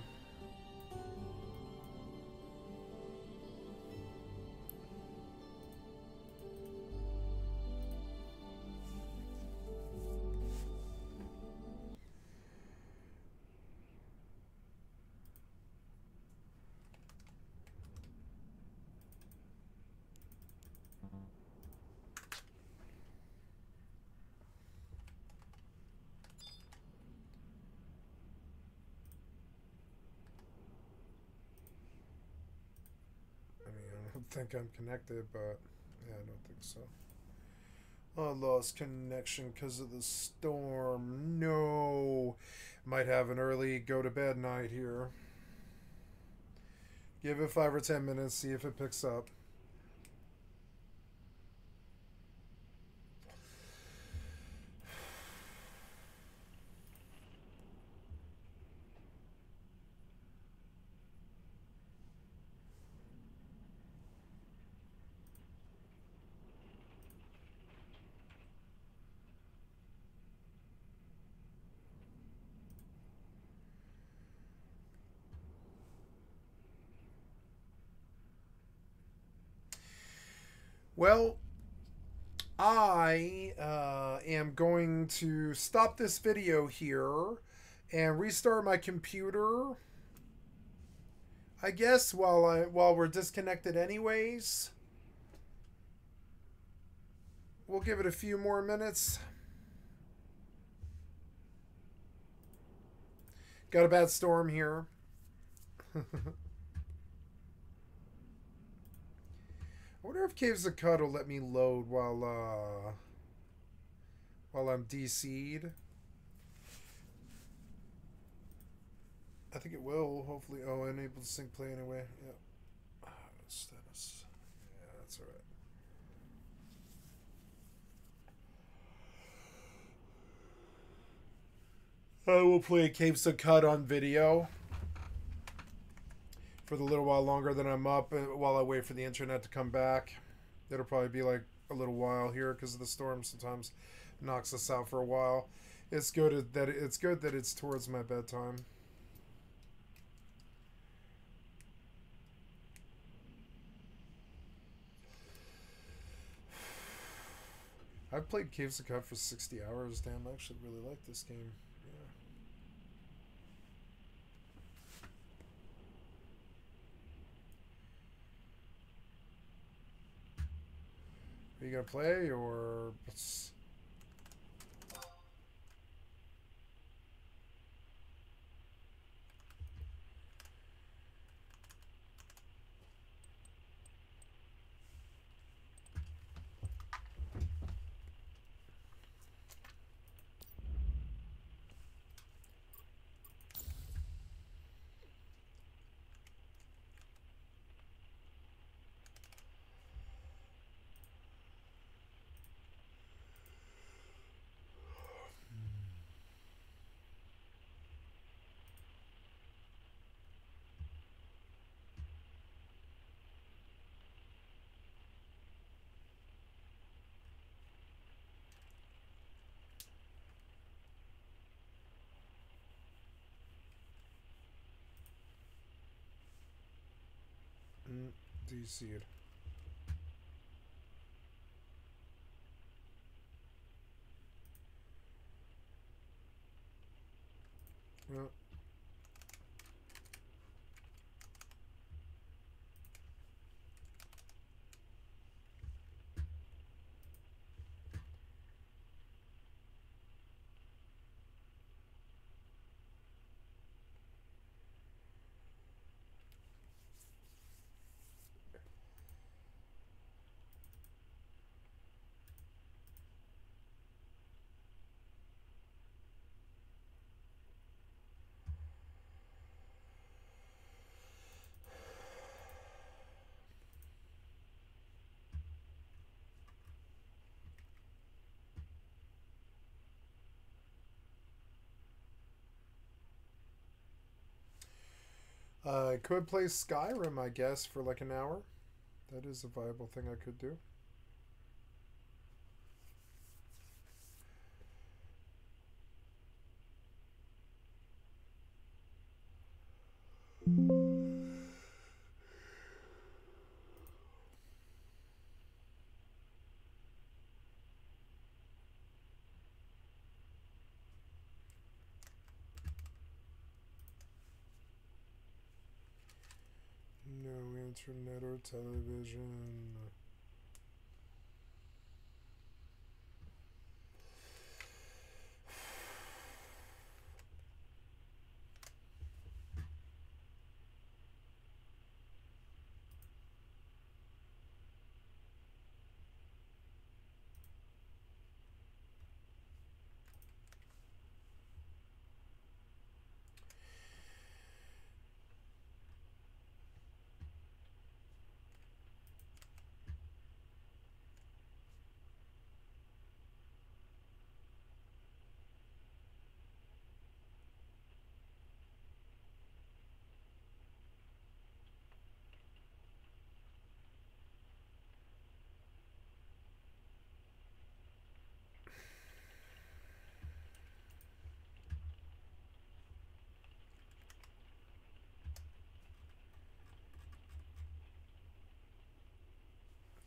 I think I'm connected, but yeah, I don't think so. Oh, lost connection because of the storm. No. Might have an early go to bed night here. Give it 5 or 10 minutes, see if it picks up. Well, I am going to stop this video here and restart my computer. I guess while we're disconnected anyways. We'll give it a few more minutes. Got a bad storm here. I wonder if Caves of Cut will let me load while I'm DC'd. I think it will, hopefully. Oh, enable sync play anyway. Yeah. Status. Yeah, that's alright. I will play Caves to Cut on video for the little while longer than I'm up while I wait for the internet to come back. It'll probably be like a little while here because of the storm. Sometimes knocks us out for a while. It's good that it's towards my bedtime. I've played Caves to Cut for 60 hours. Damn, I actually really like this game. Are you gonna play or? Do you see it? Well. I could play Skyrim, I guess, for like an hour. That is a viable thing I could do. No internet or television.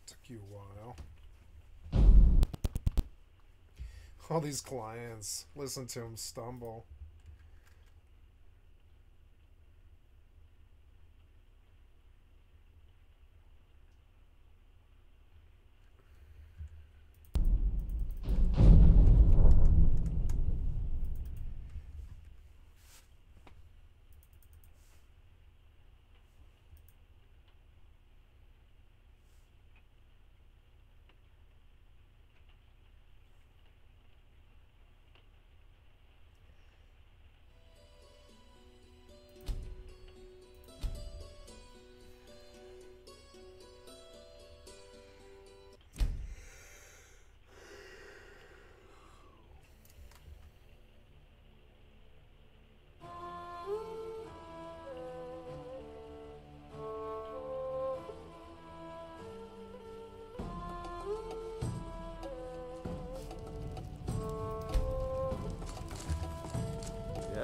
Took you a while. All these clients, listen to them stumble.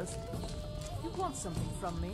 first. You want something from me?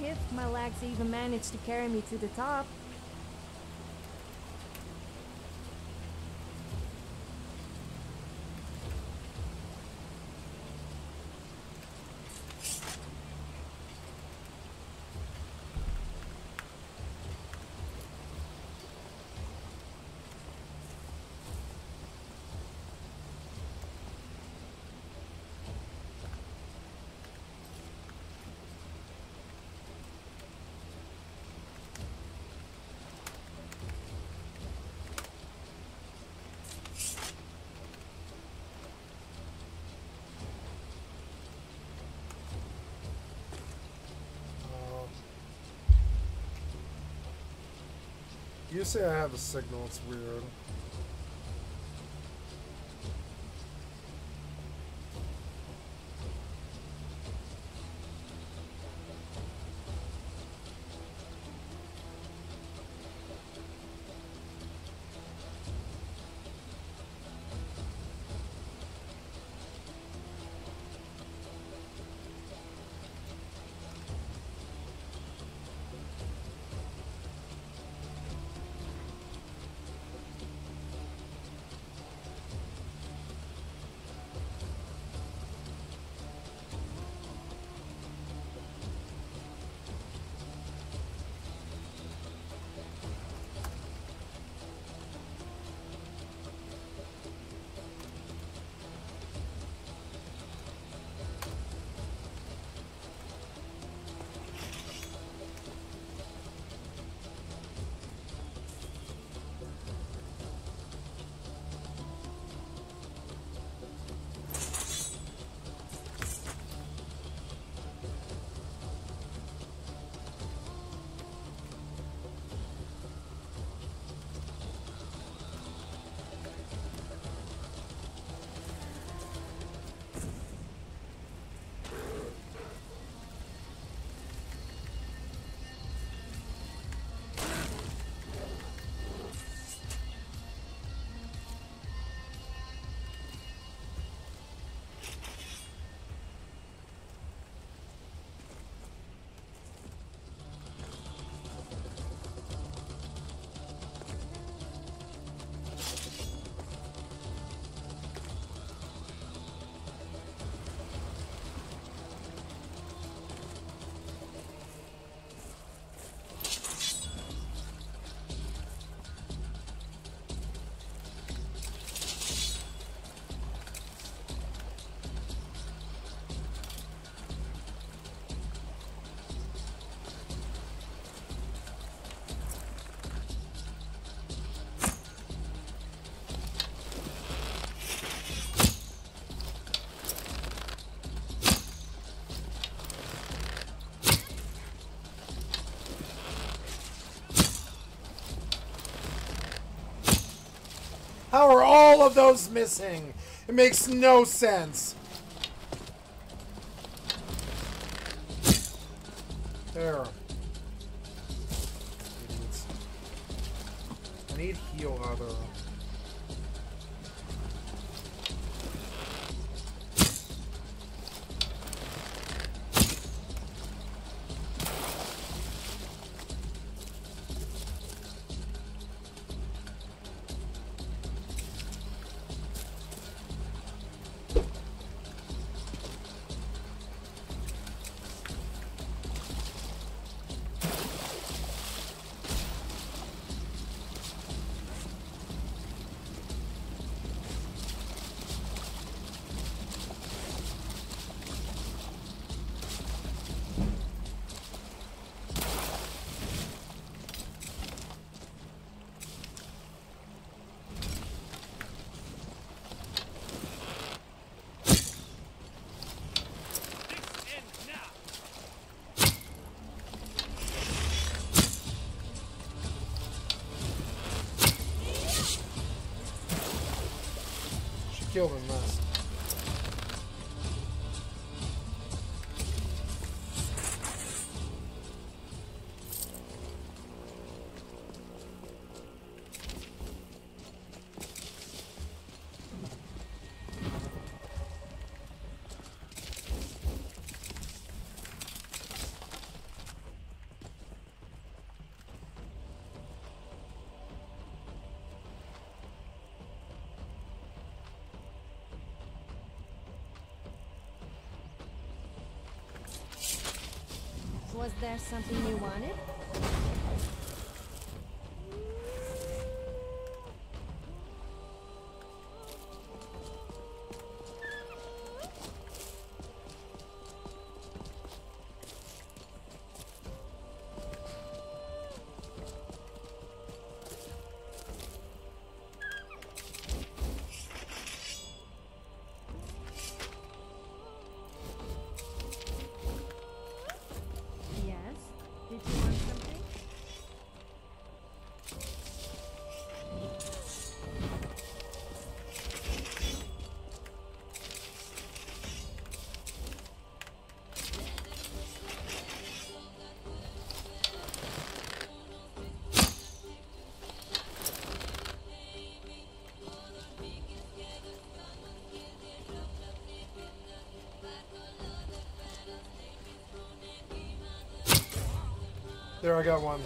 If my legs even manage to carry me to the top. You say I have a signal, it's weird. all of those missing? It makes no sense. There. Idiots. I need heal other. Killed him last. Was there something you wanted? There, I got one.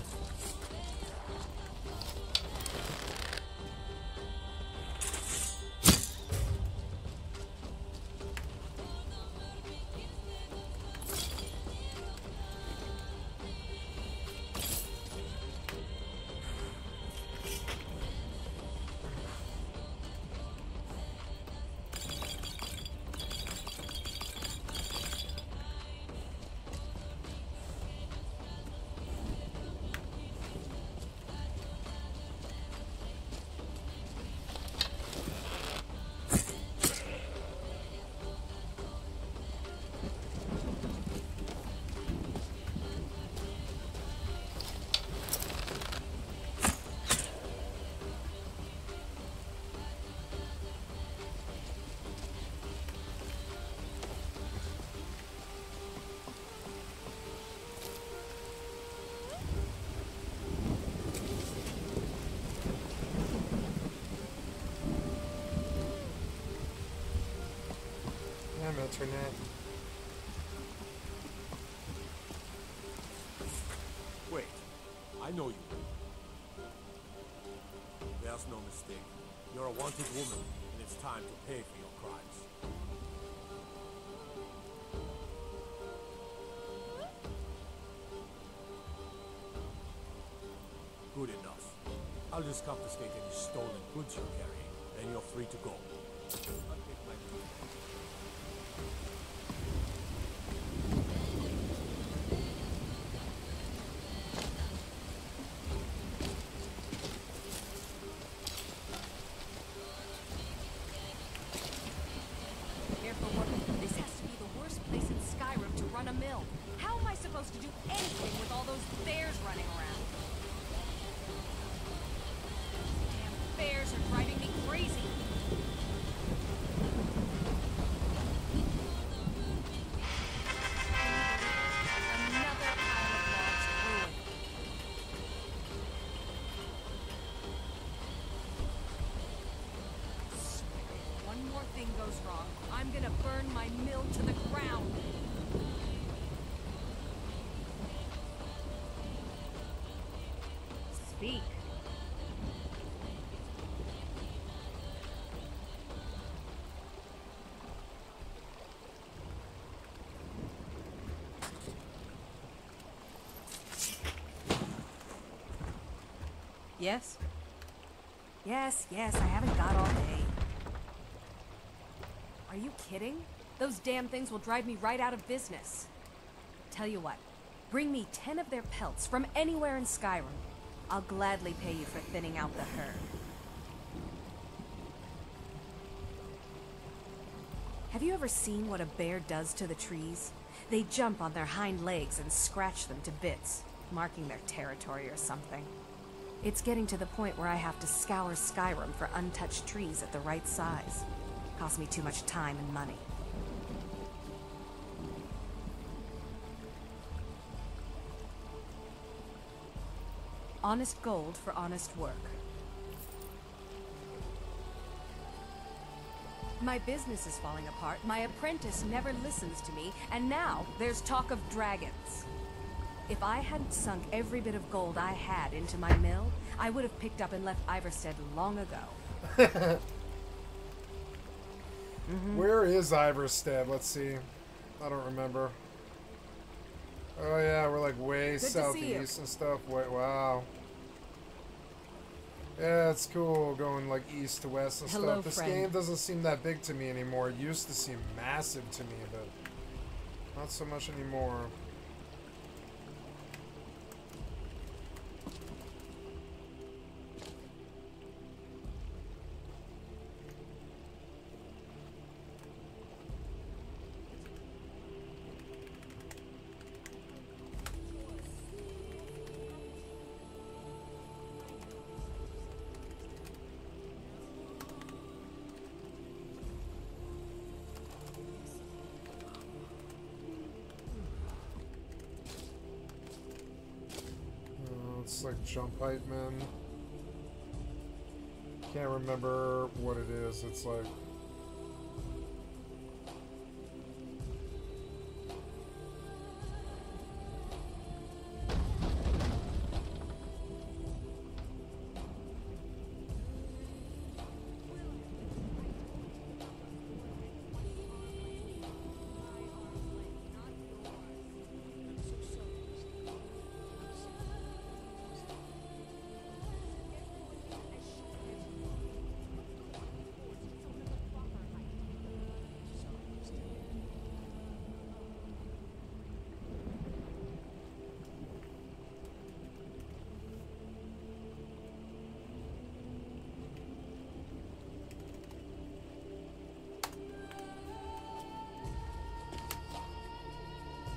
Internet. Wait, I know you. There's no mistake. You're a wanted woman, and it's time to pay for your crimes. Good enough. I'll just confiscate any stolen goods you're carrying, and you're free to go. I'll take my leave. To do anything with all those bears running around. Damn bears are driving me crazy. Yes? Yes, I haven't got all day. Are you kidding? Those damn things will drive me right out of business. Tell you what, bring me 10 of their pelts from anywhere in Skyrim. I'll gladly pay you for thinning out the herd. Have you ever seen what a bear does to the trees? They jump on their hind legs and scratch them to bits, marking their territory or something. It's getting to the point where I have to scour Skyrim for untouched trees at the right size. Costs me too much time and money. Honest gold for honest work. My business is falling apart, my apprentice never listens to me, and now there's talk of dragons. If I hadn't sunk every bit of gold I had into my mill, I would have picked up and left Iverstead long ago. Where is Iverstead? Let's see. I don't remember. Oh yeah, we're like way southeast and stuff. Wait, wow. Yeah, it's cool going like east to west and stuff. This game doesn't seem that big to me anymore. It used to seem massive to me, but not so much anymore. It's like jump height, man. Can't remember what it is. It's like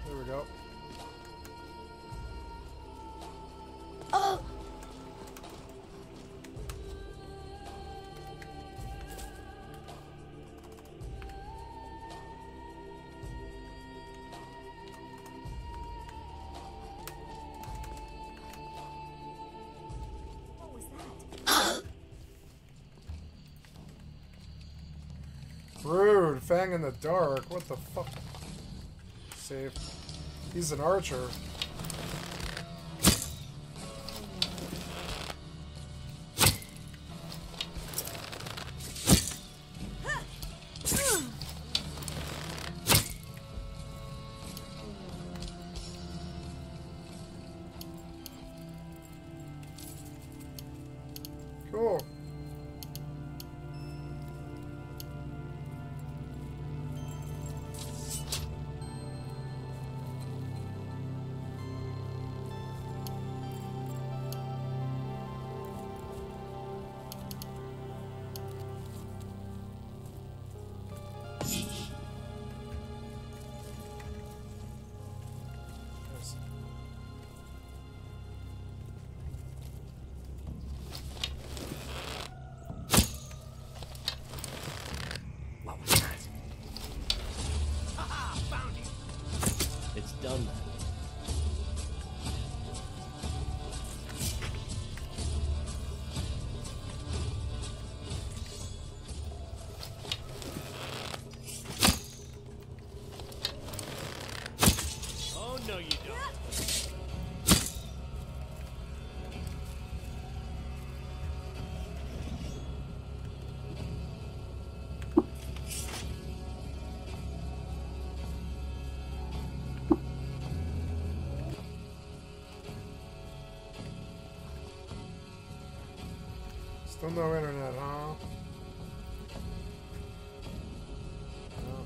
there we go. Oh! What was that? Rude. Fang in the dark. What the fuck? Save. He's an archer. Cool. It's done then. Oh, no, you don't. Still no internet, huh? No.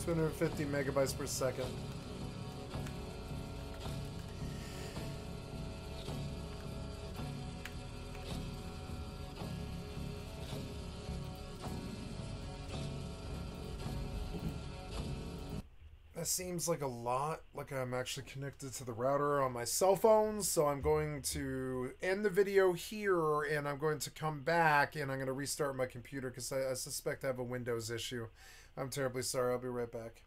250 megabytes per second. That seems like a lot, like I'm actually connected to the router on my cell phone, so I'm going to end the video here, and I'm going to come back, and I'm going to restart my computer, because I suspect I have a Windows issue. I'm terribly sorry. I'll be right back.